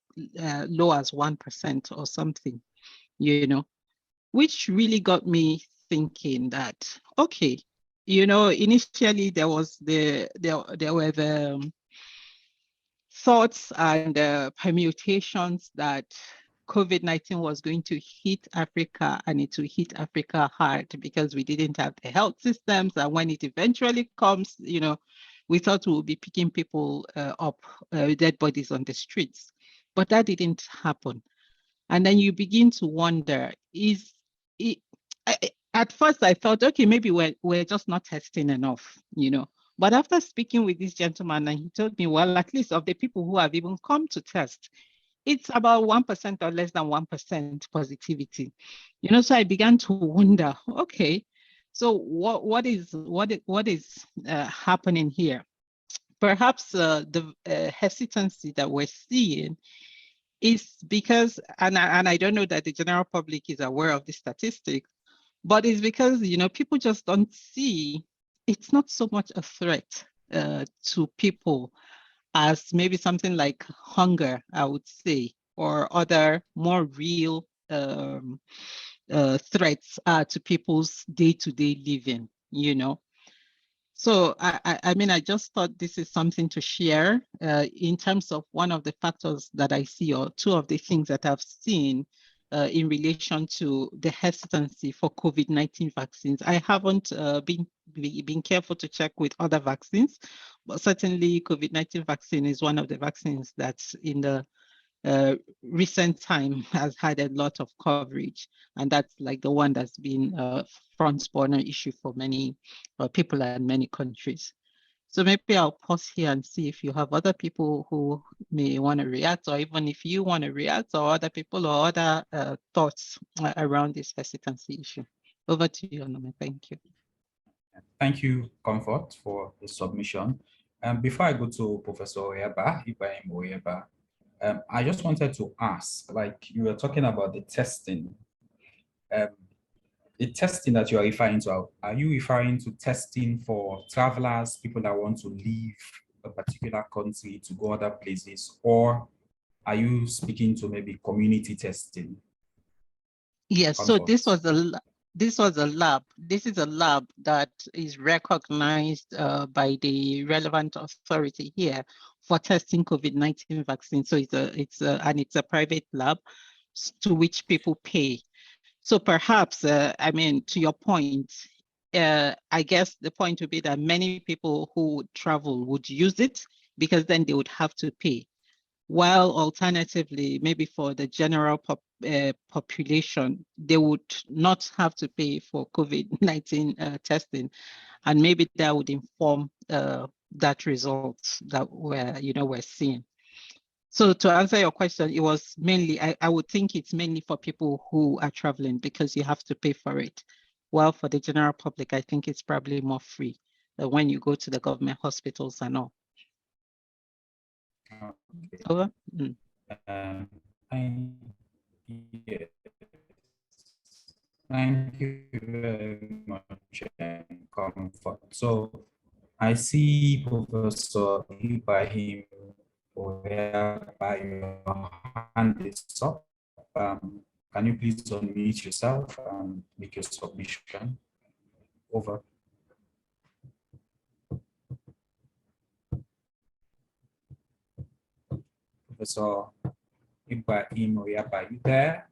low as 1% or something, which really got me thinking that, okay, initially there were the thoughts and permutations that COVID-19 was going to hit Africa, and it will hit Africa hard because we didn't have the health systems. And when it eventually comes, we thought we would be picking people up, dead bodies on the streets. But that didn't happen. And then you begin to wonder, at first I thought, okay, maybe we're just not testing enough, But after speaking with this gentleman, and he told me, well, at least of the people who have even come to test, it's about 1% or less than 1% positivity. So I began to wonder, okay, so what is happening here? Perhaps the hesitancy that we're seeing is because, and I don't know that the general public is aware of the statistics, but it's because, people just don't see, it's not so much a threat to people as maybe something like hunger, I would say, or other more real threats to people's day-to-day living, So I just thought this is something to share in terms of one of the factors that I see, or two of the things that I've seen in relation to the hesitancy for COVID-19 vaccines. I haven't been careful to check with other vaccines, but certainly COVID-19 vaccine is one of the vaccines that's in the recent time has had a lot of coverage, and that's like the one that's been a front burner issue for many people and many countries. So maybe I'll pause here and see if you have other people who may want to react, or even if you want to react, or other people or other thoughts around this hesitancy issue. Over to you, Onome. Thank you. Thank you, Comfort, for the submission. Before I go to Professor Ibrahim Oyeba, I just wanted to ask, like you were talking about the testing. The testing that you are referring to, are you referring to testing for travelers, people that want to leave a particular country to go other places, or are you speaking to maybe community testing? Yes, so this was a lab. This is a lab that is recognized by the relevant authority here for testing COVID-19 vaccines. So it's a private lab to which people pay. So perhaps, to your point, I guess the point would be that many people who would travel would use it because then they would have to pay. While alternatively, maybe for the general population, they would not have to pay for COVID-19 testing, and maybe that would inform that result that we're seeing. So to answer your question, it was mainly, I would think it's mainly for people who are traveling because you have to pay for it. While for the general public, I think it's probably more free when you go to the government hospitals and all. Okay. Over. Yes. Thank you very much, Comfort. So I see Professor Ibrahim by your hand is up. Can you please unmute yourself and make your submission? Over. Professor Ibrahim, are you there?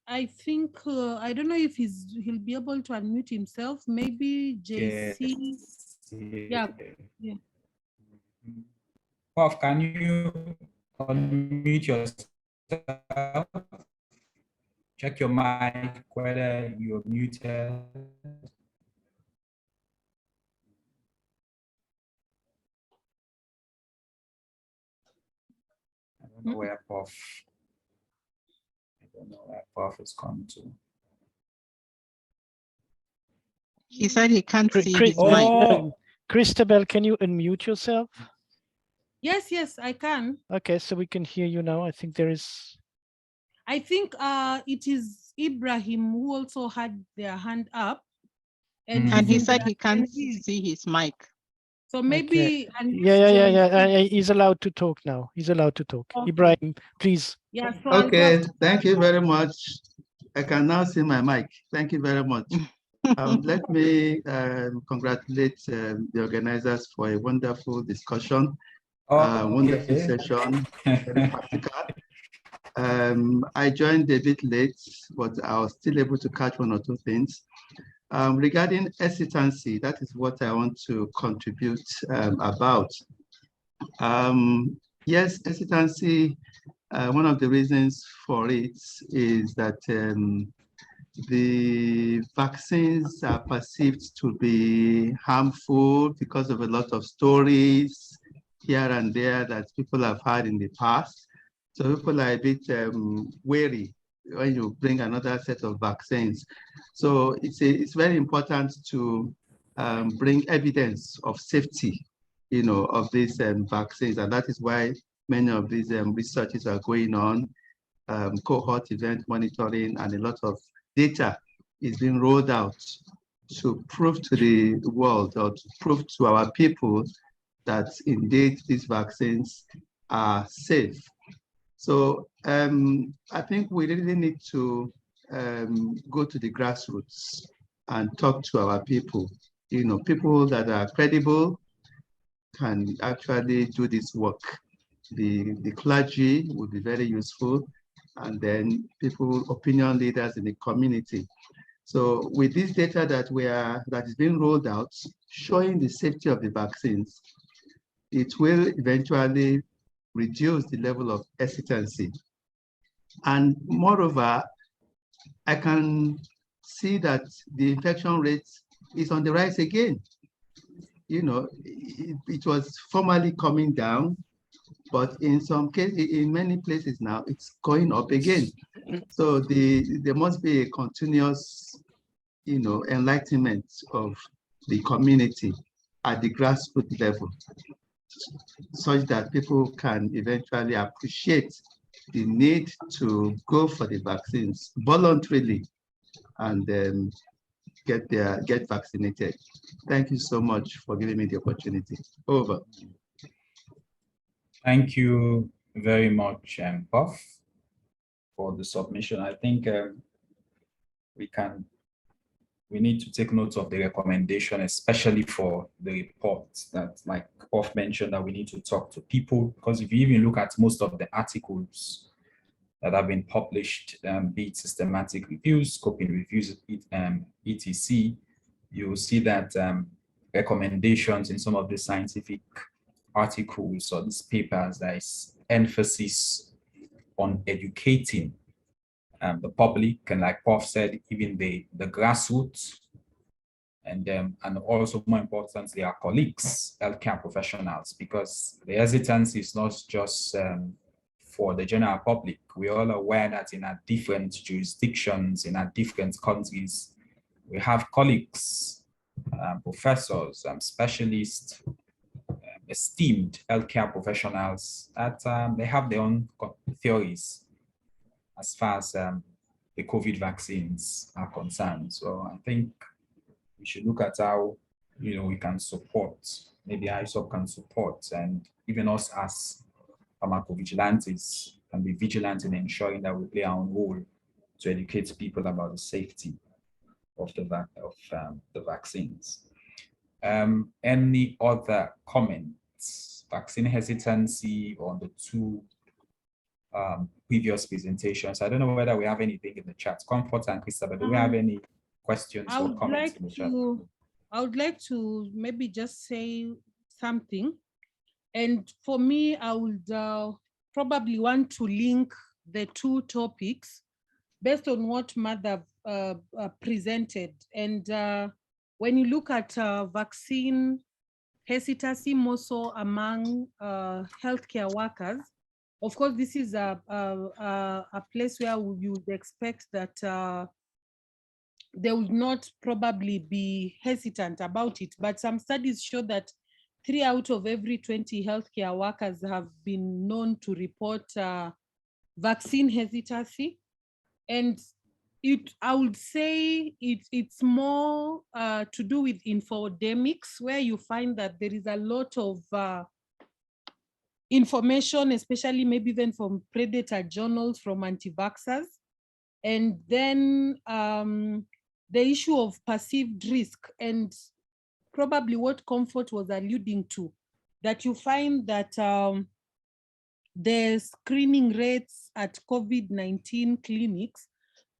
I think, I don't know if he'll be able to unmute himself. Maybe JC. Yes. Yeah. Prof, can you unmute yourself? Check your mic whether you're muted. I don't know where Prof. I don't know where Prof is come to. He said he can't see his mic. Christabel, can you unmute yourself? Yes, I can. Okay, so we can hear you now. I think there is. I think it is Ibrahim who also had their hand up. And he said he can't see his mic. So maybe. Okay. Yeah. He's allowed to talk now. He's allowed to talk. Okay. Ibrahim, please. Yeah. So okay. Thank you very much. I can now see my mic. Thank you very much. Let me congratulate the organizers for a wonderful discussion, wonderful session, very practical. I joined a bit late, but I was still able to catch one or two things. Regarding hesitancy, that is what I want to contribute about. Yes, hesitancy, one of the reasons for it is that the vaccines are perceived to be harmful because of a lot of stories here and there that people have had in the past. So people are a bit wary when you bring another set of vaccines. So it's very important to bring evidence of safety, of these vaccines. And that is why many of these researches are going on, cohort event monitoring, and a lot of data is being rolled out to prove to the world or to prove to our people that indeed these vaccines are safe. So I think we really need to go to the grassroots and talk to our people. People that are credible can actually do this work. The clergy would be very useful, and then people, opinion leaders in the community. So with this data that is being rolled out, showing the safety of the vaccines, it will eventually reduce the level of hesitancy. And moreover, I can see that the infection rate is on the rise again. It was formerly coming down, but in some cases, in many places now, it's going up again. So there must be a continuous, enlightenment of the community at the grassroots level, such that people can eventually appreciate the need to go for the vaccines voluntarily and get vaccinated. Thank you so much for giving me the opportunity. Over. Thank you very much, Puff, for the submission. I think we need to take note of the recommendation, especially for the report that, like Puff mentioned, that we need to talk to people, because if you even look at most of the articles that have been published, be it systematic reviews, scoping reviews, etc., you will see that recommendations in some of the scientific articles or these papers, there is emphasis on educating the public, and like Prof said, even the grassroots, and also more importantly, our colleagues, healthcare professionals, because the hesitancy is not just for the general public. We're all aware that in our different jurisdictions, in our different countries, we have colleagues, professors, specialists, esteemed healthcare professionals that they have their own theories as far as the COVID vaccines are concerned. So I think we should look at how we can support, maybe ISoP can support, and even us as pharmacovigilantes can be vigilant in ensuring that we play our own role to educate people about the safety of the vaccines. Any other comments? Vaccine hesitancy on the two previous presentations. I don't know whether we have anything in the chat. Comfort and Christabel, do we have any questions or comments in the chat? I would like to maybe just say something. And for me, I would probably want to link the two topics based on what Mother presented. And when you look at vaccine hesitancy, more so among healthcare workers, of course, this is a place where you would expect that they would not probably be hesitant about it. But some studies show that 3 out of every 20 healthcare workers have been known to report vaccine hesitancy. And I would say it's more to do with infodemics, where you find that there is a lot of information, especially maybe even from predator journals, from anti-vaxxers, And then the issue of perceived risk, and probably what Comfort was alluding to, that you find that the screening rates at COVID-19 clinics,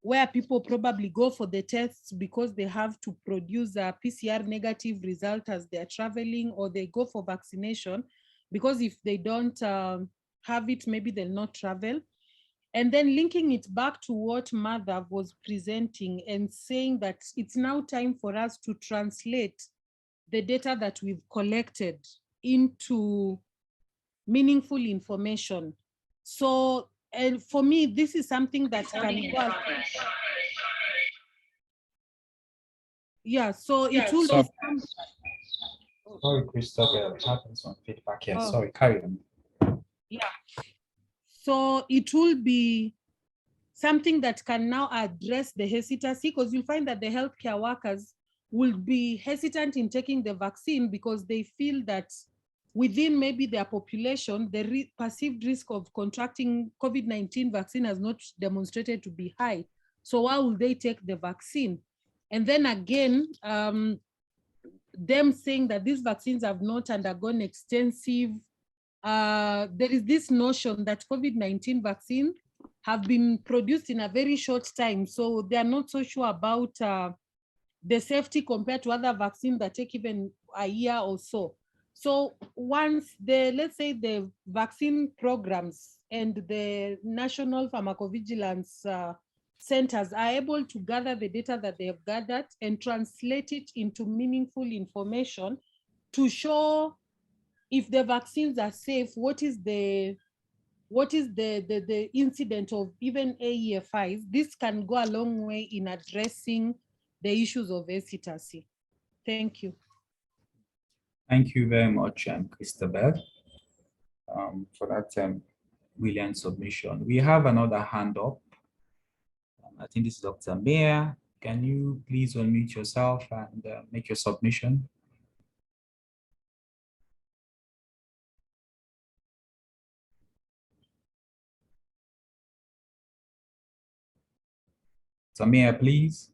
where people probably go for the tests because they have to produce a PCR negative result as they're traveling, or they go for vaccination because if they don't have it, maybe they'll not travel. And then linking it back to what Madhav was presenting and saying that it's now time for us to translate the data that we've collected into meaningful information. So, and for me, this is something that can work. Yeah, so it will be. Sorry, Christopher, having some feedback here. Sorry, carry on. Yeah. So it will be something that can now address the hesitancy, because you'll find that the healthcare workers will be hesitant in taking the vaccine because they feel that within maybe their population, the perceived risk of contracting COVID-19 vaccine has not demonstrated to be high. So why will they take the vaccine? And then again, them saying that these vaccines have not undergone extensive, there is this notion that COVID-19 vaccine have been produced in a very short time. So they are not so sure about the safety compared to other vaccines that take even a year or so. So once let's say the vaccine programs and the national pharmacovigilance centers are able to gather the data that they have gathered and translate it into meaningful information to show if the vaccines are safe, what is the incident of even AEFIs, this can go a long way in addressing the issues of hesitancy. Thank you. Thank you very much, Christabel, for that brilliant submission. We have another hand up. I think this is Dr. Mayer. Can you please unmute yourself and make your submission? Samia, please.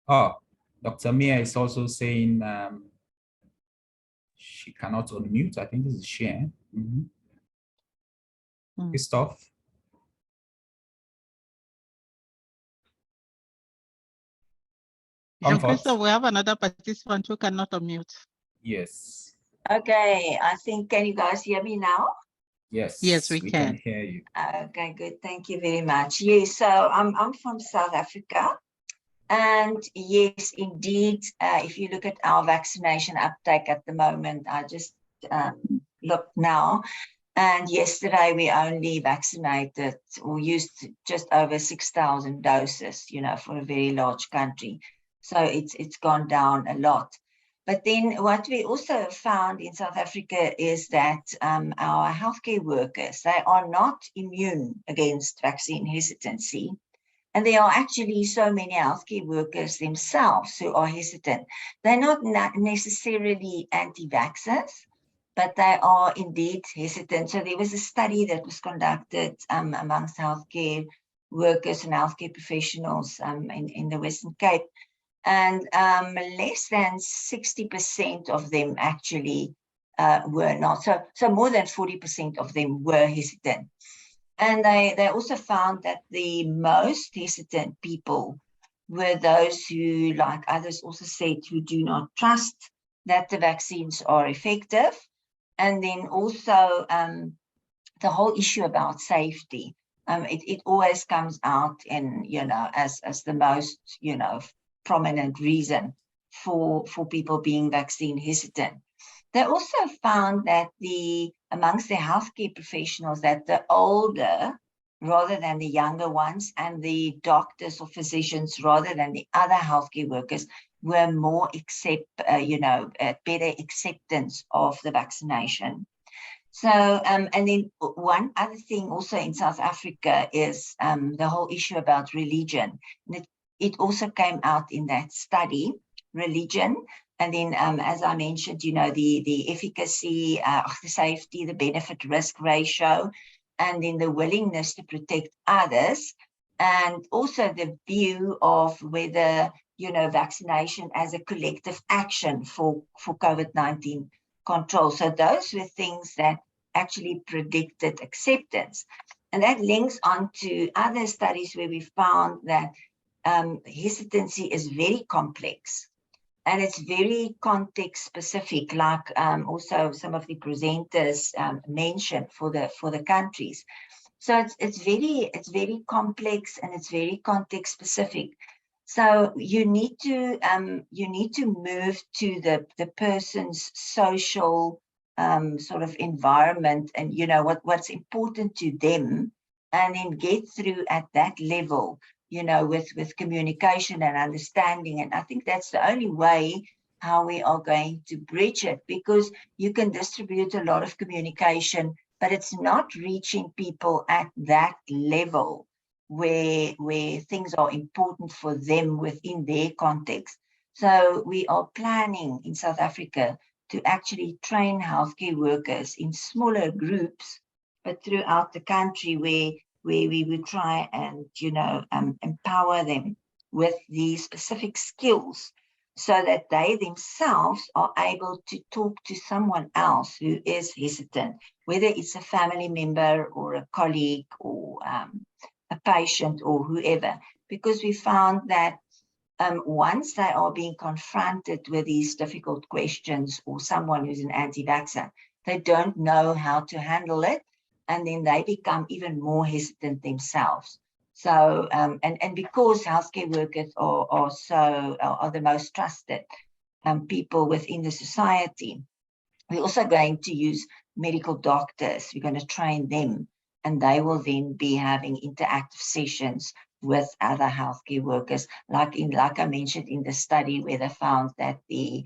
Oh, Dr. Mia is also saying she cannot unmute. I think this is Shane. Christoph. Christoph, we have another participant who cannot unmute. Yes. Okay, I think, can you guys hear me now? Yes. Yes, we can hear you. Okay, good. Thank you very much. Yes, so I'm from South Africa. And yes, indeed, if you look at our vaccination uptake at the moment, I just looked now, and yesterday we only vaccinated or used just over 6,000 doses, you know, for a very large country. So it's gone down a lot. But then what we also found in South Africa is that our healthcare workers, they are not immune against vaccine hesitancy. And there are actually so many healthcare workers themselves who are hesitant. They're not necessarily anti-vaxxers, but they are indeed hesitant. So there was a study that was conducted amongst healthcare workers and healthcare professionals in the Western Cape. And less than 60% of them actually were not. So more than 40% of them were hesitant. And they also found that the most hesitant people were those who, like others also said, who do not trust that the vaccines are effective. And then also the whole issue about safety. It always comes out in, you know, as the most, you know, prominent reason for people being vaccine hesitant. They also found that amongst the healthcare professionals, that the older rather than the younger ones, and the doctors or physicians rather than the other healthcare workers were more better acceptance of the vaccination. So, and then one other thing also in South Africa is the whole issue about religion. And it also came out in that study, religion. And then, as I mentioned, you know, the efficacy, the safety, the benefit-risk ratio. and then the willingness to protect others, and also the view of whether, vaccination as a collective action for COVID-19 control. So those were things that actually predicted acceptance. And that links on to other studies where we found that hesitancy is very complex and it's very context specific, like also some of the presenters mentioned for the countries. So it's very complex and it's very context specific. So you need to move to the person's social sort of environment and what's important to them, and then get through at that level, with communication and understanding. And I think that's the only way how we are going to bridge it, because you can distribute a lot of communication, but it's not reaching people at that level where things are important for them within their context. So we are planning in South Africa to actually train healthcare workers in smaller groups, but throughout the country where we would try and, empower them with these specific skills so that they themselves are able to talk to someone else who is hesitant, whether it's a family member or a colleague or a patient or whoever, because we found that once they are being confronted with these difficult questions, or someone who's an anti-vaxxer, they don't know how to handle it, and then they become even more hesitant themselves. So, and because healthcare workers are the most trusted people within the society, we're also going to use medical doctors. We're going to train them, and they will then be having interactive sessions with other healthcare workers, like I mentioned in the study, where they found that the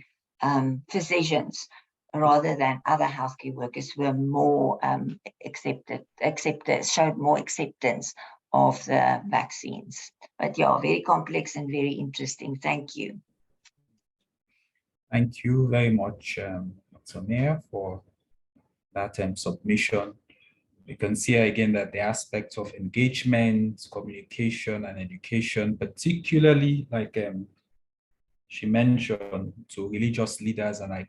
physicians, rather than other healthcare workers, were more showed more acceptance of the vaccines. But yeah, very complex and very interesting. Thank you. Thank you very much, Dr. Mayor, for that submission. We can see again that the aspects of engagement, communication, and education, particularly like she mentioned, to religious leaders, and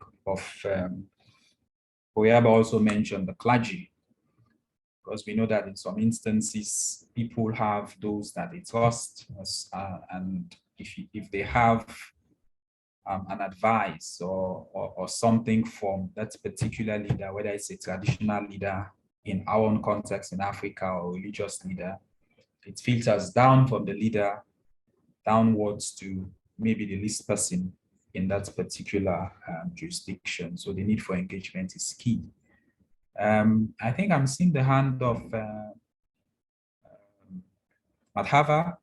Oyaba also mentioned the clergy, because we know that in some instances people have those that they trust, and if they have an advice or something from that particular leader, whether it's a traditional leader in our own context in Africa or religious leader, it filters down from the leader downwards to maybe the least person in that particular jurisdiction. So the need for engagement is key. I think I'm seeing the hand of Madhava.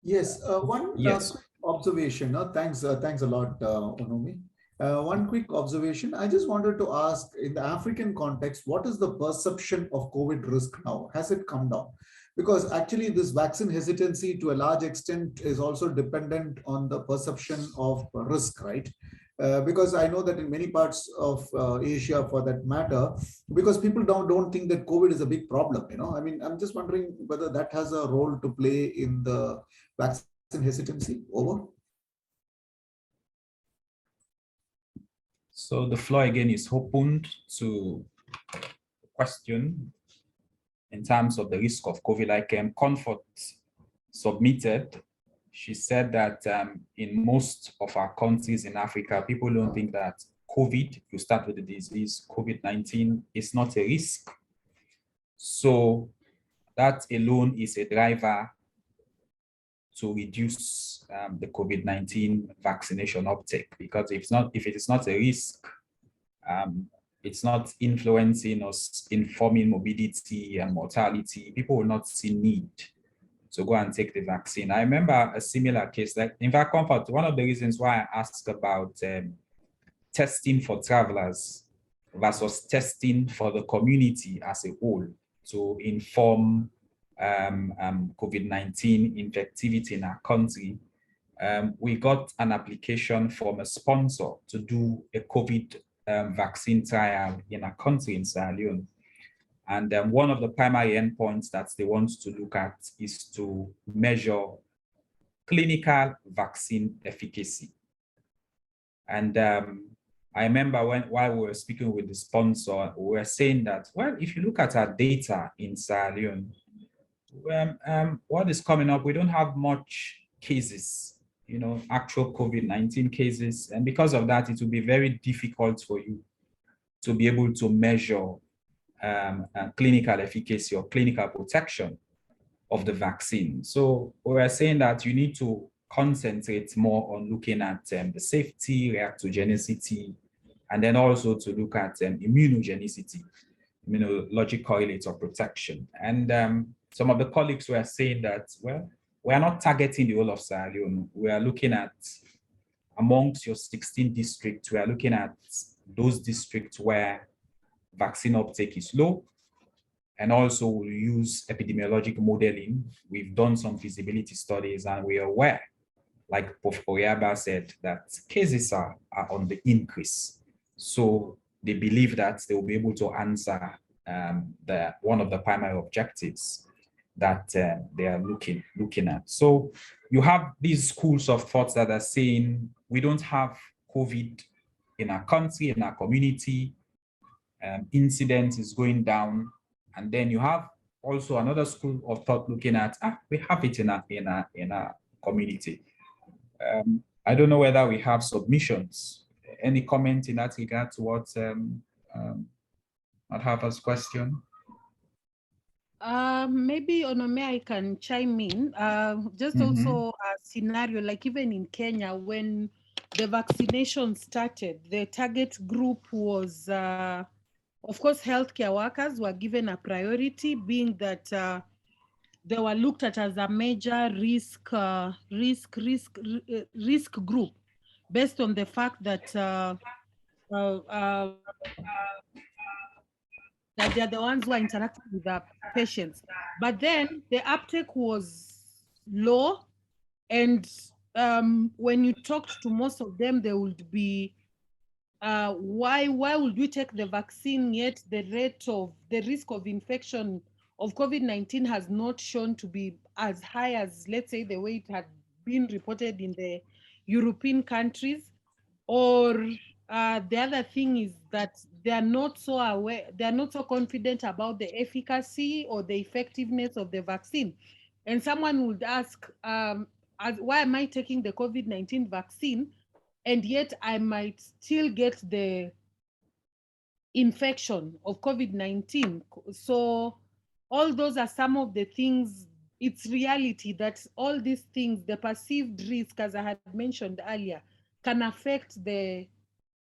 Yes, one quick observation. Thanks a lot, Onomi. One quick observation. I just wanted to ask, in the African context, what is the perception of COVID risk now? Has it come down? Because actually this vaccine hesitancy to a large extent is also dependent on the perception of risk, right? Because I know that in many parts of Asia, for that matter, because people don't think that COVID is a big problem, I mean, I'm just wondering whether that has a role to play in the vaccine hesitancy. Over. So the floor again is opened to the question in terms of the risk of COVID. Like Comfort submitted, she said that in most of our countries in Africa, people don't think that COVID, if you start with the disease, COVID-19 is not a risk. So that alone is a driver to reduce the COVID-19 vaccination uptake, because if it is not a risk, it's not influencing us, informing morbidity and mortality, people will not see need to go and take the vaccine. I remember a similar case, like in fact, Comfort, one of the reasons why I asked about testing for travelers versus testing for the community as a whole to inform COVID-19 infectivity in our country, we got an application from a sponsor to do a COVID vaccine trial in our country, in Sierra Leone. And one of the primary endpoints that they want to look at is to measure clinical vaccine efficacy. And I remember while we were speaking with the sponsor, we were saying that, well, if you look at our data in Sierra Leone, what is coming up, we don't have much cases, actual COVID-19 cases. And because of that, it will be very difficult for you to be able to measure clinical efficacy or clinical protection of the vaccine. So we are saying that you need to concentrate more on looking at the safety, reactogenicity, and then also to look at immunogenicity, immunologic correlates of protection. And some of the colleagues were saying that, well, we are not targeting the whole of Sierra Leone. We are looking at, amongst your 16 districts, we are looking at those districts where vaccine uptake is low, and also we'll use epidemiologic modeling. We've done some feasibility studies, and we are aware, like Prof. Oyaba said, that cases are on the increase. So they believe that they will be able to answer one of the primary objectives that they are looking at. So you have these schools of thoughts that are saying we don't have COVID in our country, in our community, incidence is going down. And then you have also another school of thought looking at, we have it in our community. I don't know whether we have submissions. Any comment in that regard to what Madhava's question? Maybe Onome, I can chime in. Just also a scenario, like even in Kenya, when the vaccination started, the target group was, of course, healthcare workers were given a priority, being that they were looked at as a major risk group, based on the fact that that they're the ones who are interacting with the patients. But then the uptake was low, and when you talked to most of them, they would be, why would we take the vaccine, yet the risk of infection of COVID-19 has not shown to be as high as, let's say, the way it had been reported in the European countries? Or the other thing is that they are not so aware, they are not so confident about the efficacy or the effectiveness of the vaccine. And someone would ask, why am I taking the COVID-19 vaccine, and yet I might still get the infection of COVID-19? So all those are some of the things. It's reality that all these things, the perceived risk, as I had mentioned earlier, can affect the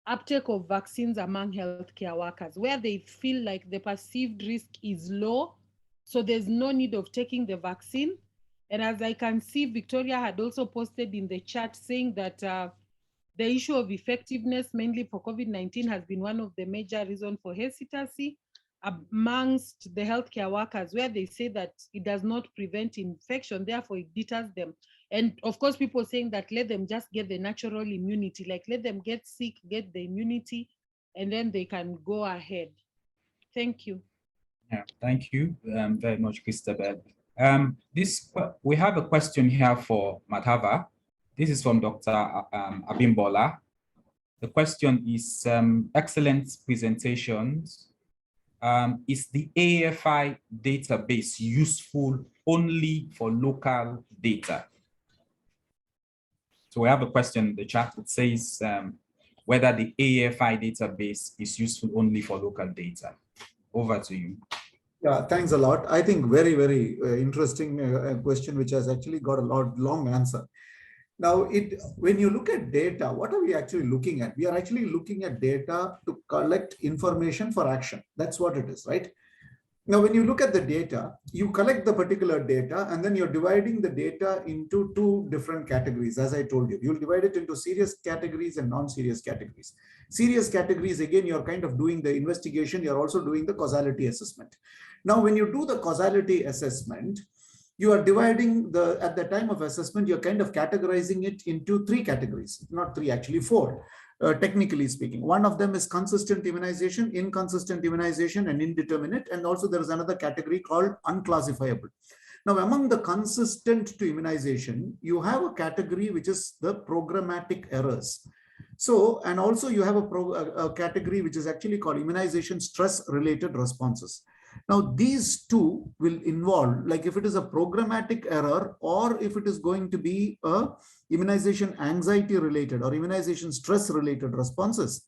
uptake of vaccines among healthcare workers, where they feel like the perceived risk is low, so there's no need of taking the vaccine. And as I can see, Victoria had also posted in the chat saying that the issue of effectiveness, mainly for COVID-19, has been one of the major reasons for hesitancy amongst the healthcare workers, where they say that it does not prevent infection, therefore it deters them. And of course, people saying that let them just get the natural immunity, like let them get sick, get the immunity, and then they can go ahead. Thank you. Yeah, thank you very much, Christabel. We have a question here for Madhava. This is from Dr. Abimbola. The question is, excellent presentations. Is the AFI database useful only for local data? So we have a question in the chat. It says whether the AFI database is useful only for local data. Over to you. Yeah, thanks a lot. I think very, very interesting question, which has actually got a long answer. Now, when you look at data, what are we actually looking at? We are actually looking at data to collect information for action. That's what it is, right? Now, when you look at the data, you collect the particular data, and then you're dividing the data into two different categories. As I told you, you'll divide it into serious categories and non-serious categories. Serious categories, again, you're kind of doing the investigation. You're also doing the causality assessment. Now, when you do the causality assessment, you are dividing at the time of assessment, you're kind of categorizing it into three categories, not three, actually four. technically speaking. One of them is consistent immunization, inconsistent immunization, and indeterminate. And also there is another category called unclassifiable. Now, among the consistent to immunization, you have a category which is the programmatic errors. So, and also you have a category which is actually called immunization stress-related responses. Now, these two will involve, like if it is a programmatic error or if it is going to be a immunization anxiety-related or immunization stress-related responses,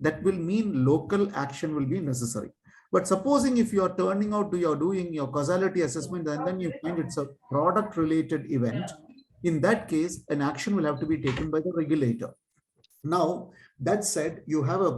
that will mean local action will be necessary. But supposing if you are turning out to, you're doing your causality assessment and then you find it's a product-related event, in that case, an action will have to be taken by the regulator. Now, that said, you have a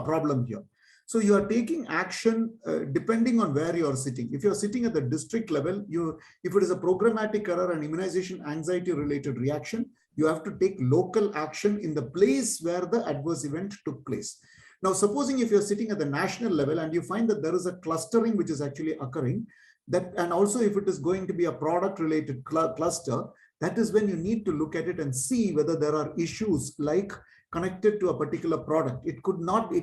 problem here. So you are taking action depending on where you are sitting. If you're sitting at the district level, if it is a programmatic error and immunization anxiety-related reaction, you have to take local action in the place where the adverse event took place. Now, supposing if you're sitting at the national level and you find that there is a clustering which is actually occurring, that, and also if it is going to be a product-related cluster, that is when you need to look at it and see whether there are issues like connected to a particular product. It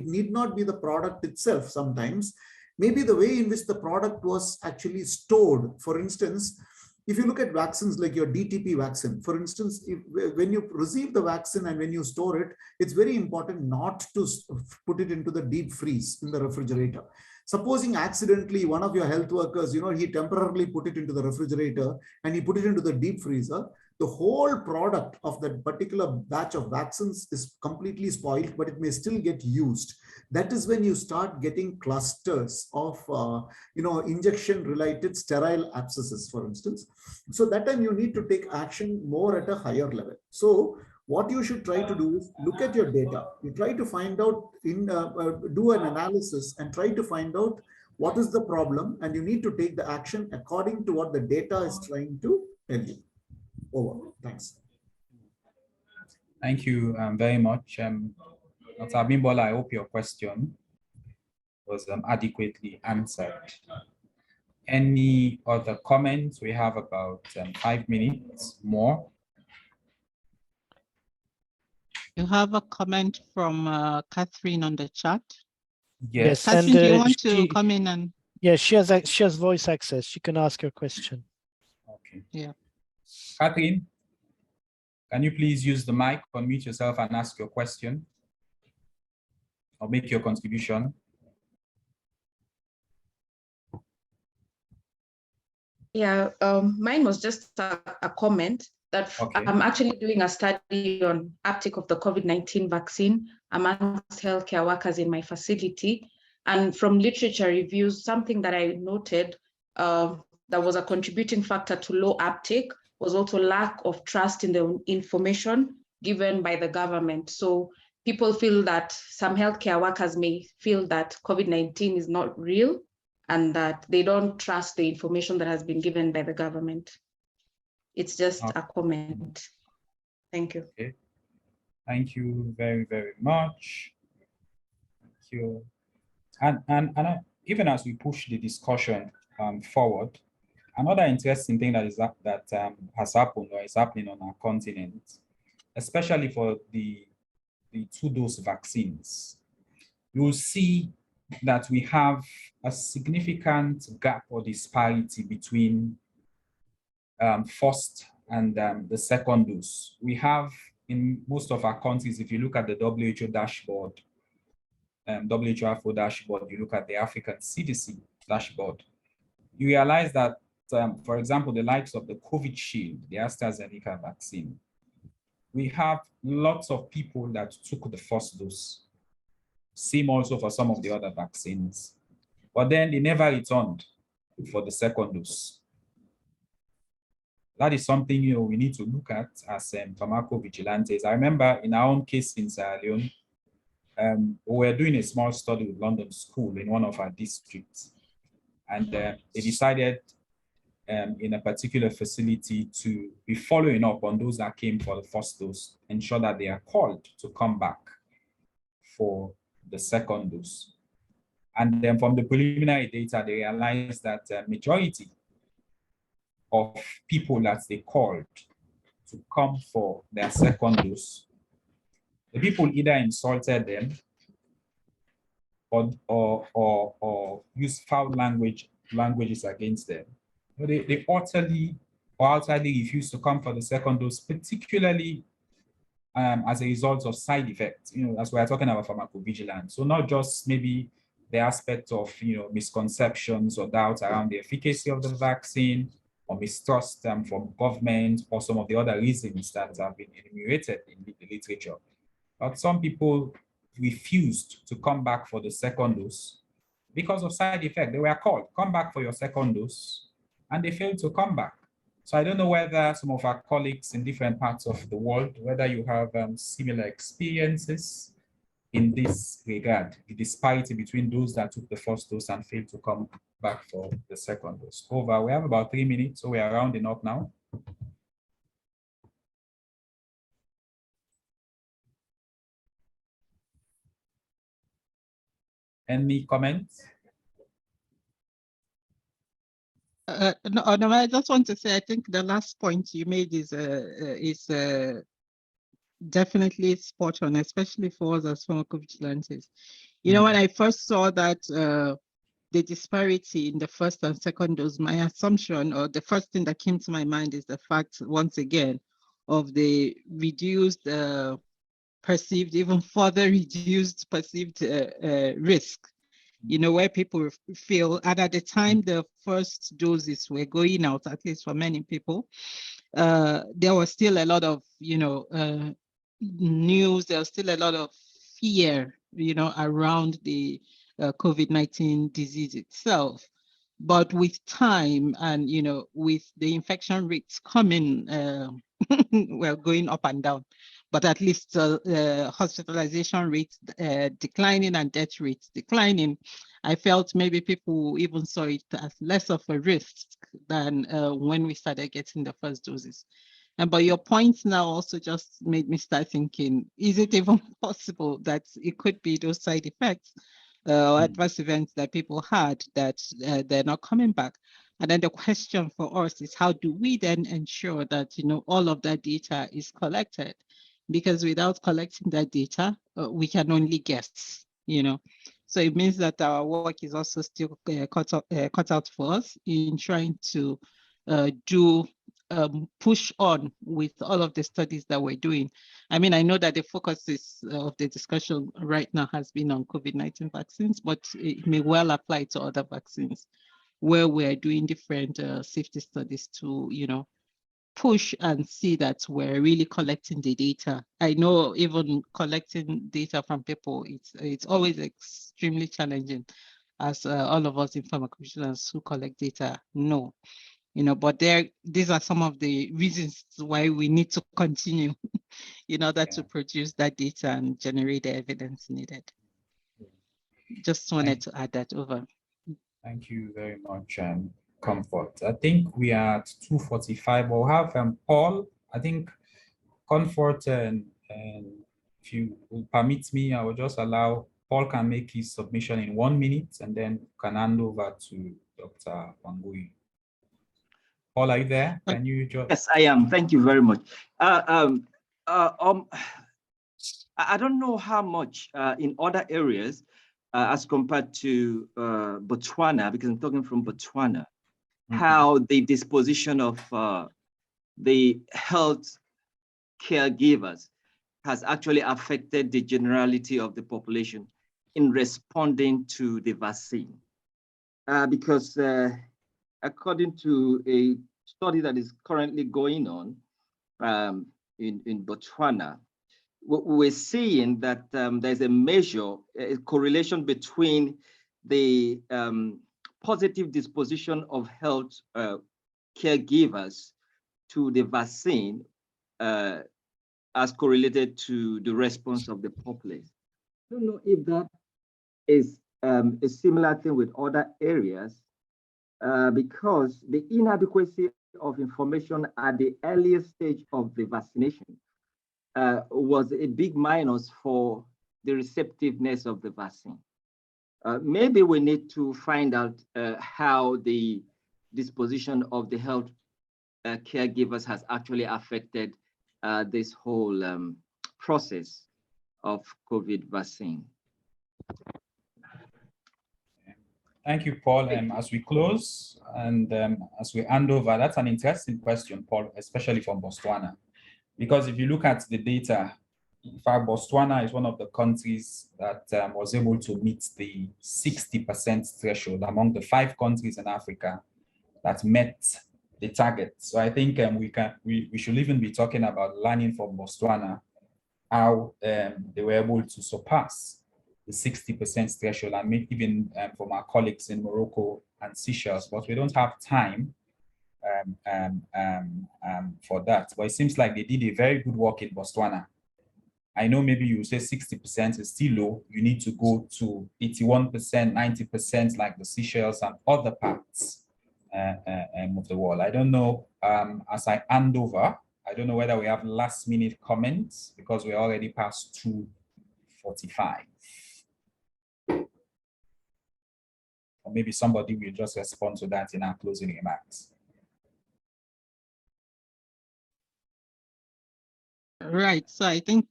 need not be the product itself sometimes. Maybe the way in which the product was actually stored. For instance, if you look at vaccines like your DTP vaccine, for instance, when you receive the vaccine and when you store it, it's very important not to put it into the deep freeze in the refrigerator. Supposing accidentally one of your health workers, he temporarily put it into the refrigerator and he put it into the deep freezer, the whole product of that particular batch of vaccines is completely spoiled, but it may still get used. That is when you start getting clusters of, injection-related sterile abscesses, for instance. So that time you need to take action more at a higher level. So what you should try to do is look at your data. You try to find out, do an analysis and try to find out what is the problem, and you need to take the action according to what the data is trying to tell you. Over. Thanks. Thank you very much. Dr. Abimbola, I hope your question was adequately answered. Any other comments? We have about 5 minutes more. You have a comment from Catherine on the chat. Yes. Catherine, do you want to come in and? Yeah, she has voice access. She can ask her question. Okay. Yeah. Catherine, can you please use the mic, unmute yourself and ask your question or make your contribution? Yeah, mine was just a comment that I'm actually doing a study on uptake of the COVID-19 vaccine amongst healthcare workers in my facility. And from literature reviews, something that I noted that was a contributing factor to low uptake was also lack of trust in the information given by the government. So people feel that some healthcare workers may feel that COVID-19 is not real and that they don't trust the information that has been given by the government. It's just a comment. Thank you. Okay. Thank you very, very much. Thank you. And even as we push the discussion forward, another interesting thing that has happened or is happening on our continent, especially for the 2-dose vaccines, you will see that we have a significant gap or disparity between first and the second dose. We have in most of our countries, if you look at the WHO dashboard, WHO Afro dashboard, you look at the African CDC dashboard, you realize that, for example, the likes of the COVID shield, the AstraZeneca vaccine, we have lots of people that took the first dose. Same also for some of the other vaccines, but then they never returned for the second dose. That is something we need to look at as pharmacovigilantes. I remember in our own case in Sierra Leone, we were doing a small study with London School in one of our districts, and they decided in a particular facility to be following up on those that came for the first dose, ensure that they are called to come back for the second dose. And then from the preliminary data, they realized that majority of people that they called to come for their second dose the people either insulted them or used foul languages against them. They utterly or outrightly refused to come for the second dose, particularly as a result of side effects. As we're talking about pharmacovigilance. So not just maybe the aspect of misconceptions or doubts around the efficacy of the vaccine, or mistrust from government, or some of the other reasons that have been enumerated in the literature. But some people refused to come back for the second dose because of side effect. They were called, come back for your second dose, and they failed to come back. So I don't know whether some of our colleagues in different parts of the world, whether you have similar experiences in this regard, the disparity between those that took the first dose and failed to come back for the second dose. Over, we have about 3 minutes, so we are rounding up now. Any comments? No, I just want to say, I think the last point you made is definitely spot on, especially for us as pharmacovigilantes. When I first saw that the disparity in the first and second dose, my assumption, or the first thing that came to my mind, is the fact, once again, of the reduced perceived, even further reduced perceived risk. Where people feel, and at the time the first doses were going out, at least for many people, there was still a lot of, news, there was still a lot of fear, around the COVID-19 disease itself. But with time and, with the infection rates coming, well, going up and down, but at least hospitalization rates declining and death rates declining, I felt maybe people even saw it as less of a risk than when we started getting the first doses. But your points now also just made me start thinking, is it even possible that it could be those side effects or adverse events that people had that they're not coming back? And then the question for us is, how do we then ensure that, all of that data is collected? Because without collecting that data, we can only guess, So it means that our work is also still cut out for us in trying to push on with all of the studies that we're doing. I mean, I know that the focus of the discussion right now has been on COVID-19 vaccines, but it may well apply to other vaccines where we're doing different safety studies to, push and see that we're really collecting the data. I know even collecting data from people, it's always extremely challenging, as all of us in pharmacovigilance who collect data know. But these are some of the reasons why we need to continue in order to produce that data and generate the evidence needed. Just wanted to add that over. Thank you very much, Comfort. I think we are at 2:45. We'll have Paul. I think Comfort, and if you will permit me, I will just allow Paul can make his submission in 1 minute and then can hand over to Dr. Wangui. Paul, are you there? Can you just... Yes, I am. Thank you very much. I don't know how much in other areas as compared to Botswana, because I'm talking from Botswana, how the disposition of the health caregivers has actually affected the generality of the population in responding to the vaccine. Because according to a study that is currently going on in Botswana, we're seeing that there's a correlation between the positive disposition of health caregivers to the vaccine as correlated to the response of the populace. I don't know if that is a similar thing with other areas, because the inadequacy of information at the earliest stage of the vaccination was a big minus for the receptiveness of the vaccine. Maybe we need to find out how the disposition of the health caregivers has actually affected this whole process of COVID vaccine. Thank you, Paul. As we close and as we hand over, that's an interesting question, Paul, especially from Botswana. Because if you look at the data, in fact, Botswana is one of the countries that was able to meet the 60% threshold among the 5 countries in Africa that met the target. So I think we should even be talking about learning from Botswana, how they were able to surpass the 60% threshold, and maybe even from our colleagues in Morocco and Seychelles, but we don't have time for that. But it seems like they did a very good work in Botswana. I know maybe you say 60% is still low. You need to go to 81%, 90% like the Seychelles and other parts of the world. I don't know, as I hand over, I don't know whether we have last minute comments because we're already past 2:45. Or maybe somebody will just respond to that in our closing remarks. Right. So I think,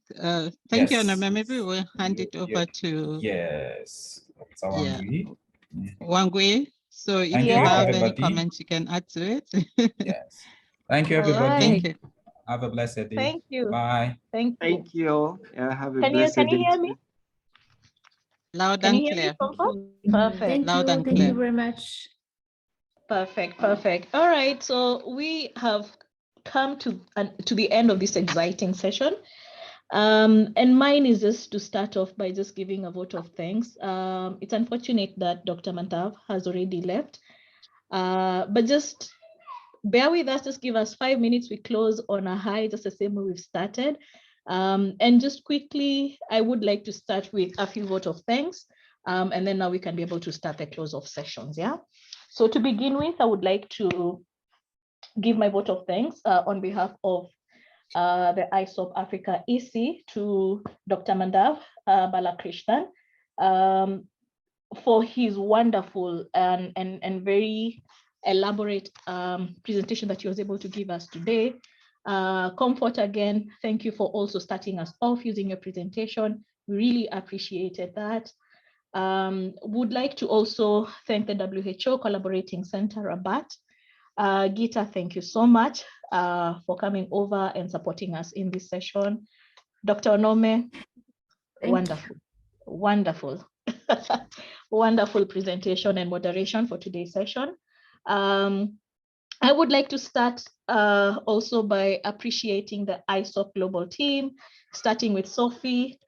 thank you, Anna. Maybe Yes. we'll hand it over to Yes, Dr. Wangui. Wangui. So if Thank you you, have any everybody. comments, you can add to it. Yes. Thank you, everybody. right. Thank you. Have a blessed day. Thank you. Bye. Thank you. Thank you. Have a Can blessed you day. hear me? Loud Can and you hear me, clear. Comfort? Perfect. Thank Loud you. and Thank clear. you very much. Perfect. Perfect. All right. So we have come to the end of this exciting session. And mine is just to start off by just giving a vote of thanks. It's unfortunate that Dr. Mantav has already left, but just bear with us, just give us 5 minutes. We close on a high, just the same way we've started. And just quickly, I would like to start with a few vote of thanks. And then now we can be able to start the close of sessions, yeah? So to begin with, I would like to give my vote of thanks on behalf of the ISoP Africa EC to Dr. Mandav Balakrishnan for his wonderful and very elaborate presentation that he was able to give us today. Comfort, again, thank you for also starting us off using your presentation. We really appreciated that. Would like to also thank the WHO Collaborating Center, Rabat. Gita, thank you so much for coming over and supporting us in this session. Dr. Onome, wonderful, wonderful, wonderful presentation and moderation for today's session. I would like to start also by appreciating the ISoP Global team, starting with Sophie,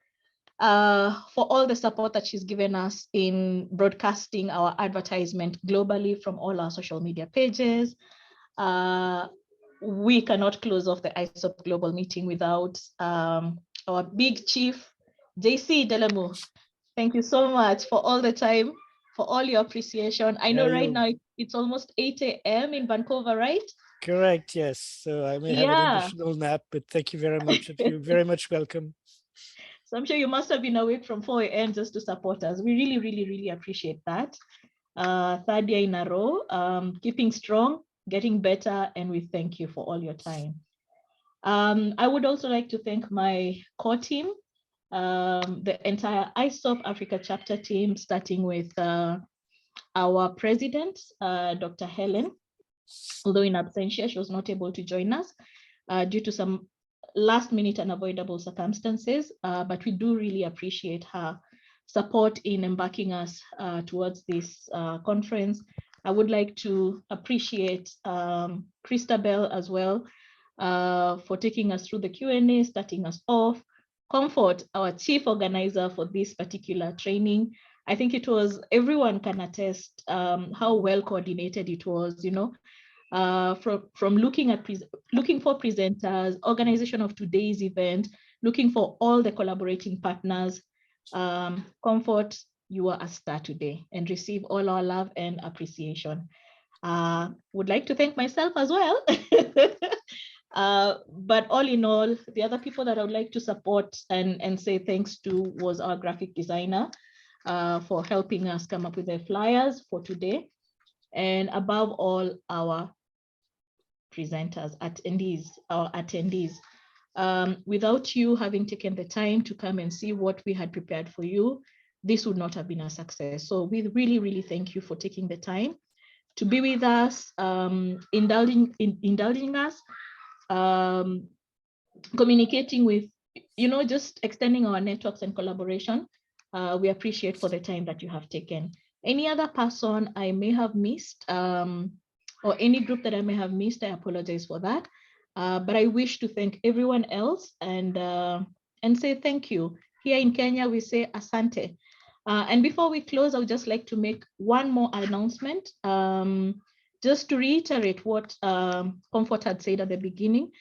for all the support that she's given us in broadcasting our advertisement globally from all our social media pages. We cannot close off the ISoP Global meeting without our big chief, JC Delamo. Thank you so much for all the time, for all your appreciation. I know right now it's almost 8 a.m. in Vancouver, right? Correct, yes. So I may have an additional nap, but thank you very much. You're very much welcome. So I'm sure you must have been awake from 4 a.m. just to support us. We really, really, really appreciate that. Third year in a row, keeping strong, getting better, and we thank you for all your time. I would also like to thank my core team, the entire ISoP Africa Chapter team, starting with our president, Dr. Helen. Although in absentia, she was not able to join us due to some last-minute unavoidable circumstances, but we do really appreciate her support in embarking us towards this conference. I would like to appreciate Christabel as well for taking us through the Q&A, starting us off. Comfort, our chief organizer for this particular training. I think it was, everyone can attest how well coordinated it was, you know, from looking for presenters, organization of today's event, looking for all the collaborating partners. Comfort, you are a star today and receive all our love and appreciation. Would like to thank myself as well. But all in all, the other people that I would like to support and say thanks to was our graphic designer for helping us come up with the flyers for today. And above all, our presenters, our attendees. Without you having taken the time to come and see what we had prepared for you, this would not have been a success. So we really, really thank you for taking the time to be with us, indulging us, communicating with, just extending our networks and collaboration. We appreciate for the time that you have taken. Any other person I may have missed, or any group that I may have missed, I apologize for that. But I wish to thank everyone else and say thank you. Here in Kenya, we say asante. And before we close, I would just like to make one more announcement, just to reiterate what Comfort had said at the beginning.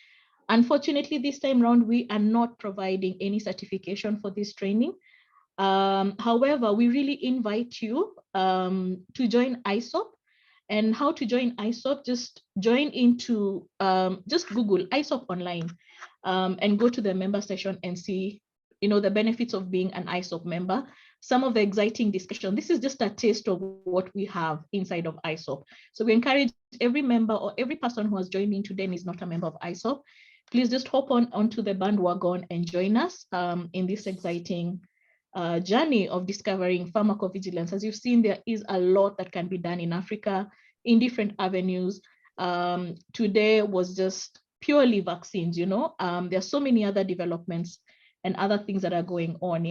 Unfortunately, this time around, we are not providing any certification for this training. However, we really invite you to join ISoP. And how to join ISoP, just join into, just Google ISoP online and go to the member session and see, the benefits of being an ISoP member. Some of the exciting discussion. This is just a taste of what we have inside of ISoP. So we encourage every member or every person who has joined in today and is not a member of ISoP, please just hop onto the bandwagon and join us in this exciting journey of discovering pharmacovigilance. As you've seen, there is a lot that can be done in Africa in different avenues. Today was just purely vaccines, there are so many other developments and other things that are going on,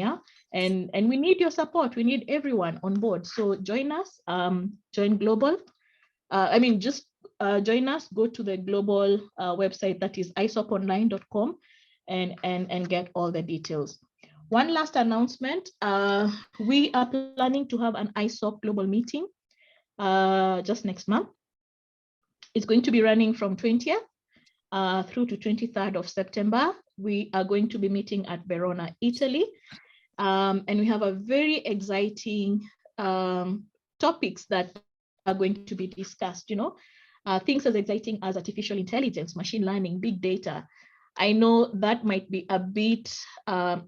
and we need your support. We need everyone on board. So join us, join global. Join us, go to the global website that is isoponline.com and get all the details. One last announcement, we are planning to have an ISoP global meeting just next month. It's going to be running from 20th through to 23rd of September. We are going to be meeting at Verona, Italy. And we have a very exciting topics that are going to be discussed, things as exciting as artificial intelligence, machine learning, big data. I know that might be a bit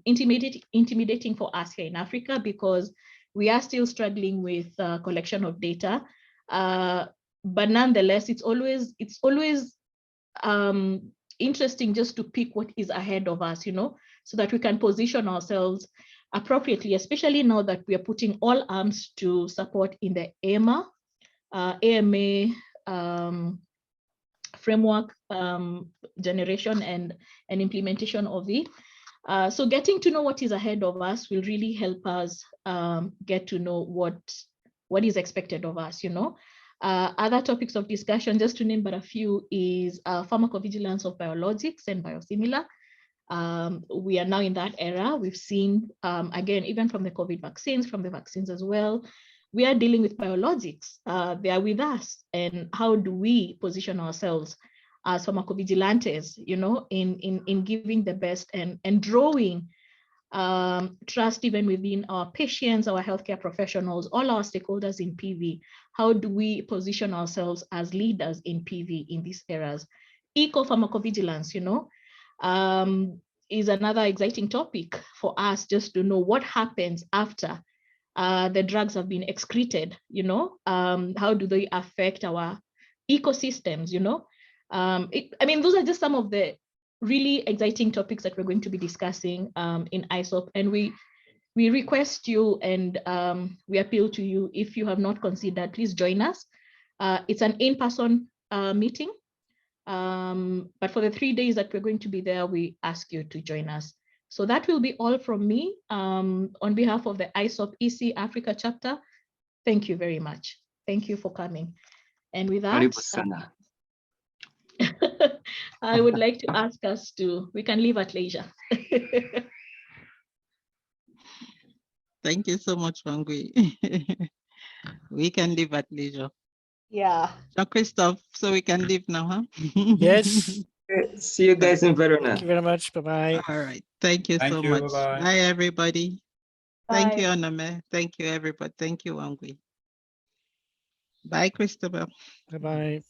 intimidating for us here in Africa because we are still struggling with collection of data. But nonetheless, it's always interesting just to pick what is ahead of us, so that we can position ourselves appropriately, especially now that we are putting all arms to support in the AMA framework generation and implementation of it. So getting to know what is ahead of us will really help us get to know what is expected of us, Other topics of discussion, just to name but a few, is pharmacovigilance of biologics and biosimilar. We are now in that era. We've seen, again, even from the COVID vaccines, from the vaccines as well, we are dealing with biologics. They are with us. And how do we position ourselves as pharmacovigilantes, in giving the best and drawing trust even within our patients, our healthcare professionals, all our stakeholders in PV. How do we position ourselves as leaders in PV in these eras? Eco-pharmacovigilance, is another exciting topic for us, just to know what happens after the drugs have been excreted, how do they affect our ecosystems, those are just some of the really exciting topics that we're going to be discussing in ISoP, and we request you and we appeal to you, if you have not considered, please join us. It's an in-person meeting, but for the 3 days that we're going to be there, we ask you to join us. So that will be all from me on behalf of the ISoP Africa Chapter. Thank you very much. Thank you for coming. And with that, I would like to ask us we can leave at leisure. Thank you so much, Wangui. We can leave at leisure. Yeah. Jean-Christophe, so we can leave now, huh? Yes. See you guys in Verona. Thank you very much. Bye-bye. All right. Thank you so much. Bye-bye. Bye, everybody. Bye. Thank you, Onome. Thank you, everybody. Thank you, Wangui. Bye, Christabel. Bye-bye.